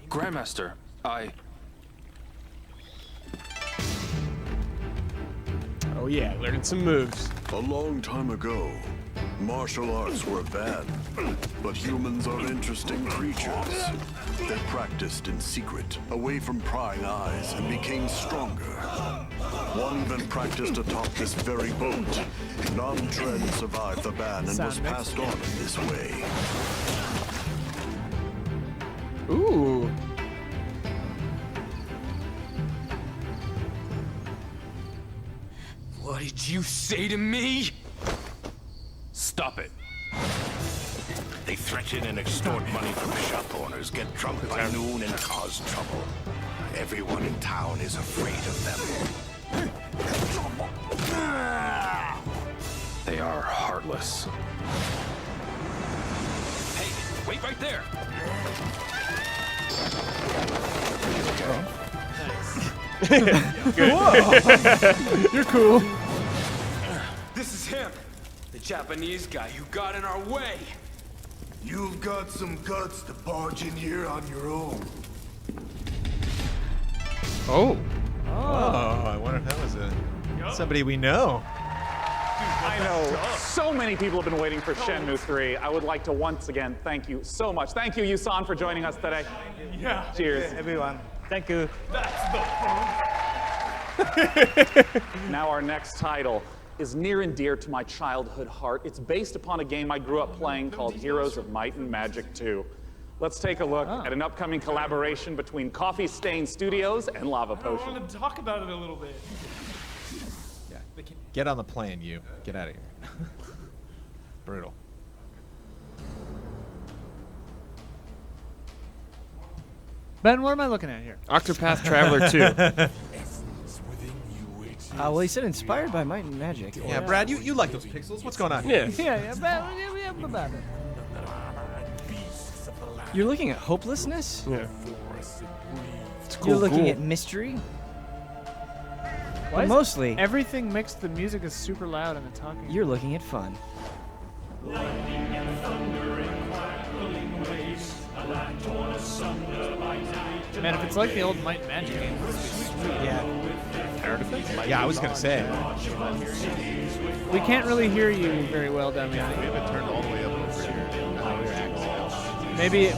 Grandmaster, Oh yeah, learning some moves. A long time ago, martial arts were bad, but humans are interesting creatures. They practiced in secret, away from prying eyes, and became stronger. One even practiced atop this very boat. Nam Tren survived the ban and was passed on in this way. Ooh. What did you say to me? Stop it. They threaten and extort money from shop owners, get drunk by noon, and cause trouble. Everyone in town is afraid of them. They are heartless. Hey, wait right there. Good. You're cool. This is him, the Japanese guy who got in our way. You've got some guts to barge in here on your own. Oh, I wonder if that was somebody we know. I know so many people have been waiting for Shenmue 3. I would like to once again thank you so much. Thank you, Yusan, for joining us today. Yeah. Cheers. Everyone. Thank you. Now our next title is near and dear to my childhood heart. It's based upon a game I grew up playing called Heroes of Might and Magic 2. Let's take a look at an upcoming collaboration between Coffee Stain Studios and Lava Potion. I want to talk about it a little bit. Yeah. Get on the plane, you. Get out of here. Brutal. Ben, what am I looking at here? Octopath Traveler 2. Well, he said inspired by Might and Magic. Yeah, Brad, you like those pixels. What's going on? Yeah. You're looking at hopelessness? Yeah. You're looking at mystery? Why But is mostly, everything mixed. The music is super loud and the talking. you're looking at fun. Man, if it's like the old Might and Magic game, this would be sweet. Yeah. Tower defense? Yeah, I was gonna say. We can't really hear you very well down there. We have it turned all the way up over here.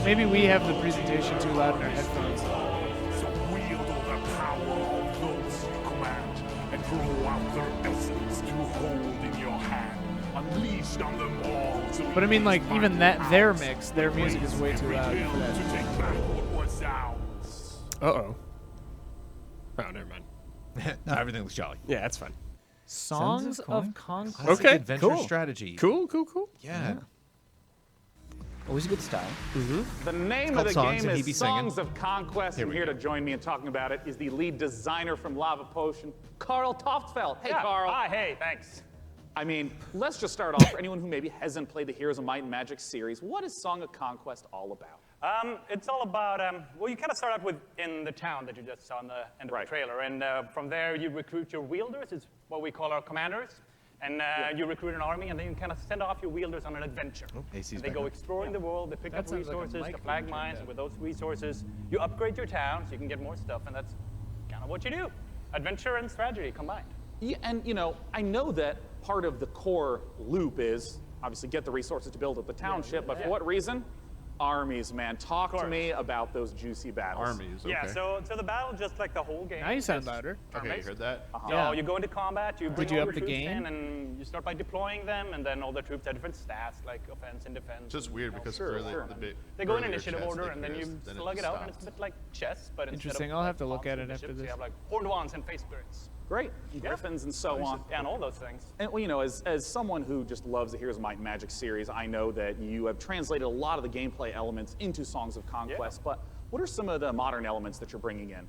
Maybe we have the presentation too loud in our headphones. So wield the power of those you command and grow out their essence you hold in your hand. Unleashed on them all. But I mean, like, even their mix, their music is way too loud for that. Uh-oh. Oh, never mind. No, everything looks jolly. Yeah, that's fine. Songs of Conquest. Classic Okay, adventure cool. strategy. Cool. Yeah. Always a good style. The name called of the Songs, game and is he'd be singing. Songs of Conquest, and here to join me in talking about it is the lead designer from Lava Potion, Carl Toftfeld. Hey, Carl. Hi, hey, thanks. I mean, let's just start off for anyone who maybe hasn't played the Heroes of Might and Magic series. What is Song of Conquest all about? It's all about, well, you kind of start out with in the town that you just saw in the end of the trailer, and from there you recruit your wielders, it's what we call our commanders, and you recruit an army, and then you kind of send off your wielders on an adventure. AC's And they back go up. exploring the world, they pick That up sounds like a resources, mic the flag being mines, turned and with those resources, you upgrade your town so you can get more stuff, and that's kind of what you do. Adventure and strategy combined. Yeah, and you know, I know that part of the core loop is obviously get the resources to build up the township, but for what reason? Armies, man. Talk to me about those juicy battles. Armies, okay. Yeah, so the battle, just like the whole game. Now you sound is louder. Okay, you turn-based. heard that? So Yeah. you go into combat, you bring you all up your the troops game? in, and you start by deploying them, and then all the troops have different stats, like offense and defense. It's just weird because Sure, early, sure. the bit They go in earlier initiative chats, order, they and then you cursed, then slug it out, and it's a stopped. bit like chess, but instead Interesting. of I'll like have to look mobs at and it after bishops, this. You have like horned ones and face spirits. Great. Griffins and so on. Yeah, and all those things. And well, you know, as someone who just loves the Heroes of Might and Magic series, I know that you have translated a lot of the gameplay elements into Songs of Conquest, but what are some of the modern elements that you're bringing in?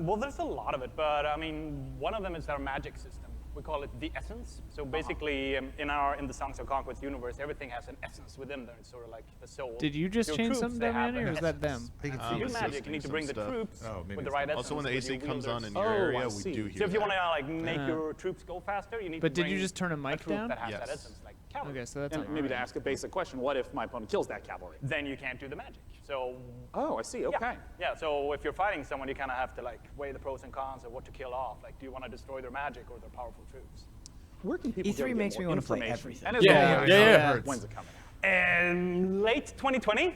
Well, there's a lot of it, but I mean, one of them is our magic system. We call it the essence. So basically, in the Songs of Conquest universe, everything has an essence within there. It's sort of like the soul. Did you just Your change troops, something they down have here, an or is that essence. them? To do magic, you need to bring the troops with the right essence. Also, when the with AC your comes on wielders. in your area, I we see. do hear So if you that. want to like make your troops go faster, you need But to did you bring just turn a a mic troop down? that has that Yes. essence, like cavalry. Okay, so that's And maybe to ask a basic question, what if my opponent kills that cavalry? Then you can't do the magic. So Oh, I see. Okay. yeah, so if you're fighting someone, you kind of have to like weigh the pros and cons of what to kill off. Like, do you want to destroy their magic or their powerful troops? Where can people E3 go to get makes me more wanna play information? everything. And as Yeah, always, yeah. When's it coming out? And late 2020.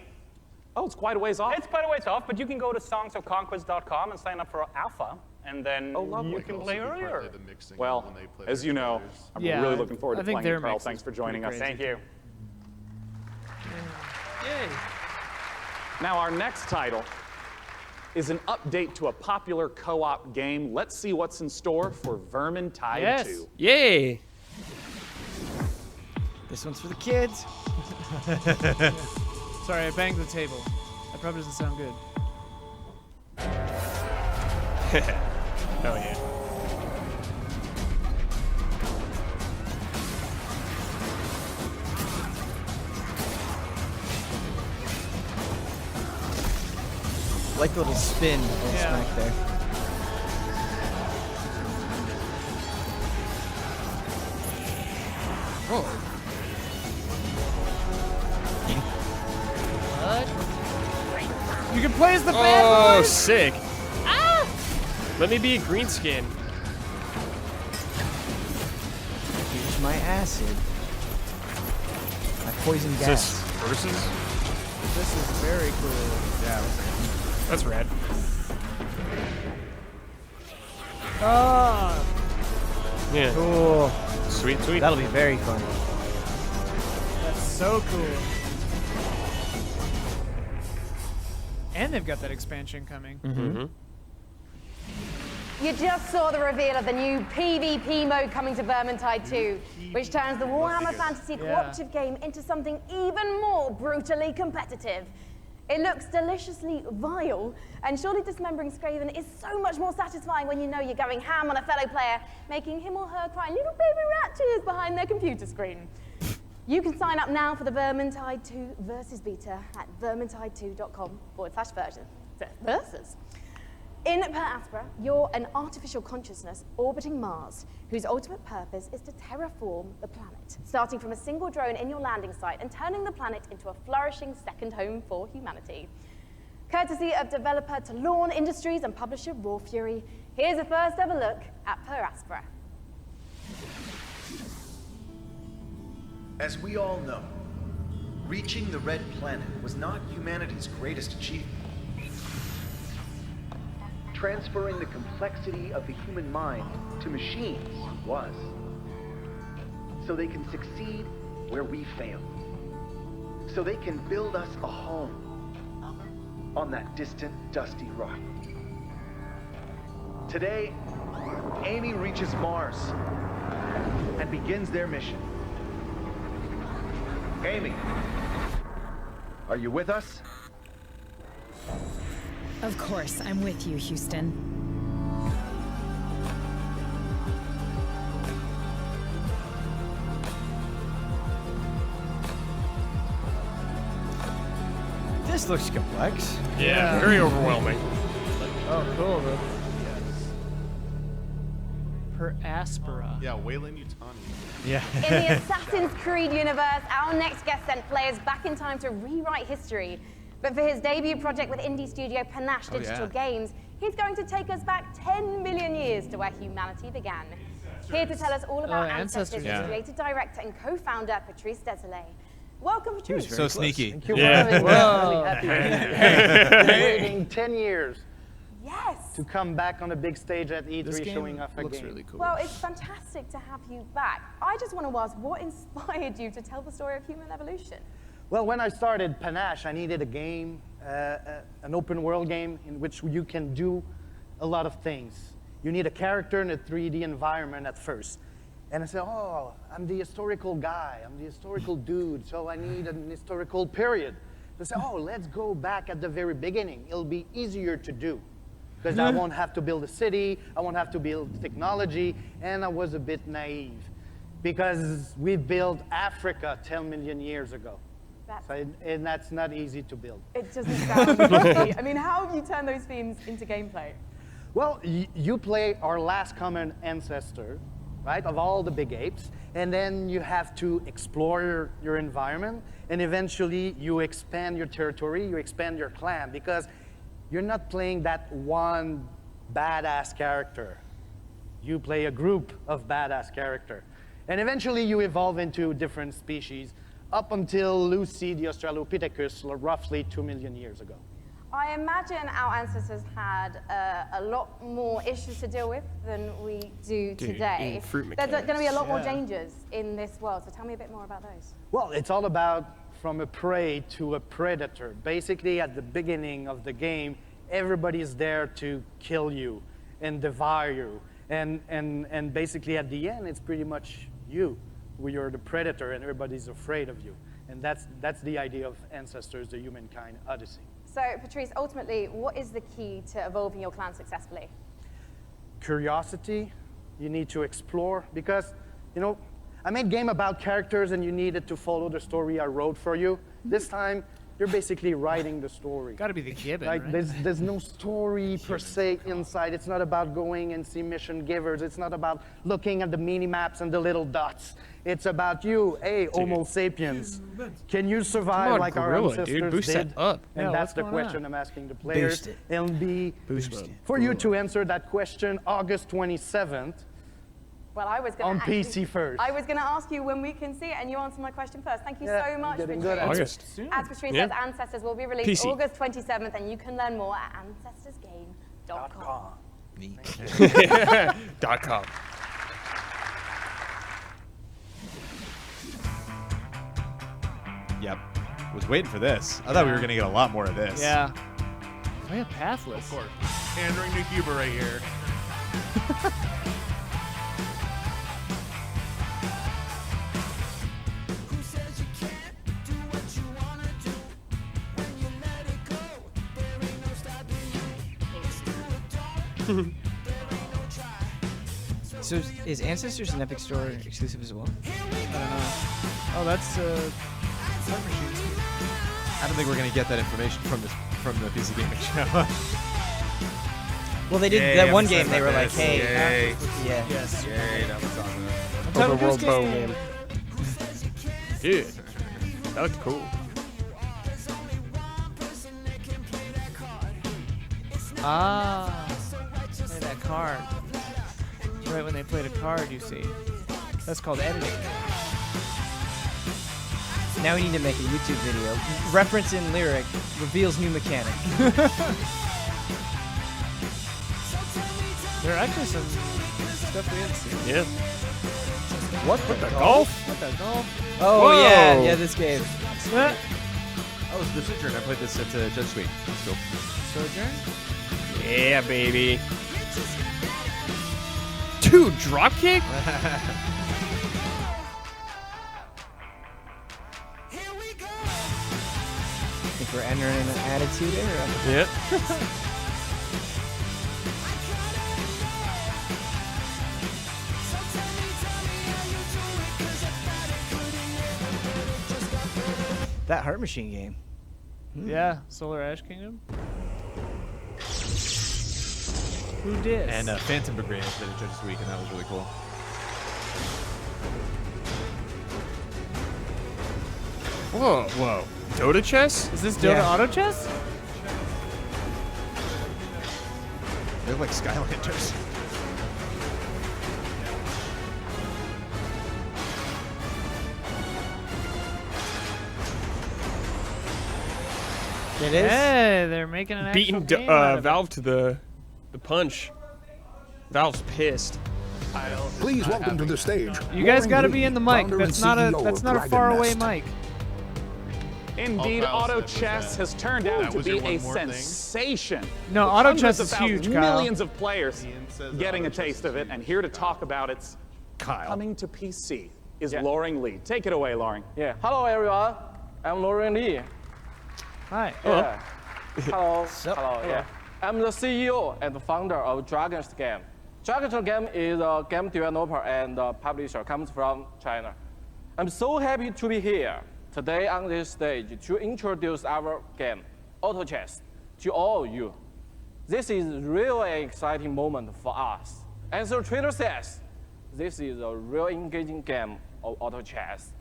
Oh, it's quite a ways off. It's quite a ways off, but you can go to songsofconquest.com and sign up for alpha, and then you can play earlier. Well, as you know, I'm Yeah, really looking forward I to think playing their it, Carl. mix Thanks is for joining pretty us. crazy. Thank you. Yay. Now, our next title is an update to a popular co-op game. Let's see what's in store for Vermintide Yes. 2. Yay! This one's for the kids. Sorry, I banged the table. That probably doesn't sound good. Hell yeah. Like the little spin little Yeah. smack there. Oh. You can play as the bad Oh, boys. sick. Let me be a green skin. my acid. My poison Is gas. this versus? This is very cool. Yeah. That's rad. Ah. Yeah. Cool. Sweet, sweet. That'll be very fun. That's so cool. And they've got that expansion coming. Mm-hmm. You just saw the reveal of the new PvP mode coming to Vermintide 2, which turns the Warhammer Fantasy cooperative game into something even more brutally competitive. It looks deliciously vile, and surely dismembering Skaven is so much more satisfying when you know you're going ham on a fellow player, making him or her cry little baby rat tears behind their computer screen. You can sign up now for the Vermintide 2 Versus beta at vermintide2.com/versus. In Per Aspera, you're an artificial consciousness orbiting Mars, whose ultimate purpose is to terraform the planet, starting from a single drone in your landing site and turning the planet into a flourishing second home for humanity. Courtesy of developer Talon Industries and publisher Raw Fury, here's a first ever look at Per Aspera. As we all know, reaching the Red Planet was not humanity's greatest achievement. Transferring the complexity of the human mind to machines was. So they can succeed where we fail. So they can build us a home on that distant, dusty rock. Today, Amy reaches Mars and begins their mission. Amy, are you with us? Of course, I'm with you, Houston. This looks complex. Yeah, very overwhelming. Oh, cool. Per Aspera. Yeah, Wayland Yutani. Yeah. In the Assassin's Creed universe, our next guest sent players back in time to rewrite history. But for his debut project with indie studio Panache Digital Games, he's going to take us back 10 million years to where humanity began. Here to tell us all about Ancestors is creative director and co-founder Patrice Desilets. Welcome, Patrice. So sneaky. Thank you for having me. Really happy to be here. Waiting 10 years. Yes. To come back on a big stage at E3 This game showing off a looks game. really cool. Well, it's fantastic to have you back. I just want to ask, what inspired you to tell the story of human evolution? Well, when I started Panache, I needed a game, an open world game in which you can do a lot of things. You need a character in a 3D environment at first. And I said, oh, I'm the historical guy, I'm the historical dude, so I need an historical period. So I said, oh, let's go back at the very beginning. It'll be easier to do. Because I won't have to build a city, I won't have to build technology, and I was a bit naive. Because we built Africa 10 million years ago. And that's not easy to build. It doesn't sound easy. I mean, how have you turned those themes into gameplay? Well, you play our last common ancestor, right, of all the big apes, and then you have to explore your environment, and eventually you expand your territory, you expand your clan, because you're not playing that one badass character. You play a group of badass character. And eventually you evolve into different species, up until Lucy the Australopithecus roughly 2 million years ago. I imagine our ancestors had a lot more issues to deal with than we do today. There's going to be a lot more dangers in this world, so tell me a bit more about those. Well, it's all about from a prey to a predator. Basically, at the beginning of the game, everybody's there to kill you and devour you. And basically at the end, it's pretty much you. You're the predator and everybody's afraid of you. And that's the idea of Ancestors, the Humankind Odyssey. So, Patrice, ultimately, what is the key to evolving your clan successfully? Curiosity. You need to explore. Because, you know, I made a game about characters and you needed to follow the story I wrote for you. This time, you're basically writing the story. Got to be the gibbon, like, right? There's no story per se inside. It's not about going and see mission givers. It's not about looking at the mini-maps and the little dots. It's about you, hey, Homo sapiens. Can you survive like our ancestors did? And that's the question I'm asking the players. It'll be for you to answer that question August 27th Well, I was going on PC first. I was going to ask you when we can see it, and you answered my question first. Thank you so much, getting Patrice. good at it. August. Patrice Yeah. says Ancestors will be released PC. August 27th, and you can learn more at ancestorsgame.com. .com. Yep. Was waiting for this. I thought we were going to get a lot more of this. Yeah. Oh, yeah, Pathless. Of course. Pandering to Huber right here. So is Ancestors an Epic Store exclusive as well? I don't know. Oh, that's Time Machines. I don't think we're going to get that information from the PC Gaming Show. Well, they did Yay, that one I'm game. excited They were about like, this. "Hey, Yay. yeah, Yes. Yay, that was awesome. Overworld bow game. Dude, that looked cool. Ah, play that card. Right when they played a card, you see. That's called editing. Now we need to make a YouTube video. Reference in lyric reveals new mechanic. There are actually some stuff we haven't seen. Yeah. What the golf? What the golf? Oh Whoa. yeah, this game. Yeah. Oh, it's the Sojourn. I played this at Judge Suite. That's cool. Sojourn? Yeah, baby. Dude, dropkick? I think we're entering an attitude era. Yep. That Heart Machine game. Yeah, Solar Ash Kingdom. Who did? And Phantom Brigade did it just this week, and that was really cool. Whoa, whoa. Dota chess? Is this Dota Yeah. Auto Chess? They look like Skylanders. It is. Hey, they're making an actual Beating game out of it. Valve to the punch. Valve's pissed. Please welcome to the stage. You guys Warren got to Lee, be in the mic. founder That's and not a CEO that's of not a Dragon far away Nest. mic. Indeed, All Auto Kyle said was Chess that. has turned out That to was be your one a more thing? sensation. No, With Auto hundreds Chess of is thousands, huge, Kyle. Millions of players Ian says getting a Auto Chess taste is of it, and here to talk about it's Kyle. coming to PC is Loring Lee. Take it away, Loring. Yeah. Hello, everyone. I'm Lauren Lee. Hi. Yeah. Hello. Hello. Yeah. I'm the CEO and founder of Dragon's Game. Dragon's Game is a game developer and publisher. Comes from China. I'm so happy to be here today on this stage to introduce our game, Auto Chess, to all of you. This is really an exciting moment for us. As the trailer says, this is a real engaging game of Auto Chess.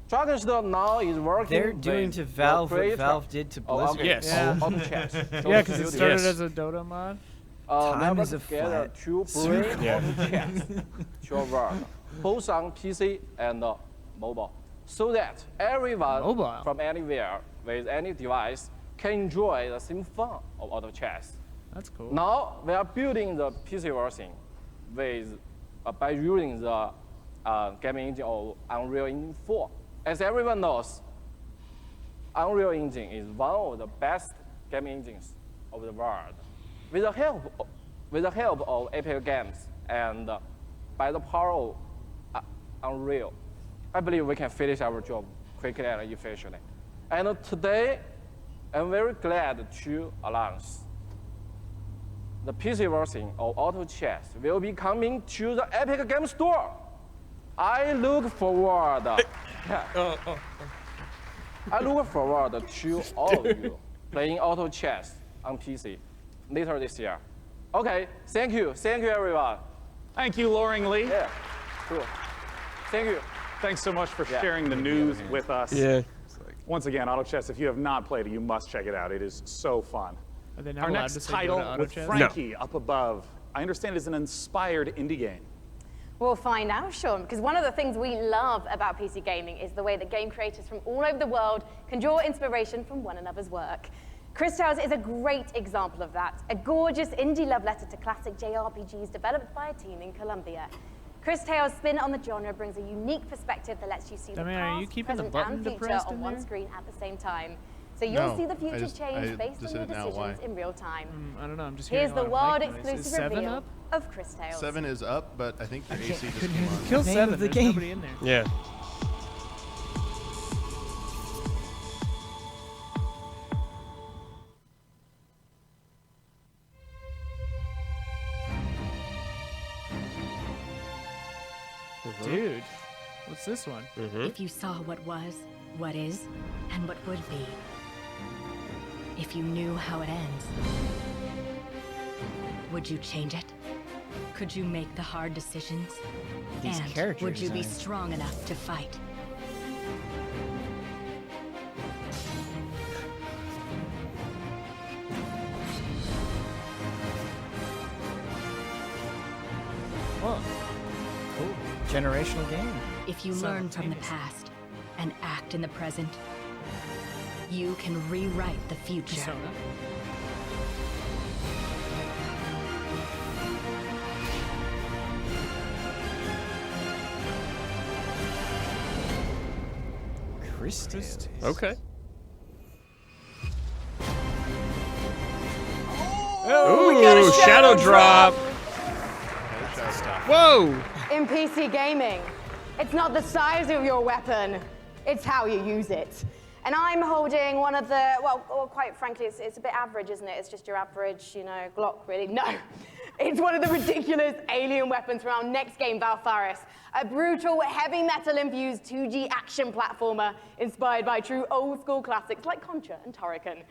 Dragon's now is working. They're doing with to the Valve what creator Valve did to of Blizzard. Yes. Auto Chess. Yeah, because it started Yes. as a Dota mod. Time Never is a together flat to bring Yeah. Auto Chess to a world, both on PC and mobile, so that everyone Mobile. from anywhere with any device can enjoy the same fun of Auto Chess. That's cool. Now we are building the PC version with by using the gaming engine of Unreal Engine 4. As everyone knows, Unreal Engine is one of the best gaming engines of the world. With the help of Epic Games and by the power of Unreal, I believe we can finish our job quickly and efficiently. And today, I'm very glad to announce the PC version of Auto Chess will be coming to the Epic Games Store. I look forward. I look forward to all of you playing Auto Chess on PC later this year. Okay, thank you everyone. Thank you, Loring Lee. Yeah, cool. Thank you. Thanks so much for sharing the news with us. Yeah. Once again, Auto Chess, if you have not played it, you must check it out. It is so fun. Are they not Our allowed next to say title Dota Auto with Chess? Frankie up above, I understand is an inspired indie game. We'll find out, Sean, because one of the things we love about PC gaming is the way that game creators from all over the world can draw inspiration from one another's work. Cris Tales is a great example of that, a gorgeous indie love letter to classic JRPGs developed by a team in Colombia. Cris Tales' spin on the genre brings a unique perspective that lets you see the past, present, and future on one screen at the same time. So you'll see the future change based on your decisions in real time. I don't know, I'm just Here's hearing the a lot of world-exclusive reveal of Cris Tales. 7 is up, but I think your AC just came on. Kill 7, there's nobody in there. Yeah. Dude, what's this one? If you saw what was, what is, and what would be. If you knew how it ends, would you change it? Could you make the hard decisions? These and character would you be designs. strong enough to fight? Whoa. Cool. Generational game. If you learn from the past and act in the present, you can rewrite the future. Cris Tales. Okay. Oh, we got a shadow drop. Whoa! In PC gaming, it's not the size of your weapon, it's how you use it. And I'm holding one of the, well quite frankly, it's a bit average, isn't it? It's just your average, you know, Glock, really. No, it's one of the ridiculous alien weapons from our next game, Valfaris. A brutal, heavy metal-infused 2D action platformer inspired by true old-school classics like Contra and Turrican.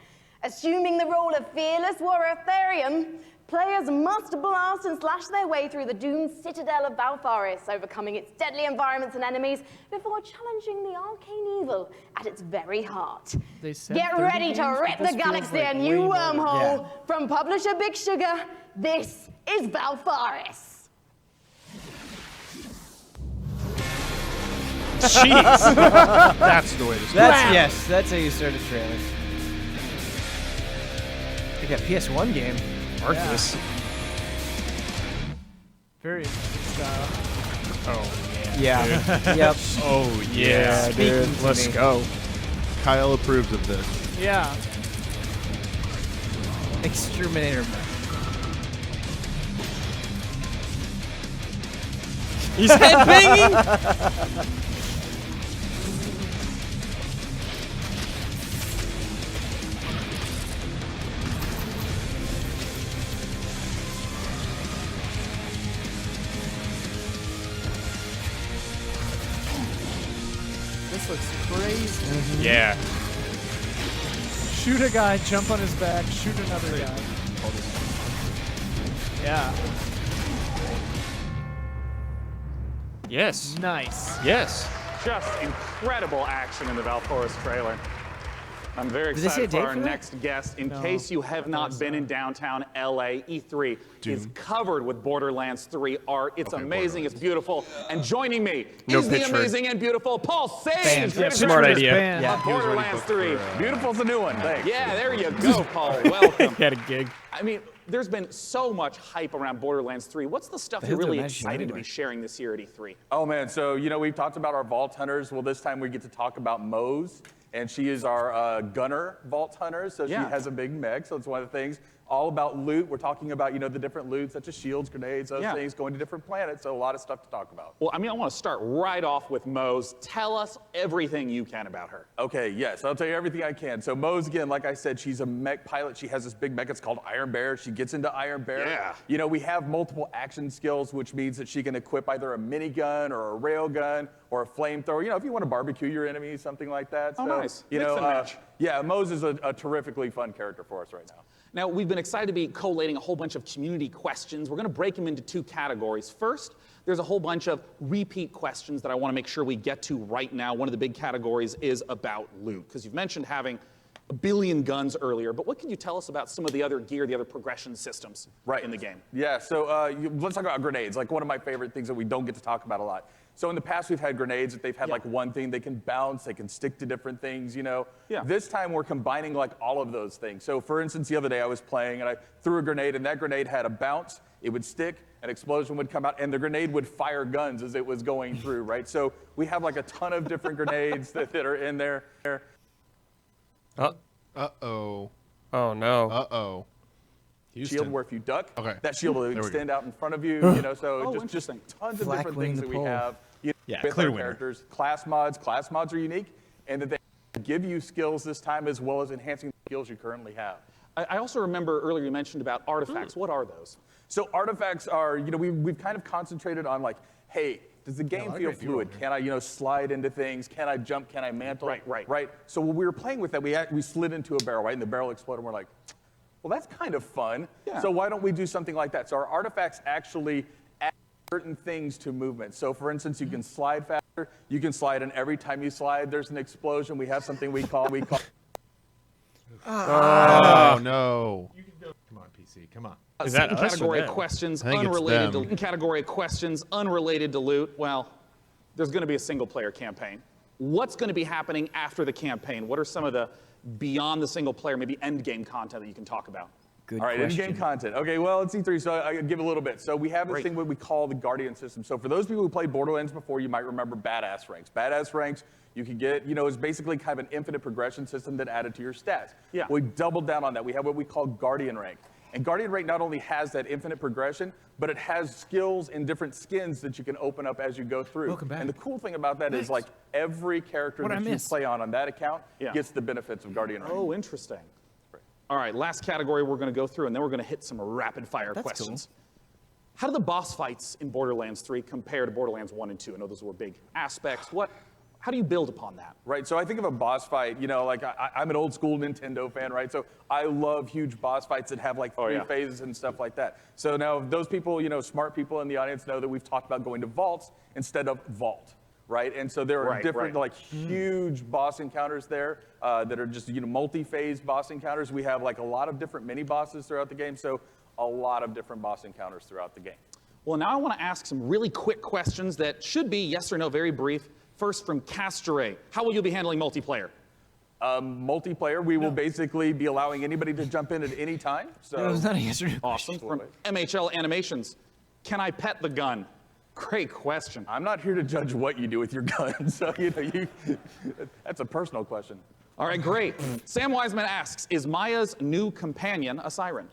Assuming the role of fearless warrior Therian, players must blast and slash their way through the doomed citadel of Valfaris, overcoming its deadly environments and enemies before challenging the arcane evil at its very heart. Get ready to rip the galaxy a new wormhole. From publisher Big Sugar, this is Valfaris. Jeez. That's the way to start. Yes, that's how you start a trailer. Like a PS1 game. Arthas. Very interesting style. Oh, yeah. Dude. Yep. Oh, yeah, dude. Let's go. Kyle approves of this. Yeah. Exterminator mech. He's headbanging! This looks crazy. Yeah. Shoot a guy, jump on his back, shoot another guy. Yeah. Yes. Nice. Yes. Just incredible action in the Valfaris trailer. I'm very Does they say a excited date for our for that? next guest. In No, case you have not been in downtown LA, E3 is covered with Borderlands 3 art. It's amazing, it's beautiful. And joining me is the amazing and beautiful Paul Sage. Yep, smart idea. Yeah, Borderlands 3. Beautiful's the new one. Thanks. Yeah, there you go, Paul. Welcome. Got a gig. I mean, there's been so much hype around Borderlands 3. What's the stuff you're really excited to be sharing this year at E3? Oh man, so you know we've talked about our Vault Hunters. Well, this time we get to talk about Mose, and she is our gunner Vault Hunter. So she has a big mech. So it's one of the things. All about loot. We're talking about the different loot, such as shields, grenades, those things, going to different planets. So a lot of stuff to talk about. Well, I mean, I want to start right off with Mose. Tell us everything you can about her. Okay, yes, I'll tell you everything I can. So Mose, again, like I said, she's a mech pilot. She has this big mech. It's called Iron Bear. She gets into Iron Bear. Yeah. You know, we have multiple action skills, which means that she can equip either a minigun or a railgun or a flamethrower. You know, if you want to barbecue your enemies, something like that. Oh, so, nice. You Mix know, and match. Yeah, Mose is a terrifically fun character for us right now. Now, we've been excited to be collating a whole bunch of community questions. We're going to break them into two categories. First, there's a whole bunch of repeat questions that I want to make sure we get to right now. One of the big categories is about loot, because you've mentioned having a billion guns earlier, but what can you tell us about some of the other gear, the other progression systems in the game? Yeah, so let's talk about grenades, like one of my favorite things that we don't get to talk about a lot. So in the past, we've had grenades that they've had like one thing. They can bounce, they can stick to different things, you know. Yeah. This time, we're combining like all of those things. So for instance, the other day I was playing and I threw a grenade, and that grenade had a bounce, it would stick, an explosion would come out, and the grenade would fire guns as it was going through, right? So we have like a ton of different grenades that are in there. Uh-oh. Oh, no. Uh-oh. Shield where if you duck, that shield will There we go. extend out in front of you, you know, so just tons of different things that we have. You know, with clear our winner. characters. Class mods are unique, and that they give you skills this time as well as enhancing the skills you currently have. I also remember earlier you mentioned about artifacts. What are those? So artifacts are, you know, we've kind of concentrated on like, hey, does the game feel fluid? Can I, you know, slide into things? Can I jump? Can I mantle? Right. So when we were playing with that, we slid into a barrel, right? And the barrel exploded, and we're like, well, that's kind of fun. Yeah. So why don't we do something like that? So our artifacts actually add certain things to movement. So for instance, you can slide faster. You can slide, and every time you slide, there's an explosion. We have something we call. Oh, no. Come on, PC. Come on. Is that us or category them? questions I think it's unrelated them. to category questions unrelated to loot? Well, there's going to be a single player campaign. What's going to be happening after the campaign? What are some of the beyond the single player, maybe end game content that you can talk about? All right, in-game content. Okay, well, it's E3, so I give a little bit. So we have this thing what we call the Guardian system. So for those people who played Borderlands before, you might remember Badass Ranks. Badass Ranks, you can get, you know, it's basically kind of an infinite progression system that added to your stats. Yeah. We doubled down on that. We have what we call Guardian Rank. And Guardian Rank not only has that infinite progression, but it has skills and different skins that you can open up as you go through. Welcome back. And the cool thing about that is like every character What'd I that you miss? play on that account gets the benefits of Guardian Rank. Oh, interesting. All right, last category we're going to go through, and then we're going to hit some rapid fire questions. How do the boss fights in Borderlands 3 compare to Borderlands 1 and 2? I know those were big aspects. How do you build upon that? Right, so I think of a boss fight, you know, like I'm an old school Nintendo fan, right? So I love huge boss fights that have like three phases and stuff like that. So now those people, you know, smart people in the audience know that we've talked about going to vaults instead of vault, right? And so there are different like huge boss encounters there that are just, you know, multi-phase boss encounters. We have like a lot of different mini bosses throughout the game, so a lot of different boss encounters throughout the game. Well, now I want to ask some really quick questions that should be yes or no, very brief. First from Castore, how will you be handling multiplayer? Multiplayer, we will basically be allowing anybody to jump in at any time. So That was not a yes or no. Awesome. From MHL Animations, can I pet the gun? Great question. I'm not here to judge what you do with your gun, so you know, that's a personal question. All right, great. Sam Wiseman asks, is Maya's new companion a siren?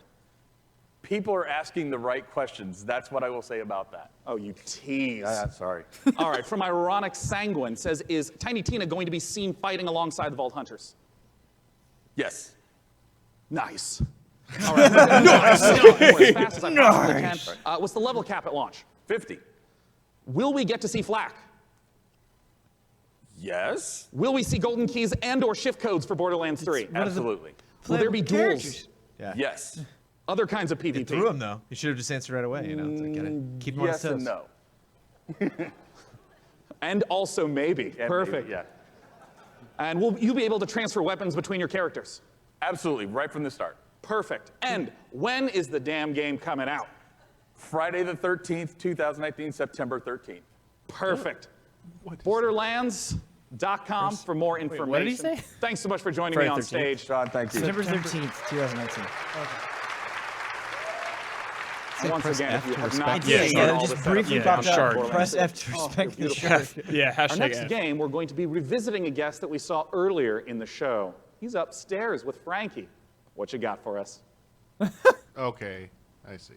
People are asking the right questions. That's what I will say about that. Oh, you tease. Sorry. All right, from Ironic Sanguine says, is Tiny Tina going to be seen fighting alongside the Vault Hunters? Yes. Nice. All right. Nice. As fast as I possibly can. What's the level cap at launch? 50. Will we get to see Flak? Yes. Will we see golden keys and or shift codes for Borderlands 3? Absolutely. Will there be duels? Yeah. Yes. Other kinds of PvP? You threw him, though. You should have just answered right away. You know, to get it. Keep him on his Yes and toes. no. And also maybe. And Perfect. maybe, yeah. And will you be able to transfer weapons between your characters? Absolutely, right from the start. Perfect. And when is the damn game coming out? Friday the 13th, 2019, September 13th. Perfect. Borderlands.com for more information. what did he say? Thanks so much for joining me on stage. John, thank you. September 13th, 2019. Once again, if you have not Yeah, seen yeah, all just the briefly setup, popped up. Borderlands. Press F to respect the shirt. Yeah, Our hashtag next F. game, we're going to be revisiting a guest that we saw earlier in the show. He's upstairs with Frankie. What you got for us? Okay, I see.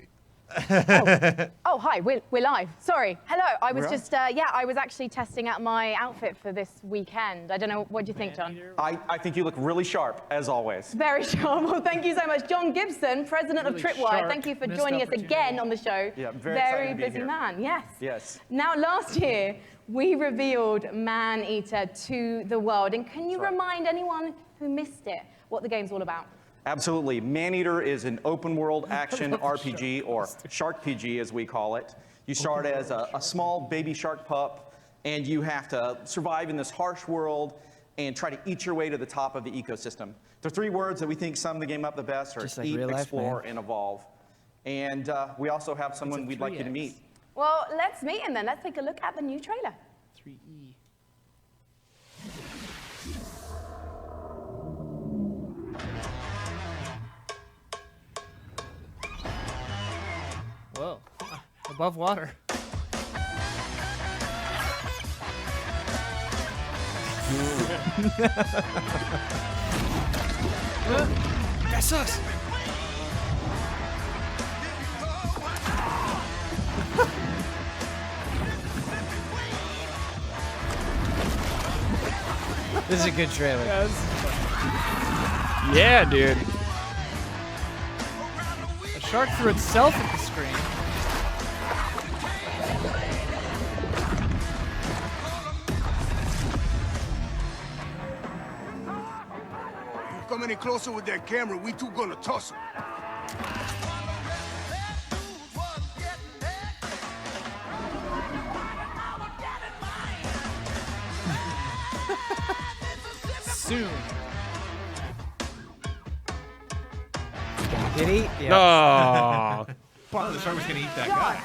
Oh, hi, we're live. Sorry. Hello, I was just, I was actually testing out my outfit for this weekend. I don't know, what do you think, John? I think you look really sharp, as always. Very sharp. Well, thank you so much. John Gibson, president of Tripwire, thank you for joining us again on the show. Yeah, very excited to be busy here. man, yes. Yes. Now, last year, we revealed Maneater to the world. And can you remind anyone who missed it what the game's all about? Absolutely. Maneater is an open-world action RPG, or Shark PG as we call it. You start as a small baby shark pup, and you have to survive in this harsh world and try to eat your way to the top of the ecosystem. The 3 words that we think sum the game up the best are Just like eat, real life, explore, man. and evolve. And we also have someone we'd like you to meet. Well, let's meet him then. Let's take a look at the new trailer. 3E. Whoa. Above water. That sucks. This is a good trailer. Yeah, dude. A shark threw itself at the screen. Come any closer with that camera, we two gonna tussle. Soon. Did he? Yeah. No. Oh, the shark was gonna eat that guy.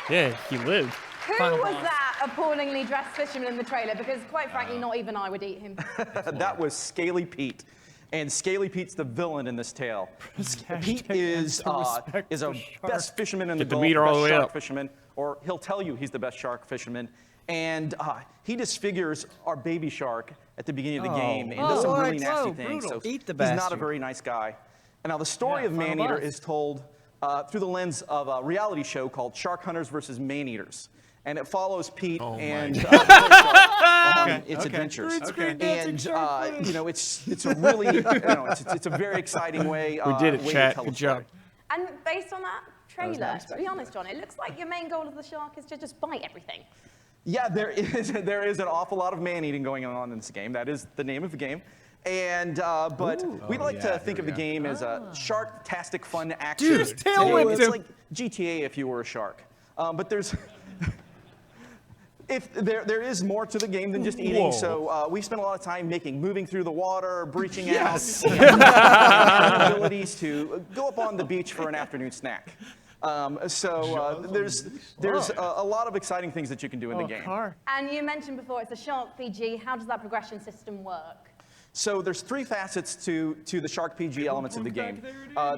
Yeah, he lived. Who Final was boss. that appallingly dressed fisherman in the trailer? Because quite frankly, not even I would eat him. That was Scaly Pete. And Scaly Pete's the villain in this tale. Pete is a best fisherman in the Get the Gulf, meter all best the way shark up. fisherman, or he'll tell you he's the best shark fisherman. And he disfigures our baby shark at the beginning of the game and does some really nasty things. So Eat the he's not a bastard. very nice guy. And now the story of Final Maneater boss. is told through the lens of a reality show called Shark Hunters versus Maneaters. And it follows Pete and its adventures. And you know, it's a really, it's a very exciting way. We did it, way chat. to tell Good a story. job. And based on that trailer, to be honest, John, it looks like your main goal of the shark is to just bite everything. Yeah, there is an awful lot of man-eating going on in this game. That is the name of the game. And but we'd like to think of the game as a shark-tastic fun action. Dude, just tail whipped It's him. like GTA if you were a shark. But there's there is more to the game than just eating. Whoa. So we spent a lot of time moving through the water, breaching out, and abilities to go up on the beach for an afternoon snack. There's a lot of exciting things that you can do in the game. And you mentioned before it's a shark PG. How does that progression system work? So there's 3 facets to the Shark PG elements of the game.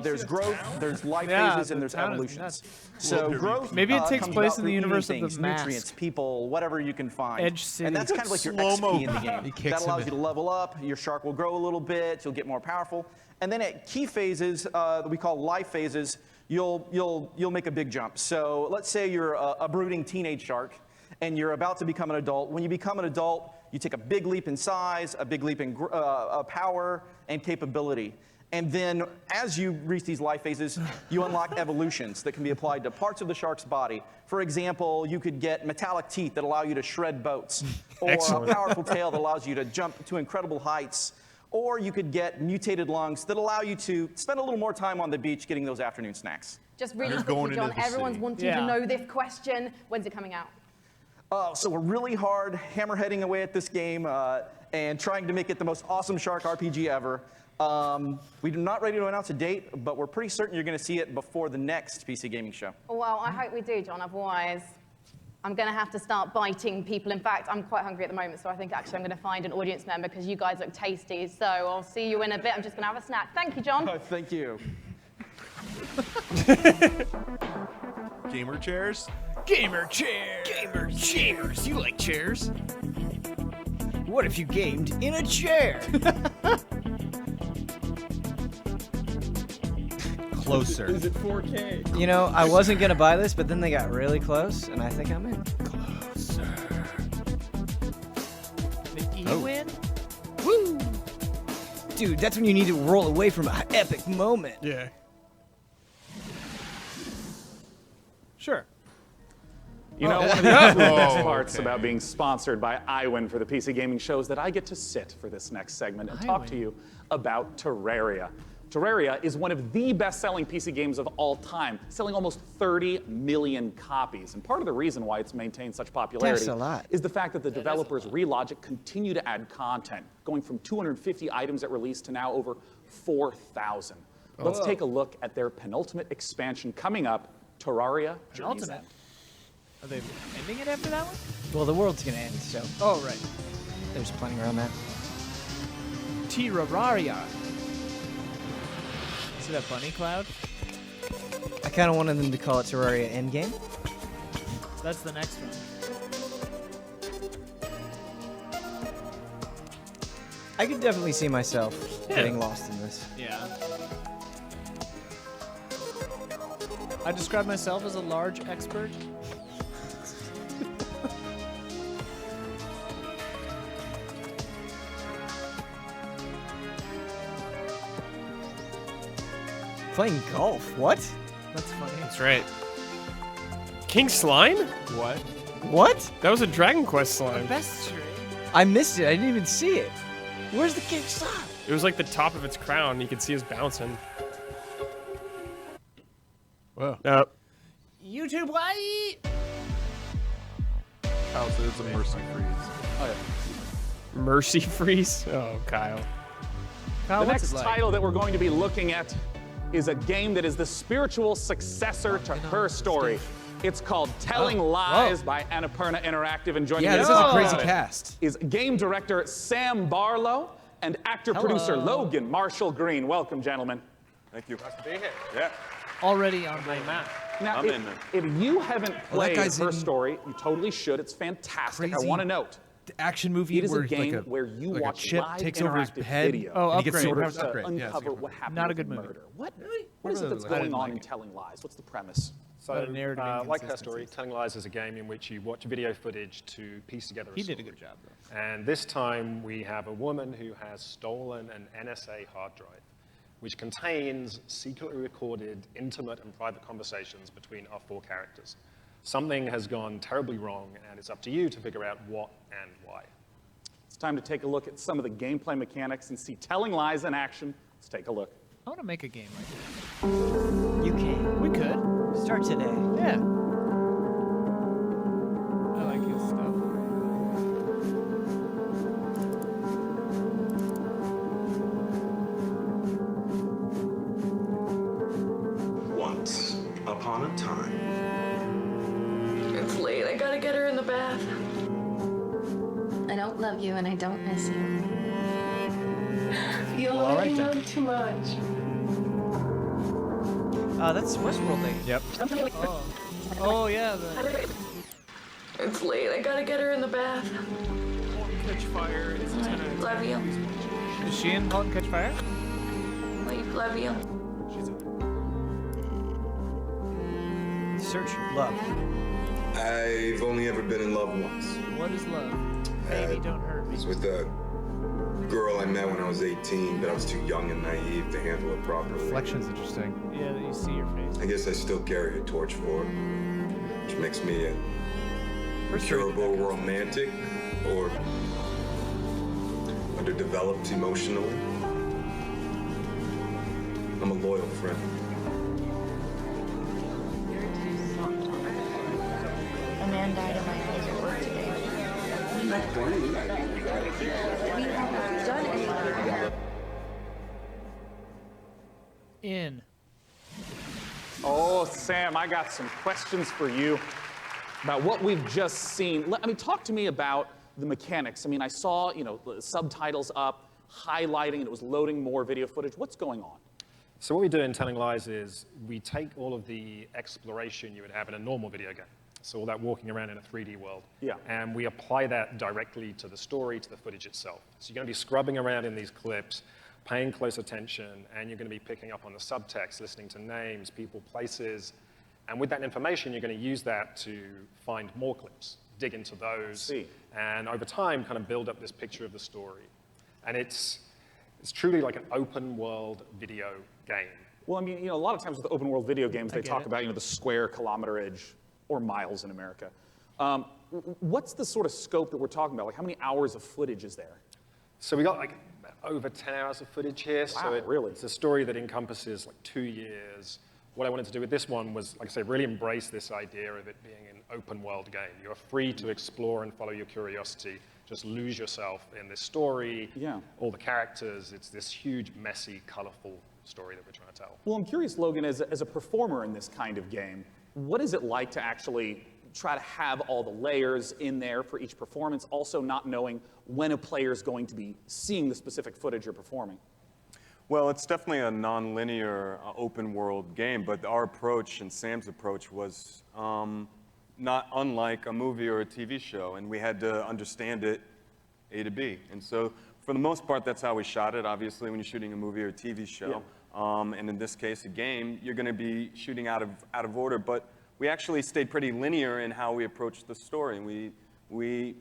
There's growth, there's life phases, and there's evolutions. So growth Maybe it takes comes place about in the through universe of eating the things, Mask. nutrients, people, whatever you can find. Edge City. And that's kind of like your Slow-mo. XP in the game. That allows you to level up. Your shark will grow a little bit. You'll get more powerful. And then at key phases that we call life phases, you'll make a big jump. So let's say you're a brooding teenage shark, and you're about to become an adult. When you become an adult, you take a big leap in size, a big leap in power and capability. And then as you reach these life phases, you unlock evolutions that can be applied to parts of the shark's body. For example, you could get metallic teeth that allow you to shred boats, or a powerful tail that allows you to jump to incredible heights, or you could get mutated lungs that allow you to spend a little more time on the beach getting those afternoon snacks. Just really Who's going quickly, John, into the everyone's city? wanting to know this question. When's it coming out? So we're really hard hammerheading away at this game and trying to make it the most awesome shark RPG ever. We're not ready to announce a date, but we're pretty certain you're going to see it before the next PC gaming show. Well, I hope we do, John. Otherwise, I'm going to have to start biting people. In fact, I'm quite hungry at the moment, so I think actually I'm going to find an audience member because you guys look tasty. So I'll see you in a bit. I'm just going to have a snack. Thank you, John. Thank you. Gamer chairs? Gamer chairs. Gamer chairs. You like chairs? What if you gamed in a chair? Closer. Is it 4K? You know, I wasn't gonna buy this, but then they got really close, and I think I'm in. Closer. The E win? Woo! Dude, that's when you need to roll away from an epic moment. Yeah. Sure. You know, one of the best parts about being sponsored by iWin for the PC Gaming Show is that I get to sit for this next segment and talk to you about Terraria. Terraria is one of the best-selling PC games of all time, selling almost 30 million copies. And part of the reason why it's maintained such popularity That's a lot. is the fact that the developers Relogic continue to add content, going from 250 items at release to now over 4,000. Let's take a look at their penultimate expansion coming up, Terraria Journey's End. Are they ending it after that one? Well, the world's gonna end, so. Oh, right. There's plenty around that. Terraria. See that bunny cloud? I kind of wanted them to call it Terraria Endgame. That's the next one. I could definitely see myself getting lost in this. Yeah. I describe myself as a large expert. Playing golf? What? That's funny. That's right. King Slime? What? What? That was a Dragon Quest slime. Best tree. I missed it. I didn't even see it. Where's the king slime? It was like the top of its crown. You could see us bouncing. Whoa. YouTube white. Kyle said it's a mercy freeze. Oh, yeah. Mercy freeze? Oh, Kyle. The next title that we're going to be looking at is a game that is the spiritual successor to her story. It's called Telling Lies by Annapurna Interactive, and joining me this is a crazy about it cast. is game director Sam Barlow and actor-producer Logan Marshall Green. Welcome, gentlemen. Thank you. Nice to be here. Yeah. Already on my map. Now, if you haven't played her story, you totally should. It's fantastic. I want to note. Action movie. It is where a game like where you like watch a chip live takes over his interactive head. video. Oh, and he gets upgrade. super to uncover what happened. Not a with good the movie. murder. What is it that's going on in Telling Lies? What's the premise? So, like her story, Telling Lies is a game in which you watch video footage to piece together a story. He did a good job, though. And this time we have a woman who has stolen an NSA hard drive, which contains secretly recorded, intimate and private conversations between our four characters. Something has gone terribly wrong, and it's up to you to figure out what and why. It's time to take a look at some of the gameplay mechanics and see Telling Lies in action. Let's take a look. I want to make a game like that. You can. We could. Start today. Yeah. I like his stuff. Once upon a time. It's late. I gotta get her in the bath. I don't love you and I don't miss you. You already know too much. That's Westworld Lady. Yep. Oh yeah. It's late. I gotta get her in the bath. Catch Fire is Love you. Is she in Halt and Catch Fire? Wait, love you. She's in Search love. I've only ever been in love once. What is love? Baby, don't hurt me. It was with a girl I met when I was 18, but I was too young and naive to handle it properly. Reflection's interesting. Yeah, that you see your face. I guess I still carry a torch for it, which makes me a curable romantic or underdeveloped emotionally. I'm a loyal friend. A man died in my house at work today. We haven't done anything. In. Oh, Sam, I got some questions for you about what we've just seen. I mean, talk to me about the mechanics. I mean, I saw, the subtitles up, highlighting, and it was loading more video footage. What's going on? So what we do in Telling Lies is we take all of the exploration you would have in a normal video game. So all that walking around in a 3D world. Yeah. And we apply that directly to the story, to the footage itself. So you're going to be scrubbing around in these clips, paying close attention, and you're going to be picking up on the subtext, listening to names, people, places. And with that information, you're going to use that to find more clips, dig into those, and over time kind of build up this picture of the story. And it's truly like an open world video game. Well, I mean, a lot of times with open world video games, they talk about, the square kilometerage or miles in America. What's the sort of scope that we're talking about? Like, how many hours of footage is there? So we got like over 10 hours of footage here. Wow, really? It's a story that encompasses like 2 years. What I wanted to do with this one was, like I say, really embrace this idea of it being an open world game. You're free to explore and follow your curiosity. Just lose yourself in this story, all the characters. It's this huge, messy, colorful story that we're trying to tell. Well, I'm curious, Logan, as a performer in this kind of game, what is it like to actually try to have all the layers in there for each performance, also not knowing when a player is going to be seeing the specific footage you're performing? Well, it's definitely a non-linear open world game, but our approach and Sam's approach was not unlike a movie or a TV show, and we had to understand it A to B. And so for the most part, that's how we shot it. Obviously, when you're shooting a movie or a TV show, and in this case, a game, you're going to be shooting out of order, but we actually stayed pretty linear in how we approached the story. And we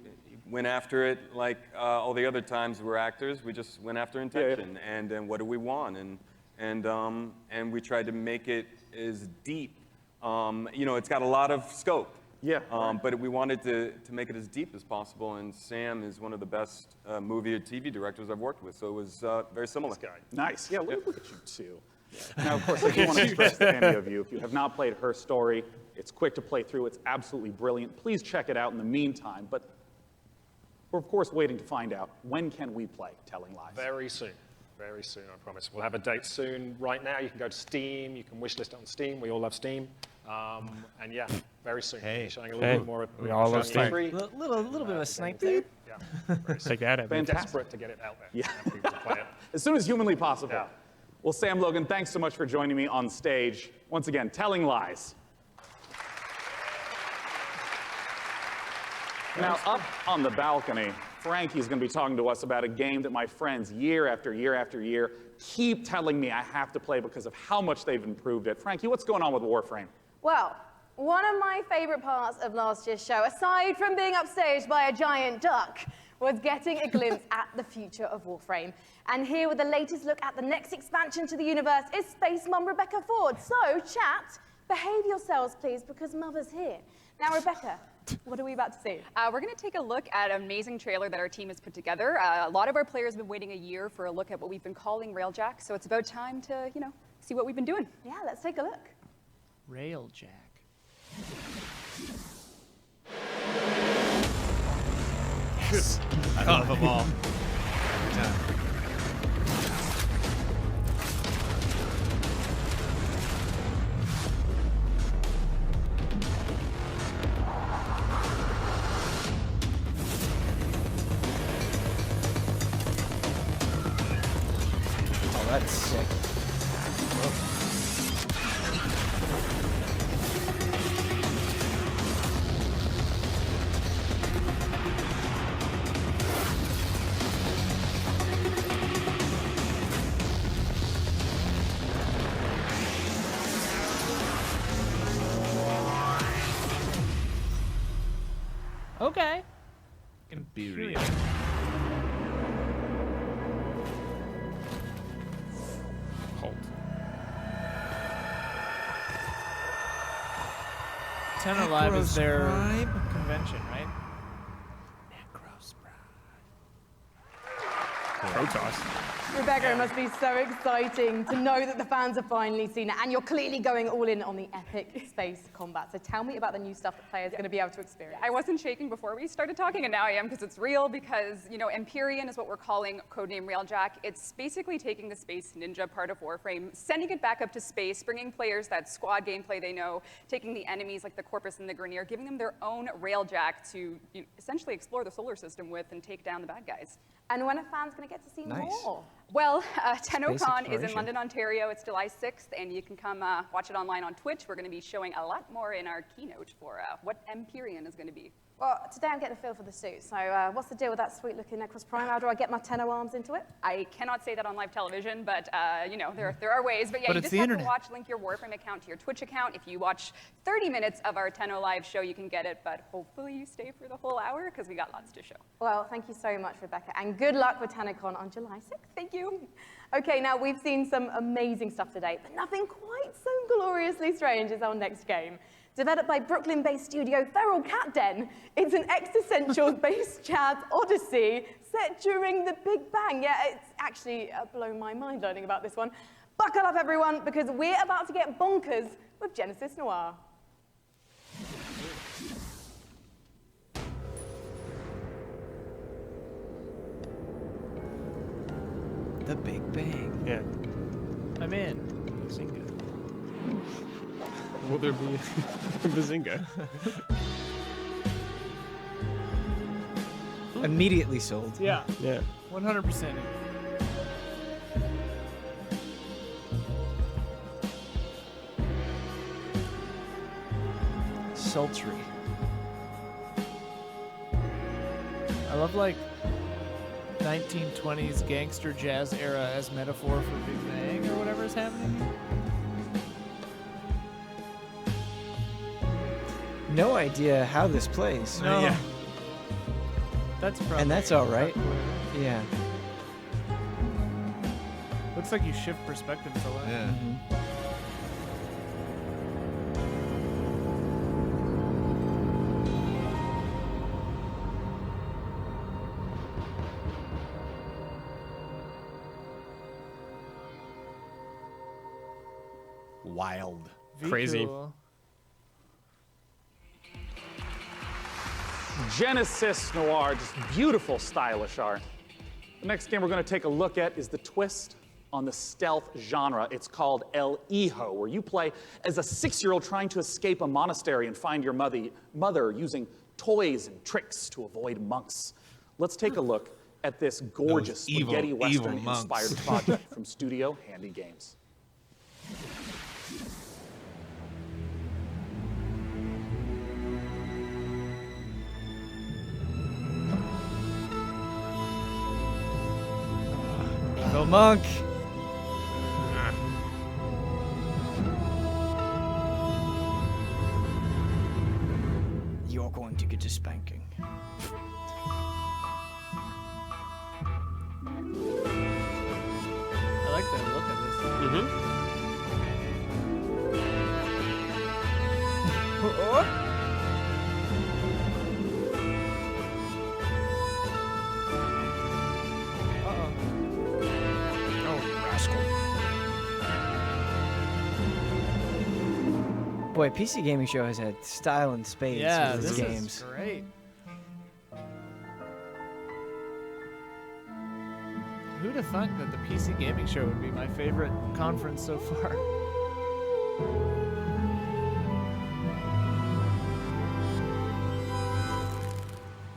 went after it like all the other times we're actors. We just went after intention and what do we want, and we tried to make it as deep. You know, it's got a lot of scope. But we wanted to make it as deep as possible, and Sam is one of the best movie or TV directors I've worked with, so it was very similar. Nice. Yeah, look at you too. Now, of course, I do want to stress to any of you, if you have not played Her Story, it's quick to play through. It's absolutely brilliant. Please check it out in the meantime. But we're, of course, waiting to find out, when can we play Telling Lies? Very soon. Very soon, I promise. We'll have a date soon. Right now, you can go to Steam. You can wishlist it on Steam. We all love Steam. And yeah, very soon. We'll be showing a little bit more. We all love Steam. Little bit of a snipe there. Yeah. Take that. We're desperate to get it out there. Yeah. To play it. As soon as humanly possible. Yeah. Well, Sam, Logan, thanks so much for joining me on stage. Once again, Telling Lies. Now, up on the balcony, Frankie's going to be talking to us about a game that my friends, year after year after year, keep telling me I have to play because of how much they've improved it. Frankie, what's going on with Warframe? Well, one of my favorite parts of last year's show, aside from being upstaged by a giant duck, was getting a glimpse at the future of Warframe. And here with the latest look at the next expansion to the universe is Space Mum Rebecca Ford. So, chat, behave yourselves, please, because Mother's here. Now, Rebecca, what are we about to see? We're going to take a look at an amazing trailer that our team has put together. A lot of our players have been waiting a year for a look at what we've been calling Railjack, so it's about time to, you know, see what we've been doing. Yeah, let's take a look. Railjack. Yes. I love them all. Every time. Oh, that's sick. Okay. Imperial. Hold. Ten Alive is their convention, right? Protoss. Rebecca, it must be so exciting to know that the fans have finally seen it, and you're clearly going all in on the epic space combat. So tell me about the new stuff that players are going to be able to experience. I wasn't shaking before we started talking, and now I am because it's real, because, you know, Empyrean is what we're calling codename Railjack. It's basically taking the space ninja part of Warframe, sending it back up to space, bringing players that squad gameplay they know, taking the enemies like the Corpus and the Grineer, giving them their own Railjack to essentially explore the solar system with and take down the bad guys. And when are fans going to get to see more? Well, TennoCon is in London, Ontario. It's July 6th, and you can come watch it online on Twitch. We're going to be showing a lot more in our keynote for what Empyrean is going to be. Well, today I'm getting a feel for the suit. So what's the deal with that sweet-looking Necros Prime? How do I get my Tenno arms into it? I cannot say that on live television, but you know, there are ways. But yeah, But you it's just the have internet. to link your Warframe account to your Twitch account. If you watch 30 minutes of our Tenno live show, you can get it. But hopefully you stay for the whole hour because we got lots to show. Well, thank you so much, Rebecca, and good luck with TennoCon on July 6th. Thank you. Okay, now we've seen some amazing stuff today, but nothing quite so gloriously strange as our next game. Developed by Brooklyn-based studio Feral Cat Den, it's an existential-based jazz odyssey set during the Big Bang. Yeah, it's actually blown my mind learning about this one. Buckle up, everyone, because we're about to get bonkers with Genesis Noir. The Big Bang. Yeah. I'm in. Bazinga. Will there be a Bazinga? Immediately sold. Yeah. Yeah. 100%. Sultry. I love like 1920s gangster jazz era as metaphor for Big Bang or whatever is happening. No idea how this plays. No. Yeah. That's probably. And that's all right. Yeah. Looks like you shift perspectives a lot. Yeah. Wild. Crazy. Cool. Genesis Noir, just beautiful, stylish art. The next game we're going to take a look at is the twist on the stealth genre. It's called El Hijo, where you play as a 6-year-old trying to escape a monastery and find your mother using toys and tricks to avoid monks. Let's take a look at this gorgeous spaghetti western-inspired project from Studio Handy Games. Evil monk. You're going to get a spanking. I like the look of this. Boy, PC Gaming Show has had style and spades Yeah, with this its games. is great. Who'd have thought that the PC Gaming Show would be my favorite conference so far?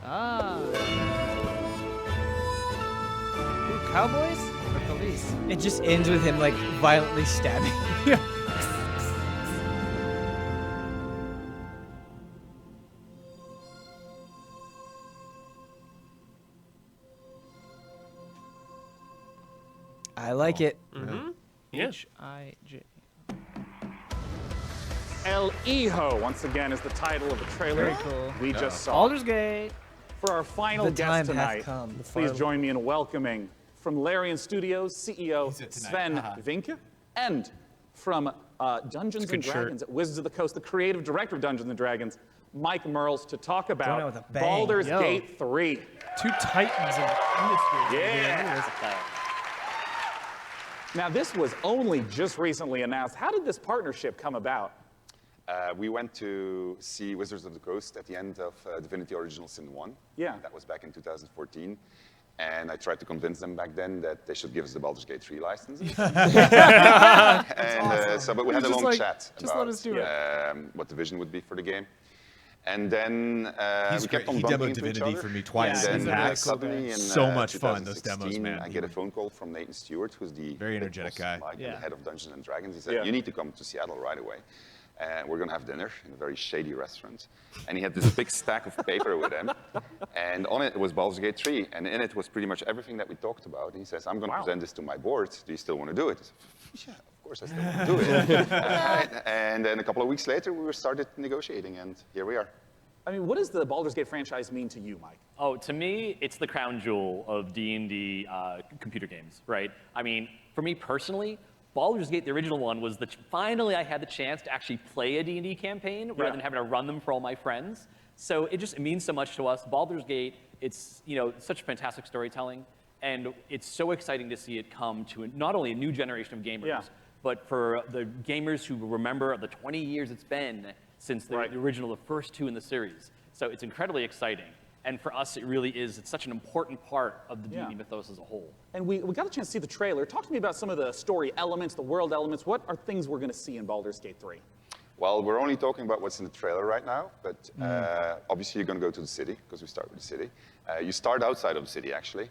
Ah. Ooh, cowboys or police? It just ends with him like violently stabbing. Yeah. I like it. Yeah. H-I-J. El Hijo, once again, is the title of the trailer Very cool. we just saw. Baldur's Gate. For our final The time guest hath tonight, come. The please final- join me in welcoming from Larian Studios CEO He's it tonight. Sven Haha. Vinke, and from Dungeons good and Dragons at Wizards of the Coast, the creative director of Dungeons and Dragons, Mike Merles, to talk Going out about with a bang. Baldur's Yo. Gate 3. Two titans of industry. Yeah. Now, this was only just recently announced. How did this partnership come about? We went to see Wizards of the Coast at the end of Divinity Original Sin 1. Yeah. That was back in 2014. And I tried to convince them back then that they should give us the Baldur's Gate 3 licenses. But we had a Just long like, chat just about let us do it. what the vision would be for the game. And then He's we kept great. on He bumping demoed into each Divinity other. for me twice And in then PAX. suddenly in So much fun, those 2016, demos, man. I get a phone call from Nathan Stewart, who's the Very big energetic boss, guy. like, Yeah. the head of Dungeons and Dragons. He said, Yeah. "You need to come to Seattle right away. We're going to have dinner in a very shady restaurant." And he had this big stack of paper with him. And on it was Baldur's Gate 3. And in it was pretty much everything that we talked about. And he says, "I'm going to present this to my board. Do you still want to do it?" I said, "Yeah, of course I still want to do it." And then a couple of weeks later, we started negotiating. And here we are. I mean, what does the Baldur's Gate franchise mean to you, Mike? Oh, to me, it's the crown jewel of D&D computer games, right? I mean, for me personally, Baldur's Gate, the original one, was finally I had the chance to actually play a D&D campaign rather than having to run them for all my friends. So it means so much to us. Baldur's Gate, it's such fantastic storytelling, and it's so exciting to see it come to not only a new generation of gamers, but for the gamers who remember the 20 years it's been since the original, the first two in the series. So it's incredibly exciting. And for us, it really is. It's such an important part of the D&D mythos as a whole. And we got a chance to see the trailer. Talk to me about some of the story elements, the world elements. What are things we're going to see in Baldur's Gate 3? Well, we're only talking about what's in the trailer right now, but obviously you're going to go to the city, because we start with the city. You start outside of the city, actually.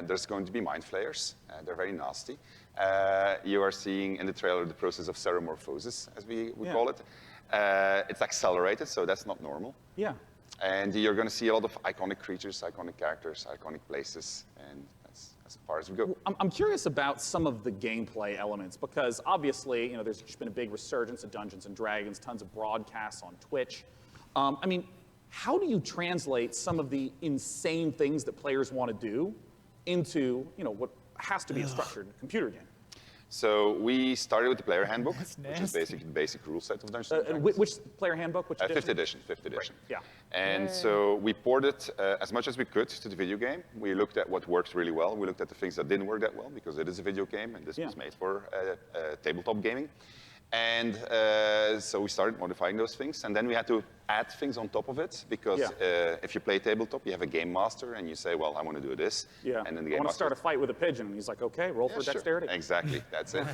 There's going to be mind flayers. They're very nasty. You are seeing in the trailer the process of ceremorphosis, as we call it. It's accelerated, so that's not normal. Yeah. And you're going to see a lot of iconic creatures, iconic characters, iconic places, and that's as far as we go. I'm curious about some of the gameplay elements, because obviously, there's just been a big resurgence of Dungeons and Dragons, tons of broadcasts on Twitch. I mean, how do you translate some of the insane things that players want to do into, what has to be a structured computer game? So we started with the player handbook, which is basically the basic rule set of Dungeons and Dragons. Which player handbook? Which edition? 5th edition. 5th edition. Right. Yeah. And so we ported as much as we could to the video game. We looked at what works really well. We looked at the things that didn't work that well, because it is a video game, and this was made for tabletop gaming. And so we started modifying those things, and then we had to add things on top of it, because if you play tabletop, you have a game master, and you say, well, I want to do this. Yeah. And then the game I want to master start a fight with a pigeon, and he's like, okay, roll for dexterity. Exactly, that's it.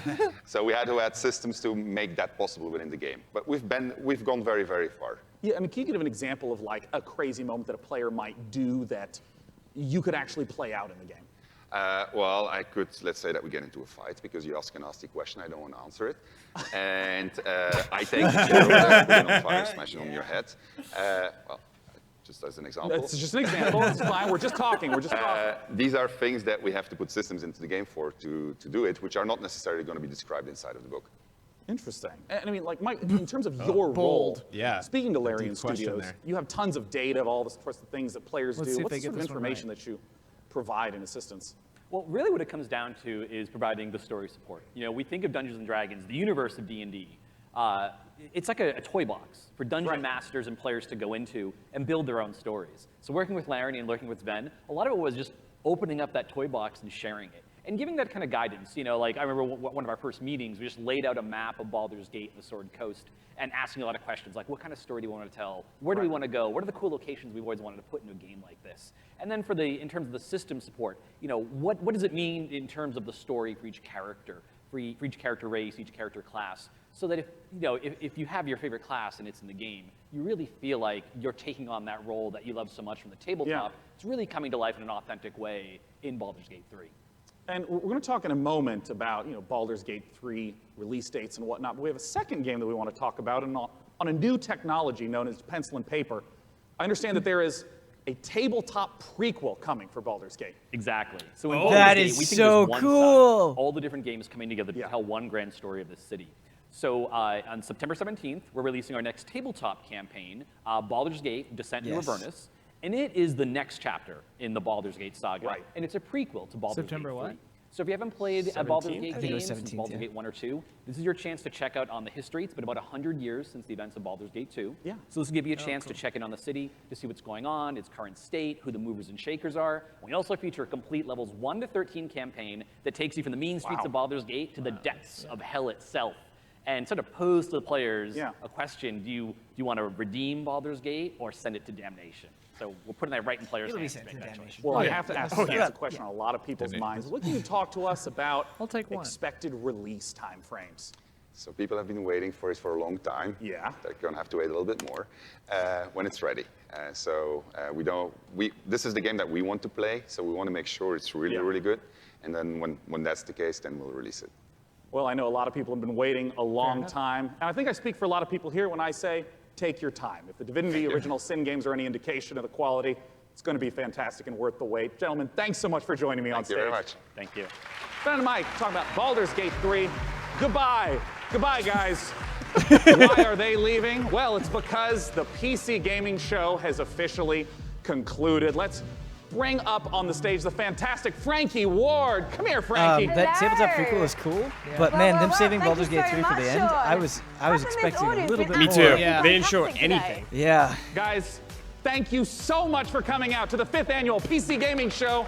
So we had to add systems to make that possible within the game. But we've gone very, very far. Yeah, I mean, can you give an example of like a crazy moment that a player might do that you could actually play out in the game? Well, I could, let's say that we get into a fight because you ask a nasty question, I don't want to answer it. And I take the chair over there, put it on fire, smash it on your head. Well, just as an example. It's just an example, it's fine, we're just talking, These are things that we have to put systems into the game for to do it, which are not necessarily going to be described inside of the book. Interesting. And I mean, like, Mike, in terms of your role, speaking to Larian Deep question Studios, there. you have tons of data of all the sorts of things that players Let's do. see if What's they the get sort of this one information right. that you provide in assistance? Well, really what it comes down to is providing the story support. We think of Dungeons & Dragons, the universe of D&D. It's like a toy box for dungeon masters and players to go into and build their own stories. So working with Larry and working with Sven, a lot of it was just opening up that toy box and sharing it. And giving that kind of guidance, like I remember one of our first meetings, we just laid out a map of Baldur's Gate and the Sword Coast and asking a lot of questions, like what kind of story do we want to tell? Where do we want to go? What are the cool locations we've always wanted to put into a game like this? And then in terms of the system support, what does it mean in terms of the story for each character, for each character race, each character class, so that if you have your favorite class and it's in the game, you really feel like you're taking on that role that you love so much from the tabletop. It's really coming to life in an authentic way in Baldur's Gate 3. And we're going to talk in a moment about Baldur's Gate 3 release dates and whatnot, but we have a second game that we want to talk about on a new technology known as pencil and paper. I understand that there is a tabletop prequel coming for Baldur's Gate. Exactly. So in Baldur's that Gate, is we think so there's one cool. side, all the different games coming together to tell one grand story of this city. So on September 17th, we're releasing our next tabletop campaign, Baldur's Gate: Descent into Avernus. And it is the next chapter in the Baldur's Gate saga. Right. And it's a prequel to Baldur's September Gate 3. what? So if you haven't played a Baldur's Gate I think it game was since 17th, Baldur's Gate 1 or 2, this is your chance to check out on the history. It's been about 100 years since the events of Baldur's Gate 2. Yeah. So this will give you a chance to check in on the city, to see what's going on, its current state, who the movers and shakers are. We also feature a complete levels 1 to 13 campaign that takes you from the mean streets of Baldur's Gate to the depths of hell itself. And sort of pose to the players a question: do you want to redeem Baldur's Gate or send it to damnation? So we're putting that right in players' hands to make that choice. Well, I have to ask that's a question on a lot of people's minds. What can you talk to us about expected release time frames? So people have been waiting for it for a long time. Yeah. They're going to have to wait a little bit more when it's ready. This is the game that we want to play, so we want to make sure it's really, really good. And then when that's the case, then we'll release it. Well, I know a lot of people have been waiting a long time. And I think I speak for a lot of people here when I say, take your time. If the Divinity Original Sin games are any indication of the quality, it's going to be fantastic and worth the wait. Gentlemen, thanks so much for joining me on stage. Thank you very much. Thank you. Ben and Mike talking about Baldur's Gate 3. Goodbye. Goodbye, guys. Why are they leaving? Well, it's because the PC gaming show has officially concluded. Let's bring up on the stage the fantastic Frankie Ward. Come here, Frankie. That tabletop prequel is cool, but man, them saving Baldur's Gate 3 for the end, I was expecting a little bit more. Me too. Yeah. They didn't show anything. Yeah. Guys, thank you so much for coming out to the 5th annual PC Gaming Show.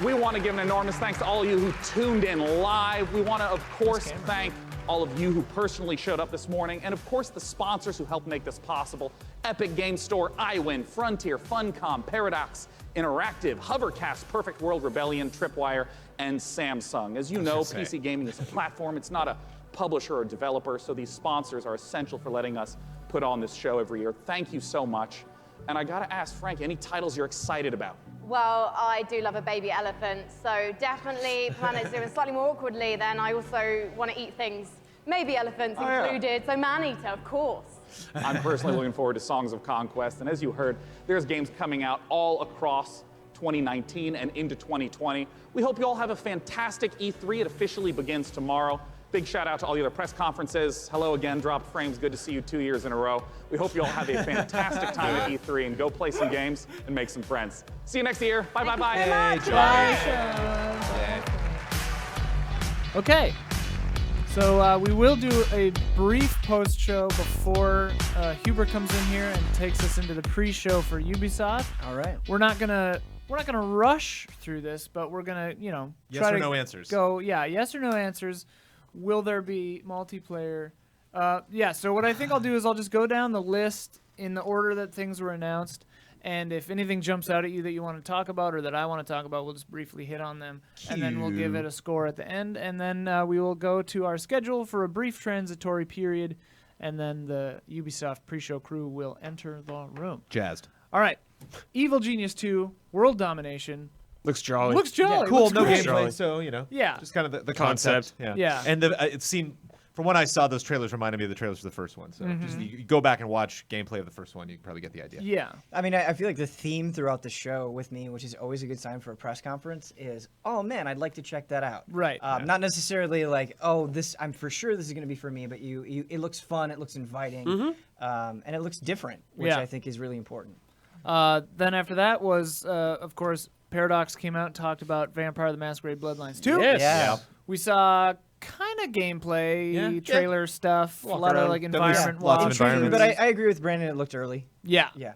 We want to give an enormous thanks to all of you who tuned in live. We want to, of course, thank all of you who personally showed up this morning, and of course the sponsors who helped make this possible: Epic Game Store, iWin, Frontier, Funcom, Paradox Interactive, Hovercast, Perfect World, Rebellion, Tripwire, and Samsung. As you know, PC gaming is a platform. It's not a publisher or developer, so these sponsors are essential for letting us put on this show every year. Thank you so much. And I gotta ask, Frank, any titles you're excited about? Well, I do love a baby elephant, so definitely Planet Zoo, and slightly more awkwardly, then I also want to eat things, maybe elephants included, so Maneater, of course. I'm personally looking forward to Songs of Conquest, and as you heard, there's games coming out all across 2019 and into 2020. We hope you all have a fantastic E3. It officially begins tomorrow. Big shout out to all the other press conferences. Hello again, Drop Frames. Good to see you 2 years in a row. We hope you all have a fantastic time at E3 and go play some games and make some friends. See you next year. Bye, bye, bye. Hey, okay. So we will do a brief post-show before Huber comes in here and takes us into the pre-show for Ubisoft. All right. We're not gonna rush through this, but we're gonna, Yes try or to no answers. Go, yes or no answers. Will there be multiplayer? So what I think I'll do is I'll just go down the list in the order that things were announced, and if anything jumps out at you that you want to talk about or that I want to talk about, we'll just briefly hit on them, and then we'll give it a score at the end, and then we will go to our schedule for a brief transitory period, and then the Ubisoft pre-show crew will enter the room. Jazzed. All right. Evil Genius 2, World Domination. Looks jolly. Looks jolly. Yeah, cool. Looks No great. gameplay, so Yeah. just kind of the concept. Yeah. And it seemed, from what I saw, those trailers reminded me of the trailers for the first one. So just you go back and watch gameplay of the first one, you can probably get the idea. Yeah. I mean, I feel like the theme throughout the show with me, which is always a good sign for a press conference, is, oh man, I'd like to check that out. Right. Not necessarily like, oh, I'm for sure this is going to be for me, but it looks fun, it looks inviting, and it looks different, which I think is really important. Then after that was, of course, Paradox came out and talked about Vampire the Masquerade Bloodlines 2. Yes. Yeah. We saw kind of gameplay, trailer stuff, a lot of like Definitely environment lots of walk. environments. But I agree with Brandon, it looked early. Yeah. Yeah.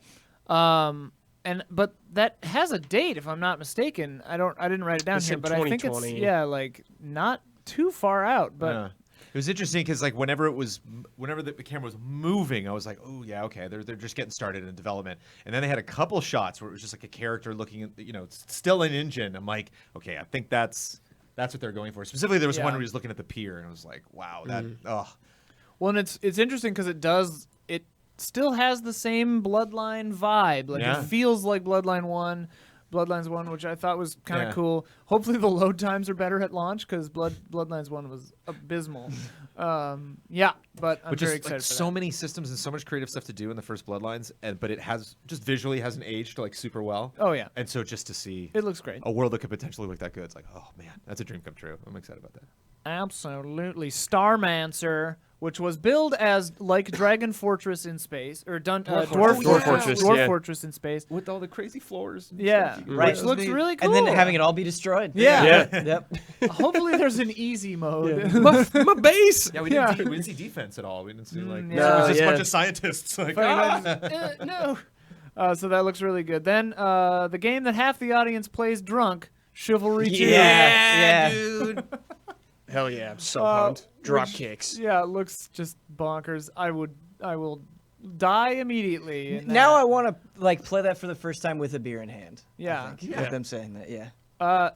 But that has a date, if I'm not mistaken. I didn't write it down It's here, in but I think it's 2020. like not too far out. But Yeah. It was interesting because like whenever the camera was moving, I was like, oh yeah, okay, they're just getting started in development. And then they had a couple shots where it was just like a character looking at, still an engine. I'm like, okay, I think that's what they're going for. Specifically, there was one where he was looking at the pier, and I was like, wow, that Well, and it's interesting because it still has the same Bloodline vibe. Like it feels like Bloodlines 1, which I thought was kind of cool. Hopefully the load times are better at launch because Bloodlines 1 was abysmal. But I'm very excited for so that. many systems and so much creative stuff to do in the first Bloodlines, but it has just visually hasn't aged like super well. Oh yeah. And so just to see It looks great. a world that could potentially look that good, it's like, oh man, that's a dream come true. I'm excited about that. Absolutely. Starmancer, which was billed as like Dragon Fortress in space, or Dwarf Fortress in space. With all the crazy floors. And Yeah, stuff. which looks really cool. And then having it all be destroyed. Yeah. Yep. Hopefully there's an easy mode. my base. Yeah, we didn't see defense at all. We didn't see like it yeah. was just a bunch of scientists. Like, No. So that looks really good. Then the game that half the audience plays drunk, Chivalry 2. Yeah, dude. Hell yeah, I'm so pumped. Drop kicks. Yeah, it looks just bonkers. I will die immediately. Now I want to like play that for the first time with a beer in hand. Yeah. I think, with them saying that, yeah.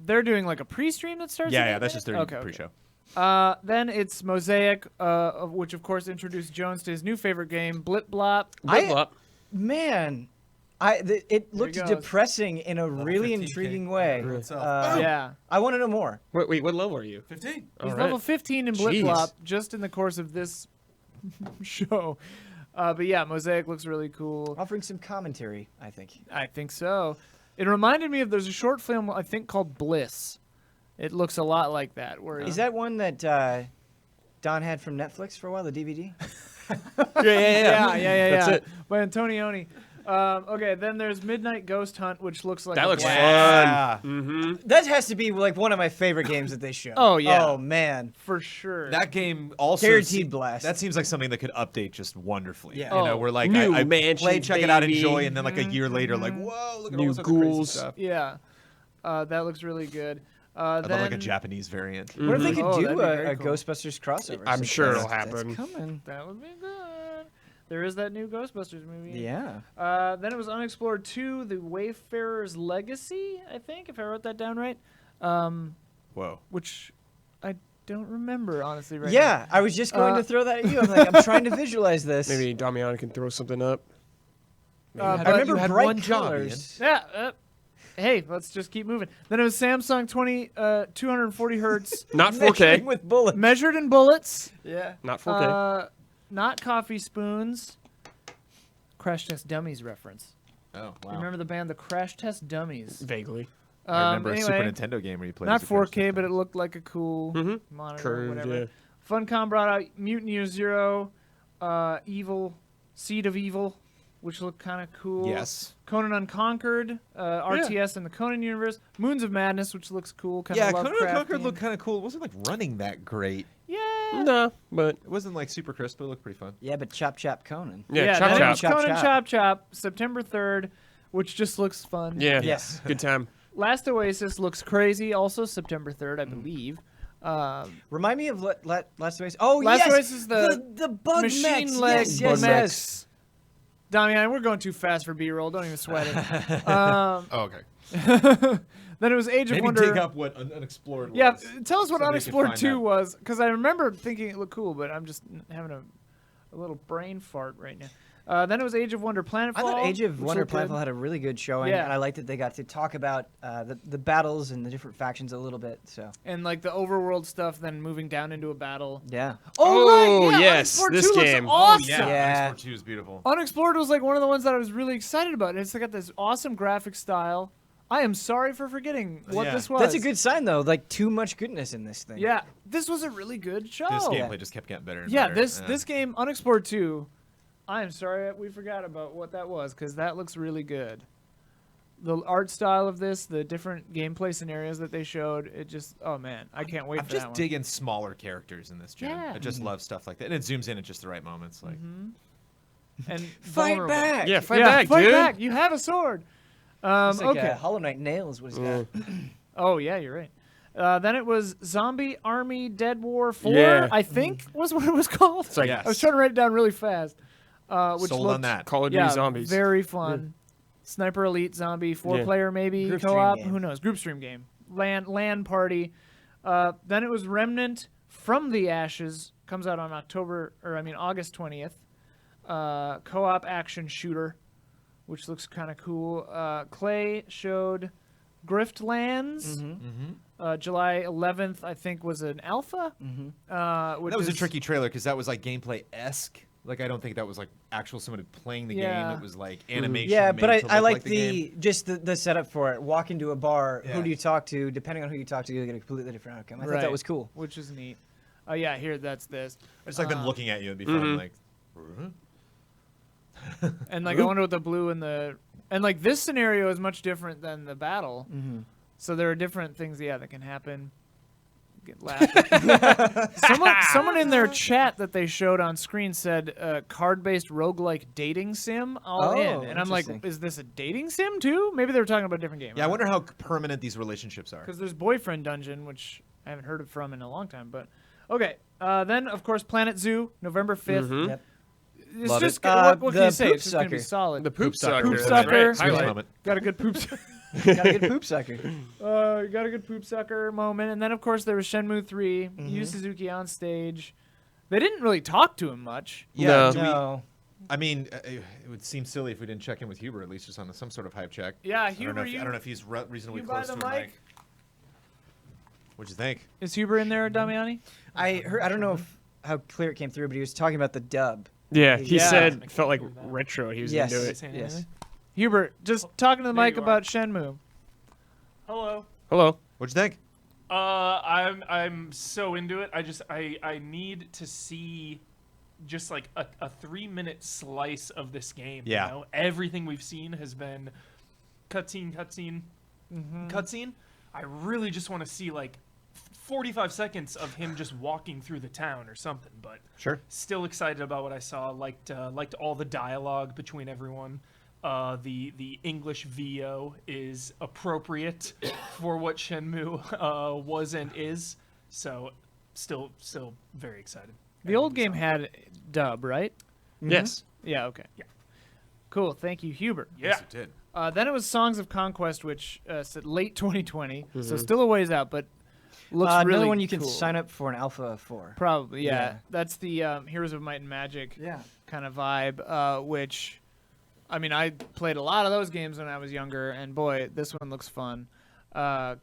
They're doing like a pre-stream that starts. Yeah, that's just their pre-show. Then it's Mosaic, which of course introduced Jones to his new favorite game, Blip Blop. Man, it looked goes. depressing in a really intriguing way. Yeah. I want to know more. Wait, what level are you? 15. He's level 15 in Blip Blop just in the course of this show. But yeah, Mosaic looks really cool. Offering some commentary, I think. I think so. It reminded me of there's a short film I think called Bliss. It looks a lot like that. Is that one that Don had from Netflix for a while, the DVD? Yeah. That's it. By Antonioni. Okay, then there's Midnight Ghost Hunt, which looks like That a looks blast. fun. Mm-hmm. That has to be like one of my favorite games that they show. Oh, yeah. Oh man, for sure. That game also Guaranteed blast. That seems like something that could update just wonderfully. Yeah. You know, we're like New I mansions, play, check it out, baby. enjoy, and then like a year later, like whoa, look at all New this other crazy ghouls. stuff. Yeah, that looks really good. I Then love like a Japanese variant. what if they could Oh, that'd do be a very cool. Ghostbusters crossover? I'm Since sure that's- it'll happen. That's coming. That would be good. There is that new Ghostbusters movie. Yeah. Then it was Unexplored 2, The Wayfarer's Legacy, I think, if I wrote that down right. Whoa. Which I don't remember, honestly, right Yeah, I was just going to throw that at you. I'm like, I'm trying to visualize this. Maybe Damian can throw something up. now. I remember you had bright one job, colors. Yeah. Hey, let's just keep moving. Then it was Samsung 240 hertz. Not Measuring 4K. with bullets. Measured in bullets. Yeah. Not 4K. Not coffee spoons. Crash Test Dummies reference. Oh You wow. remember the band, the Crash Test Dummies? Vaguely. I remember a Super anyway, Nintendo game where you played. Not as a Crash 4K, Test but it looked like a cool Mm-hmm. monitor, Curved, whatever. yeah. Funcom brought out Mutant Year Zero, Evil, Seed of Evil, which looked kind of cool. Yes. Conan Unconquered, RTS in the Conan universe. Moons of Madness, which looks cool. Kind Yeah, of Conan Lovecraftian. Conquered looked kind of cool. It wasn't like running that great. Yeah. No, but It wasn't like super crisp, but it looked pretty fun. Yeah, but Chop Chop Conan. yeah, then chop it chop. was Chop Conan Chop. Chop Chop, September 3rd, which just looks fun. Yeah. Yes. Good time. Last Oasis looks crazy, also September 3rd, I believe. Remind me of Last Oasis. Oh, Last yes. Oasis is the bug machine mechs. leg Yes, bug yes, mechs. yes. Damian, we're going too fast for B-roll. Don't even sweat it. Oh, okay. Then it was Age of Maybe Wonder. dig up what Unexplored was. Yeah, tell us what so they can Unexplored find 2 that. was, because I remember thinking it looked cool, but I'm just having a little brain fart right now. Then it was Age of Wonder Planetfall. I thought Age of which Wonder looked good. Planetfall had a really good showing, Yeah. and I liked that they got to talk about the battles and the different factions a little bit. So And like the overworld stuff, then moving down into a battle. yeah. Oh, right, yeah, yes, Unexplored this 2 looks game. awesome. Yeah, Yeah. Unexplored 2 is beautiful. Unexplored was like one of the ones that I was really excited about. And it's got this awesome graphic style. I am sorry for forgetting what Yeah. this was. That's a good sign, though. Like too much goodness in this thing. Yeah, this was a really good show. This gameplay just kept getting better and Yeah, better. this game, Unexplored 2, I am sorry we forgot about what that was, because that looks really good. The art style of this, the different gameplay scenarios that they showed, it just, oh man, I can't wait I'm for just that one. digging smaller characters in this gen. Yeah. I just love stuff like that, and it zooms in at just the right moments. Like, And Fight vulnerable. back. Yeah, fight back, fight dude. back. You have a sword. It's like Okay. Hollow Knight nails what he's got. Oh yeah, you're right. Then it was Zombie Army Dead War 4, Yeah. I think was what it was called. It's like Yes. I was trying to write it down really fast. Which sold looked, on that. Call of Duty yeah, Zombies. very fun. Sniper Elite Zombie, 4-player maybe, Group stream co-op, game. who knows, group stream game. LAN party. Then it was Remnant from the Ashes, comes out on August 20th. Co-op action shooter, which looks kind of cool. Clay showed Griftlands. July 11th, I think, was an alpha. Which that was a is- tricky trailer because that was like gameplay-esque. Like, I don't think that was like actual somebody playing the Yeah. game. It was like animation. Yeah, made but to I look like the game. just the setup for it. Walk into a bar. Yeah. Who do you talk to? Depending on who you talk to, you get a completely different outcome. I thought that was cool. Which is neat. Oh yeah, here, that's this. I just like them looking at you. It'd be fun. Like, And like I wonder what the blue and like this scenario is much different than the battle. So there are different things, that can happen. Get laughed. someone in their chat that they showed on screen said card-based roguelike dating sim all in. And I'm like, interesting. is this a dating sim too? Maybe they were talking about a different game. yeah, I wonder how permanent these relationships are. Because there's Boyfriend Dungeon, which I haven't heard from in a long time. But okay, then of course Planet Zoo, November 5th. Yep. It's Love just it. what can the you say? poop It's just gonna be sucker. solid. The poop sucker. Poop That's sucker. right. Highlight. Highlight. Moment. Got a good poop. Got a good poop sucker. Got a good poop sucker moment, and then of course there was Shenmue 3. Yu Suzuki on stage. They didn't really talk to him much. Yeah, No. I mean, it would seem silly if we didn't check in with Huber at least just on some sort of hype check. Yeah, I don't know Huber, if, I don't know if he's reasonably you buy close the to a mic? mic. What'd you think? Is Huber in there, Damiani? I heard. I don't know how clear it came through, but he was talking about the dub. Yeah, he Yeah. said it felt like retro. He was Yes. into it. Saying Yes. anything? Hubert, just talking to the There mic you are. about Shenmue. Hello. Hello. What'd you think? I'm so into it. I need to see just like a 3-minute slice of this game. Yeah. You know? Everything we've seen has been cutscene. I really just want to see like 45 seconds of him just walking through the town or something. But Sure. still excited about what I saw. Liked all the dialogue between everyone. The English VO is appropriate for what Shenmue was and is. So still very excited. The old game had dub, right? Yes. Yeah. Okay. Yeah. Cool. Thank you, Hubert. Yeah. Yes, it did. Then it was Songs of Conquest, which said late 2020, so still a ways out, but looks really another one you can cool. sign up for an alpha for. Probably, yeah. Yeah. That's the Heroes of Might and Magic Yeah. kind of vibe, which, I mean, I played a lot of those games when I was younger, and boy, this one looks fun.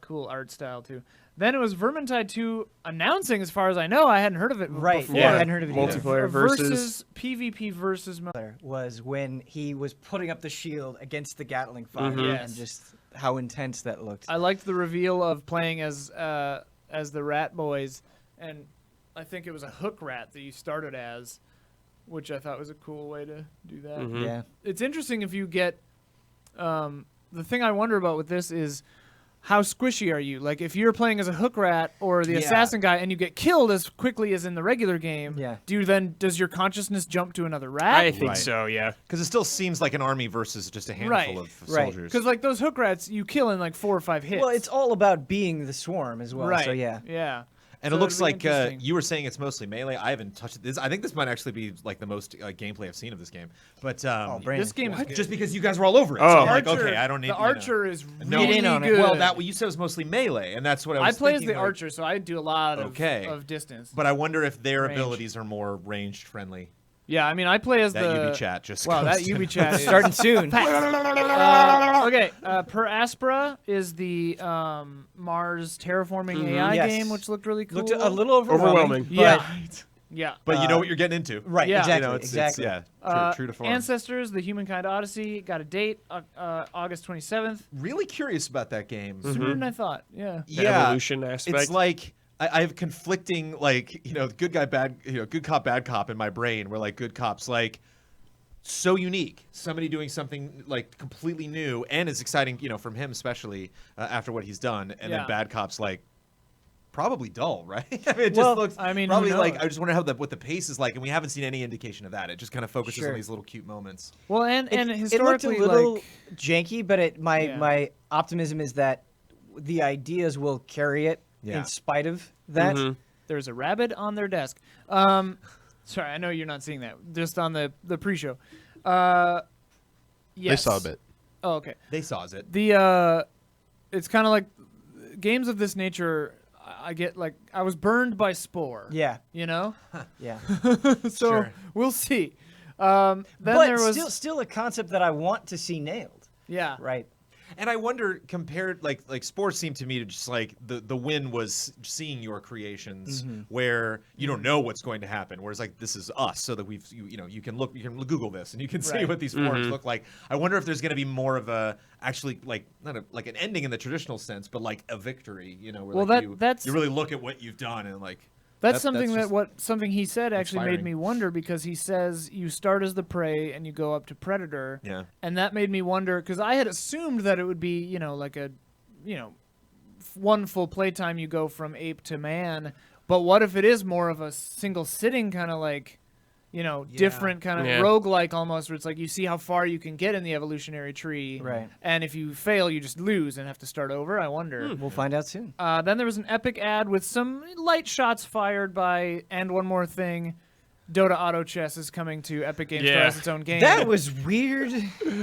Cool art style, too. Then it was Vermintide 2 announcing, as far as I know, I hadn't heard of it Right, before. yeah, I hadn't heard of it either. Multiplayer versus PvP versus was when he was putting up the shield against the Gatling fire Yes. and just how intense that looked. I liked the reveal of playing as the Rat Boys, and I think it was a hook rat that you started as, which I thought was a cool way to do that. Yeah. It's interesting if you get the thing I wonder about with this is how squishy are you? Like if you're playing as a hook rat or the Yeah. assassin guy and you get killed as quickly as in the regular game, Yeah. does your consciousness jump to another rat? I think Right. so, yeah. Because it still seems like an army versus just a handful Right. of Right. soldiers. Because like those hook rats you kill in like 4 or 5 hits. Well, it's all about being the swarm as well. right. So yeah. Yeah. And So it looks it'll be like interesting. you were saying it's mostly melee. I haven't touched this. I think this might actually be like the most gameplay I've seen of this game. But Brandon. This game is just because you guys were all over it. Oh. So I'm like, Archer- okay, I don't need the Archer is No, really in on it. good. Well, that what you said was mostly melee, and that's what I I was play as thinking, the like, Archer, so I do a lot Okay. of distance. But I wonder if their Range. abilities are more ranged friendly. Yeah, I mean, I play as That the UB chat just Wow, that goes- UB chat is Starting soon. Okay, Per Aspera is the Mars terraforming AI Yes. game, which looked really cool. Looked a little overwhelming. Yeah, yeah. But you know what you're getting into. Right, Yeah. exactly. You know, exactly. It's, yeah, true to form. Ancestors, the Humankind Odyssey, got a date, August 27th. Really curious about that game. Sooner than I thought. Yeah. The evolution aspect. It's like I have conflicting, like, good guy, bad, good cop, bad cop in my brain. Where like good cops, like, so unique, somebody doing something like completely new and is exciting, from him especially after what he's done, and Yeah. then bad cops like probably dull, right? I mean, it Well, just looks. I mean, who probably like knows? I just wonder what the pace is like, and we haven't seen any indication of that. It just kind of focuses Sure. on these little cute moments. Well, and It looked historically, a little like, janky, but Yeah. my optimism is that the ideas will carry it Yeah. in spite of that. there's a rabbit on their desk. Sorry, I know you're not seeing that. Just on the pre-show. Yes. They saw a bit. Oh, okay. They saws it. The it's kind of like games of this nature. I get like I was burned by Spore. Yeah. You know. Yeah. So Sure. we'll see. Then But there was still a concept that I want to see nailed. yeah. Right. And I wonder, compared, like Spore seemed to me to just like the win was seeing your creations where you don't know what's going to happen. Whereas like this is us, so that you can Google this and you can see Right. what these forums look like. I wonder if there's going to be more of a actually like not like an ending in the traditional sense, but like a victory. Where Well, like that's you really look at what you've done and like. That's something just something he said actually made inspiring. me wonder, because he says you start as the prey and you go up to predator. Yeah. And that made me wonder, because I had assumed that it would be, like a, one full playtime you go from ape to man. But what if it is more of a single sitting kind of like, different kind of roguelike almost, where it's like you see how far you can get in the evolutionary tree. Right. And if you fail, you just lose and have to start over. I wonder. We'll find out soon. Then there was an epic ad with some light shots fired by, and one more thing, Dota Auto Chess is coming to Epic Games Store as its own game. That was weird.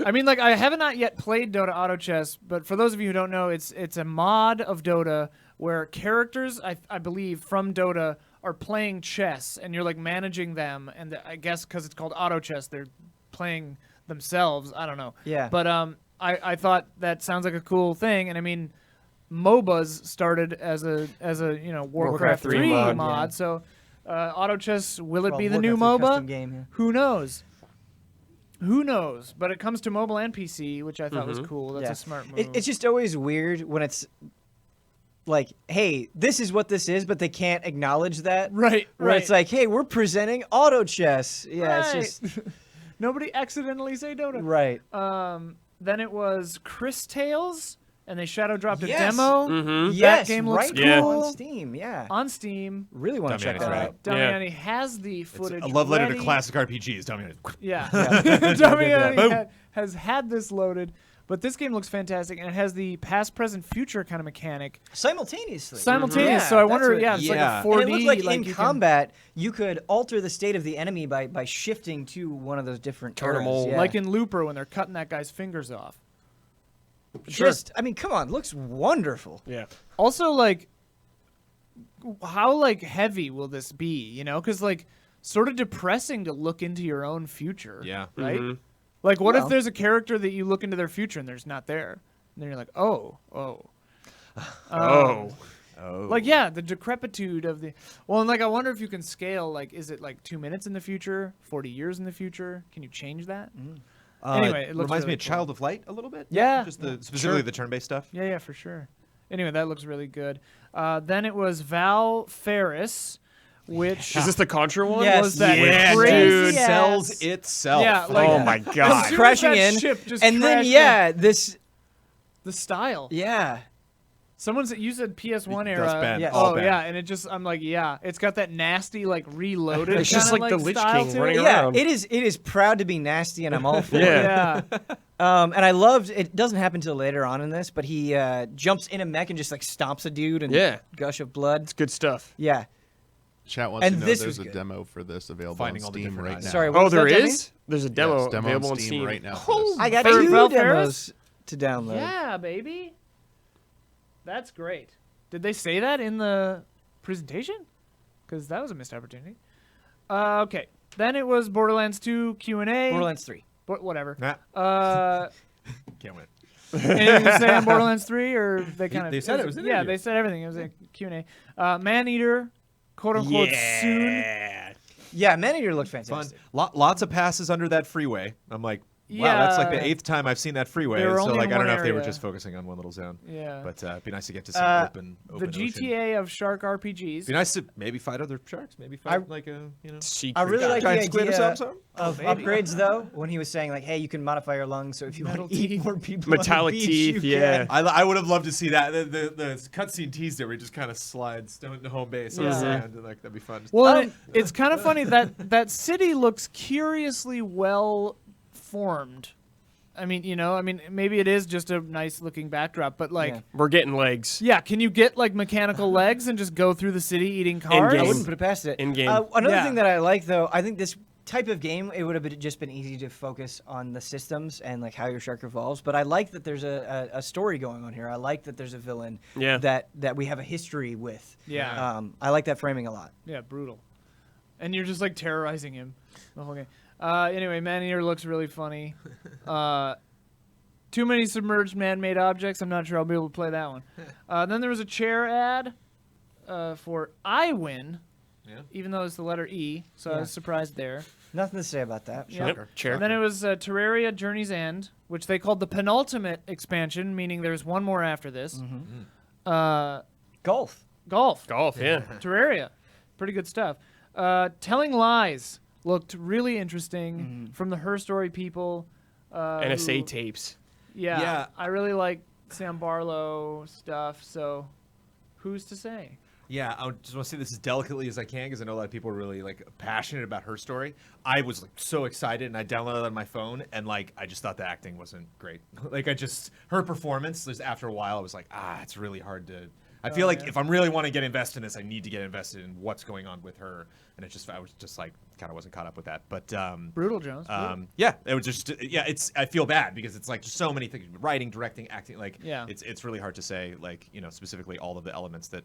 I mean, like, I have not yet played Dota Auto Chess, but for those of you who don't know, it's a mod of Dota where characters, I believe, from Dota are playing chess, and you're like managing them, and I guess because it's called auto chess, they're playing themselves. I don't know. Yeah. But I thought that sounds like a cool thing, and I mean, MOBAs started as a Warcraft 3 mod, yeah. so auto chess, will it Well, be the new Warcraft 3 MOBA? custom game, yeah. Who knows? Who knows? But it comes to mobile and PC, which I thought was cool. That's Yeah. a smart move. It's just always weird when it's like, hey, this is what this is, but they can't acknowledge that. Right. Where it's like, hey, we're presenting auto chess. Yeah, Right. it's just Nobody accidentally say Dota. right. Then it was Cris Tales, and they shadow dropped a Yes. demo. Mm-hmm. That Yes, game looks right cool. on Steam. Yeah, On Steam. really want to check that out. Damiani has the footage. A love letter ready. to classic RPGs. Damiani. Yeah. Yeah. Damiani has had this loaded. But this game looks fantastic, and it has the past, present, future kind of mechanic. Simultaneously. Simultaneous. Yeah, So I that's wonder, what- it's like a 4D. And it looked like in you can- combat, you could alter the state of the enemy by shifting to one of those different Turn 'em eras. all. Yeah. Like in Looper when they're cutting that guy's fingers off. Just, I mean, come on, looks wonderful. Yeah. Also, like, how, like, heavy will this be, you know? Because, like, sort of depressing to look into your own future. Yeah. Right? Mhm. Like, what if Well. there's a character that you look into their future and there's not there? And then you're like, oh. Oh. Like, yeah, the decrepitude of the... Well, and, like, I wonder if you can scale, like, is it, like, 2 minutes in the future? 40 years in the future? Can you change that? Anyway, it looks reminds me really of cool. Child of Light a little bit. Yeah. Just specifically the turn-based stuff. Yeah, for sure. Anyway, that looks really good. Then it was Valfaris, which... Is this the Contra one? Yes. was that Yeah, crazy dude. ass- Sells itself. Yeah, like, Oh my as god. soon as crashing that in, ship just and then crashed in, this, the style. yeah. Someone said you said PS1 era. dustpan, Yes. all Oh bad. yeah, and it just I'm like it's got that nasty like reloaded. It's just kinda, like the Lich style King to running it. Yeah, around. it is proud to be nasty, and I'm all for it. Yeah. Yeah. And I loved it. Doesn't happen till later on in this, but he jumps in a mech and just like stomps a dude and Yeah. gush of blood. It's good stuff. Yeah. Chat wants And to know this there's was a good. demo for this available Finding on all the Steam different right items. now. Sorry, what Oh, was there that, Demi? is? There's a demo Yes, demo available on on Steam Steam right now. For this. I got For two Valfaris? demos to download. Yeah, baby. That's great. Did they say that in the presentation? Because that was a missed opportunity. Okay. Then it was Borderlands 2 Q&A. Borderlands 3. Whatever. Nah. Can't wait. Anything to say on Borderlands 3, or they kind of? They said it was an Yeah, interview. they said everything. It was a Q&A. Maneater, quote unquote, soon. Yeah, Maneater looked Fun. fantastic. Lots of passes under that freeway. I'm like, wow, that's like the 8th time I've seen that freeway. They were So only like in I don't one know if they were area. just focusing on one little zone. Yeah. But it'd be nice to get to some open The ocean. GTA of shark RPGs. Be nice to maybe fight other sharks. Maybe fight like a I really like the giant squid or idea something. of upgrades, though, when he was saying, like, hey, you can modify your lungs, so if you want to eat more people Metallic on the beach, teeth, you yeah. can. I would have loved to see that. The cutscene tease there where he just kind of slides down to home base on the Yeah. sand, and like that'd be fun. Well, and it's kind of funny that city looks curiously well formed. I mean, maybe it is just a nice looking backdrop, but like, We're getting legs. yeah, can you get like mechanical legs and just go through the city eating cars? In-game. I wouldn't put it past it. In-game. Another Yeah. thing that I like, though, I think this type of game, it would have just been easy to focus on the systems and like how your shark evolves. But I like that there's a story going on here. I like that there's a villain that we have a history with. Yeah. I like that framing a lot. Yeah, brutal. And you're just like terrorizing him the whole game. Anyway, Maneater looks really funny. Too many submerged man-made objects. I'm not sure I'll be able to play that one. Then there was a chair ad for I Win, even though it's the letter E, so I Yeah. was surprised there. Nothing to say about that. Yep. And then it was Terraria Journey's End, which they called the penultimate expansion, meaning there's one more after this. Golf. Golf, yeah. Terraria. Pretty good stuff. Telling Lies looked really interesting from the Her Story people. NSA who- tapes. Yeah, Yeah. I really like Sam Barlow stuff, so who's to say? Yeah, I just want to say this as delicately as I can because I know a lot of people are really like passionate about Her Story. I was like so excited and I downloaded it on my phone and like I just thought the acting wasn't great. Like her performance, there's after a while I was like, it's really hard to. I feel like if I'm really want to get invested in this, I need to get invested in what's going on with her. And I was just like, kind of wasn't caught up with that. But Brutal, Jones. Brutal. yeah, it was just I feel bad because it's like just so many things: writing, directing, acting. Like it's really hard to say like specifically all of the elements that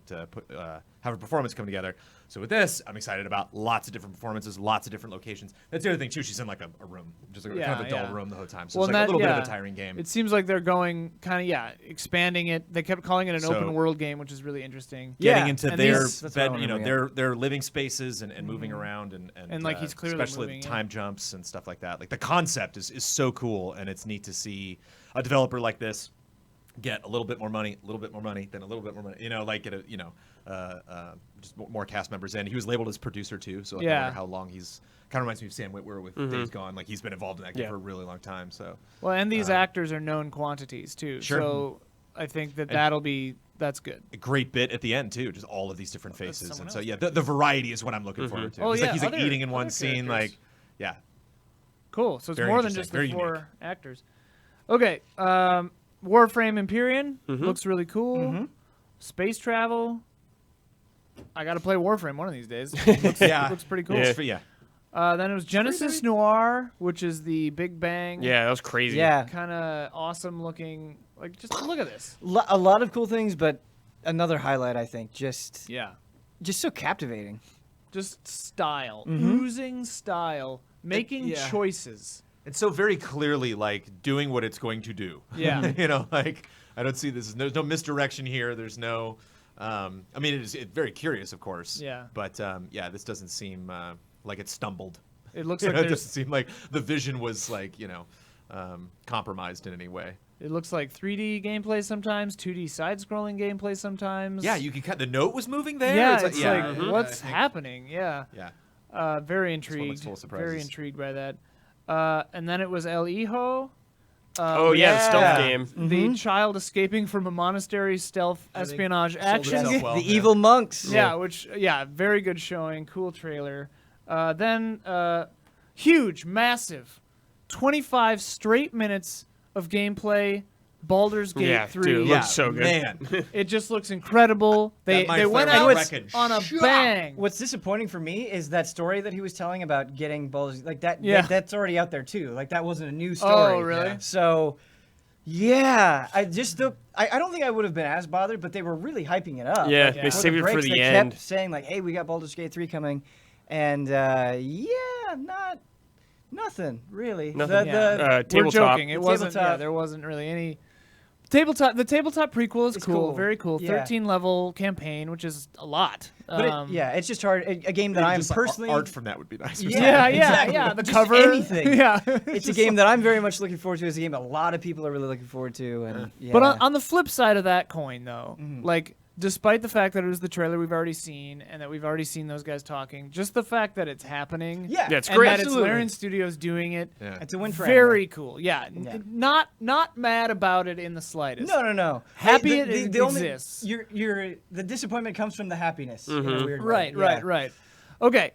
have a performance come together. So with this, I'm excited about lots of different performances, lots of different locations. That's the other thing too. She's in like a room, just like kind of a dull room the whole time. So it's like a little bit of a tiring game. It seems like they're going kind of expanding it. They kept calling it an open world game, which is really interesting. Getting into And their these- their living spaces and moving around and like he's clearly especially moving, time jumps and stuff like that. Like the concept is so cool and it's neat to see a developer like this get a little bit more money, then a little bit more money. You know, like get a just more cast members in. He was labeled as producer too, so like, no matter how long he's kind of reminds me of Sam Witwer with Days Gone. Like he's been involved in that game for a really long time. So well, and these actors are known quantities too. Sure. So I think that that's good. A great bit at the end too, just all of these different faces, and so yeah, the variety is what I'm looking forward to. Oh, He's yeah, like he's like other- eating in one other scene, characters. like yeah. Cool. So it's Very more than interesting, just the very 4 actors. Okay. Warframe Empyrean looks really cool. Space travel. I got to play Warframe one of these days. Looks pretty cool. Then it was Genesis Noir, which is the Big Bang. Yeah, that was crazy. Yeah. Kind of awesome looking. Like, just look at this. A lot of cool things, but another highlight, I think, just so captivating. Just style, oozing style, making choices. It's so very clearly like doing what it's going to do. Yeah. You know, like I don't see this. There's no misdirection here. There's no. I mean, it's very curious, of course. Yeah. But this doesn't seem like it stumbled. It looks You like know, it there's- doesn't seem like the vision was like compromised in any way. It looks like 3D gameplay sometimes, 2D side-scrolling gameplay sometimes. Yeah, you can the note was moving there. Yeah, it's like, what's happening? Yeah. Yeah. Very This one looks intrigued. full of surprises. Very intrigued by that. And then it was El Hijo. The stealth game. The child escaping from a monastery stealth espionage action game. The evil monks. Yeah, very good showing. Cool trailer. Then huge, massive, 25 straight minutes of gameplay. Baldur's Gate 3. Dude, it looks so good. Man. It just looks incredible. They went out on a bang. What's disappointing for me is that story that he was telling about getting Baldur's like that. Yeah. That's already out there too. Like that wasn't a new story. Oh, really? Yeah. So, yeah, I don't think I would have been as bothered, but they were really hyping it up. Yeah, Like, they before saved it for breaks, the they end. kept saying like, "Hey, we got Baldur's Gate 3 coming," and nothing really. Nothing. We're Tabletop. joking. It wasn't. Tabletop. Yeah, there wasn't really any. Tabletop. The tabletop prequel is It's cool. cool. Very cool. Yeah. 13 level campaign, which is a lot. But it's just hard. A game that I'm Just personally art from that would be nice. Yeah, exactly. The Just cover. anything. Yeah. It's a game that I'm very much looking forward to. It's a game a lot of people are really looking forward to. And But on the flip side of that coin, though, like, despite the fact that it was the trailer we've already seen and that we've already seen those guys talking, just the fact that it's happening, Yeah, it's and great. that Absolutely. it's Larian Studios doing it, it's a win for very anime. cool. Yeah, Yeah. Not mad about it in the slightest. No. Happy Hey, it only- exists. the disappointment comes from the happiness. In a weird Right, way. right. Okay,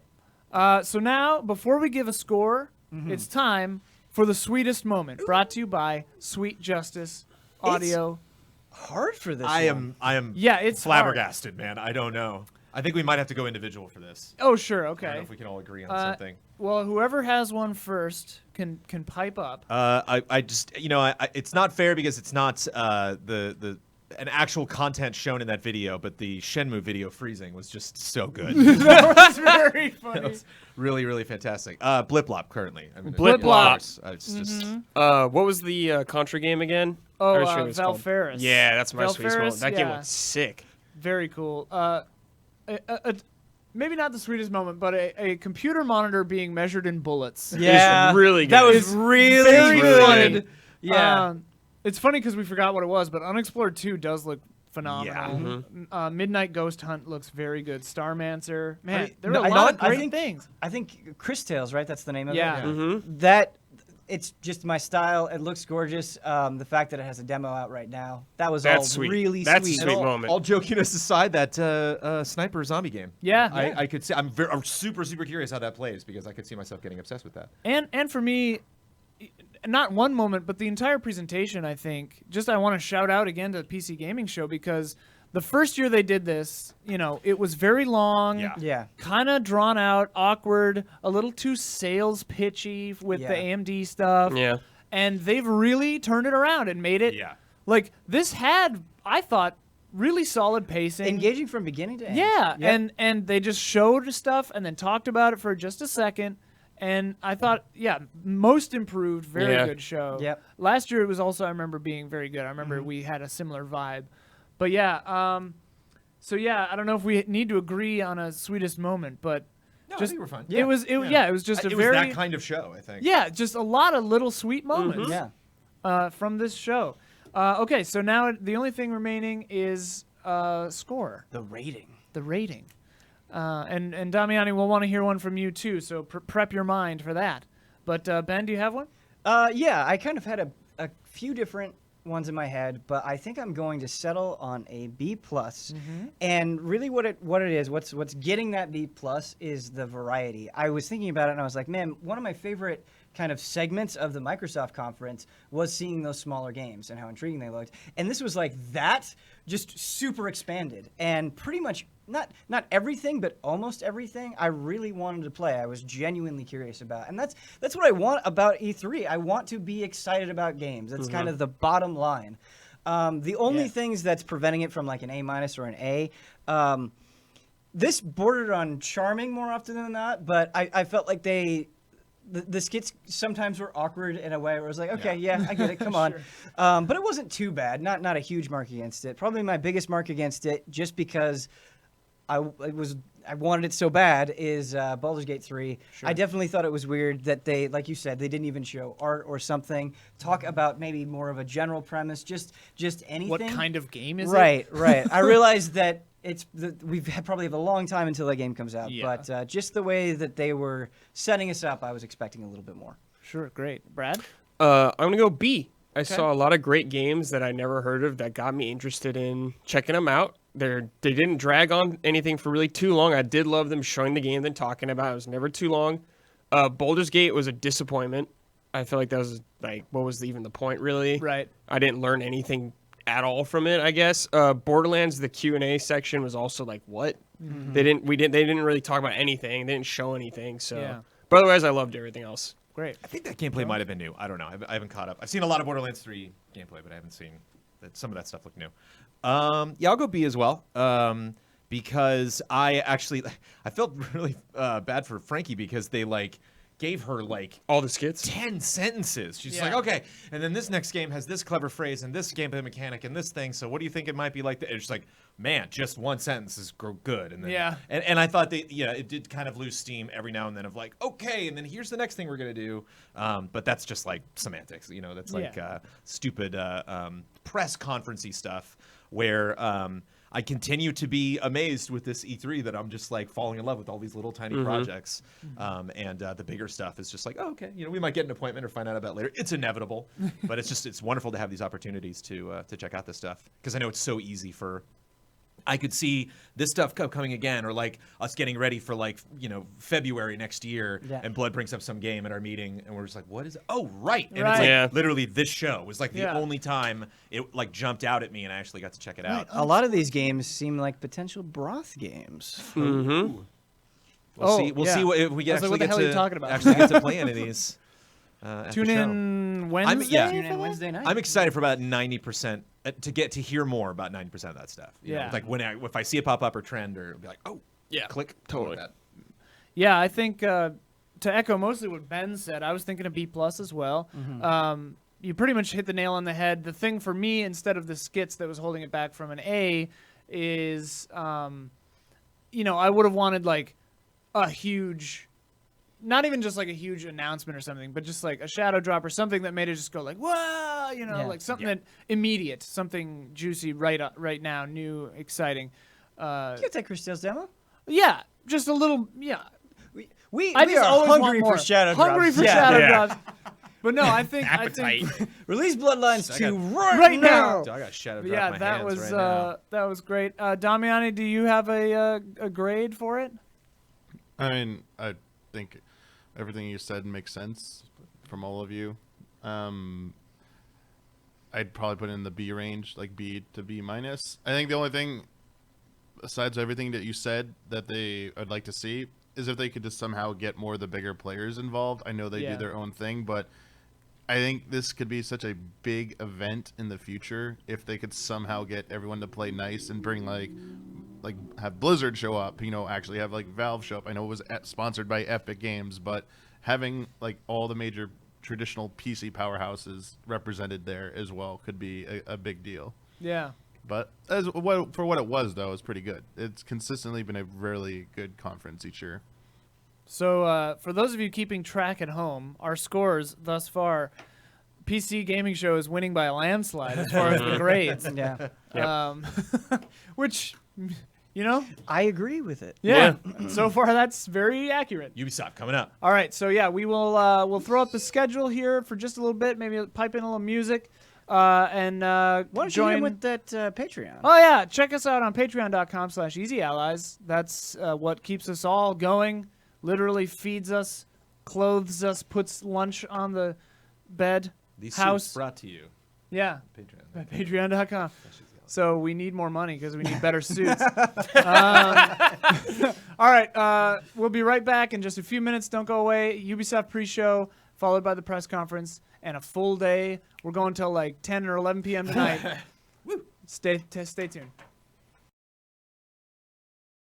so now before we give a score, it's time for the sweetest moment, brought to you by Sweet Justice Audio. Hard for this. I one. am. Yeah, it's flabbergasted, man. I don't know. I think we might have to go individual for this. Oh, sure, I okay. don't know if we can all agree on something. Well, whoever has one first can pipe up. I just it's not fair because it's not an actual content shown in that video, but the Shenmue video freezing was just so good. That was very funny. That was really, really fantastic. Bliplop currently. I mean, Bliplop. It's just What was the Contra game again? Oh, I always forget what it's called. Valfaris. Yeah, that's my sweetest moment. Valfaris, That game yeah. was sick. Very cool. Maybe not the sweetest moment, but a computer monitor being measured in bullets. Yeah, It was really good. That was It's really very good. funny. Yeah. It's funny because we forgot what it was, but Unexplored 2 does look phenomenal. Midnight Ghost Hunt looks very good. Starmancer. Man, there were a lot of great things. I think Chris Tales, right? That's the name of Yeah. it. That it's just my style. It looks gorgeous. The fact that it has a demo out right now, that was That's all sweet. really That's sweet. a sweet moment. all jokiness aside, that sniper zombie game. Yeah. I could see. I'm super curious how that plays because I could see myself getting obsessed with that. And for me, not one moment, but the entire presentation, I think, just I want to shout out again to the PC Gaming Show because the first year they did this, it was very long, kind of drawn out, awkward, a little too sales pitchy with the AMD stuff. Yeah. And they've really turned it around and made it, like, this had, I thought, really solid pacing. Engaging from beginning to end. Yeah, Yep. and they just showed stuff and then talked about it for just a second. And I thought, most improved, very good show. Yep. Last year it was also, I remember, being very good. I remember we had a similar vibe. But I don't know if we need to agree on a sweetest moment, but No, I just think we're fine. it was just a it very was that kind of show, I think. yeah, just a lot of little sweet moments. Yeah. From this show. Okay, so now the only thing remaining is score. The rating. The rating. And Damiani, we'll want to hear one from you too, so prep your mind for that. But Ben, do you have one? Yeah, I kind of had a few different ones in my head, but I think I'm going to settle on a B+. And really what it is, what's getting that B+ is the variety. I was thinking about it and I was like, man, one of my favorite kind of segments of the Microsoft conference was seeing those smaller games and how intriguing they looked. And this was like that, just super expanded. And pretty much, not everything, but almost everything I really wanted to play. I was genuinely curious about. And that's what I want about E3. I want to be excited about games. That's kind of the bottom line. The only things that's preventing it from like an A- or an A, this bordered on charming more often than not, but I felt like the skits sometimes were awkward in a way where it was like, okay, yeah I get it, come on. But it wasn't too bad, not a huge mark against it. Probably my biggest mark against it, just because I wanted it so bad, is Baldur's Gate 3. Sure. I definitely thought it was weird that they, like you said, they didn't even show art or something. Talk about maybe more of a general premise, just anything. What kind of game is it? Right. I realized that we've probably have a long time until that game comes out, but just the way that they were setting us up, I was expecting a little bit more. Sure, great. Brad? I'm going to go B. I saw a lot of great games that I never heard of that got me interested in checking them out. They didn't drag on anything for really too long. I did love them showing the game and talking about it. It was never too long. Baldur's Gate was a disappointment. I feel like that was like, what was even the point, really? Right. I didn't learn anything at all from it, I guess. Borderlands, the Q&A section was also like, what? Mhm. They didn't really talk about anything. They didn't show anything. So, Yeah. but otherwise, I loved everything else. Great. I think that gameplay might have been new. I don't know. I haven't caught up. I've seen a lot of Borderlands 3 gameplay, but I haven't seen that. Some of that stuff looked new. Yeah, I'll go B as well. Because I felt really bad for Frankie, because they gave her all the skits, 10 sentences. She's like, okay, and then this next game has this clever phrase and this gameplay mechanic and this thing. So what do you think it might be like? It's just like, man, just one sentence is good. And then, and I thought it did kind of lose steam every now and then of like, okay, and then here's the next thing we're gonna do. But that's just like semantics, that's like stupid press conference-y stuff where I continue to be amazed with this E3 that I'm just like falling in love with all these little tiny projects. And the bigger stuff is just like, oh, okay, we might get an appointment or find out about it later. It's inevitable, but it's wonderful to have these opportunities to check out this stuff, because I know it's so easy for. I could see this stuff coming again, or like us getting ready for February next year, and Blood brings up some game at our meeting, and we're just like, what is it? Oh, right. And it's like literally this show was like the only time it jumped out at me and I actually got to check it out. A lot of these games seem like potential broth games. Mm-hmm. We'll see if we get actually get to talking about? actually get to play any of these. Tune in Wednesday. Tune in Wednesday night. I'm excited for about 90% to get to hear more about 90% of that stuff. You know, like if I see it pop up or trend, or be like, oh yeah, click totally. That. Yeah, I think to echo mostly what Ben said, I was thinking of B+ as well. You pretty much hit the nail on the head. The thing for me, instead of the skits that was holding it back from an A, is I would have wanted like a huge. Not even just like a huge announcement or something, but just like a shadow drop or something that made it just go like, whoa, like something that immediate, something juicy right now, new, exciting. You can take Christelle's demo. Yeah, just a little, yeah. We I just are always hungry want more. for shadow drops. Hungry for shadow drops. But no, I think release Bloodlines 2 right now. I got shadow drop Yeah, my that hands was right now. that was great. Damiani, do you have a grade for it? I mean, I think everything you said makes sense from all of you. I'd probably put it in the B range, like B to B-. I think the only thing, besides everything that you said, that I'd like to see is if they could just somehow get more of the bigger players involved. I know they do their own thing, but I think this could be such a big event in the future if they could somehow get everyone to play nice and bring like have Blizzard show up, actually have like Valve show up. I know it was sponsored by Epic Games, but having like all the major traditional PC powerhouses represented there as well could be a big deal. Yeah. But for what it was, though, it's pretty good. It's consistently been a really good conference each year. So for those of you keeping track at home, our scores thus far: PC gaming show is winning by a landslide as far as the grades. Yeah. Which, you know, I agree with it. yeah. So far, that's very accurate. Ubisoft coming up. All right, so yeah, we will we'll throw up the schedule here for just a little bit, maybe pipe in a little music, and Why don't you join hit him with that Patreon? Oh yeah, check us out on patreon.com/easyallies. That's what keeps us all going. Literally feeds us, clothes us, puts lunch on the bed. These house suits brought to you. Yeah. Patreon. At patreon.com. So we need more money because we need better suits. All right, we'll be right back in just a few minutes. Don't go away. Ubisoft pre-show, followed by the press conference, and a full day. We're going till like 10 or 11 p.m. tonight. Stay tuned.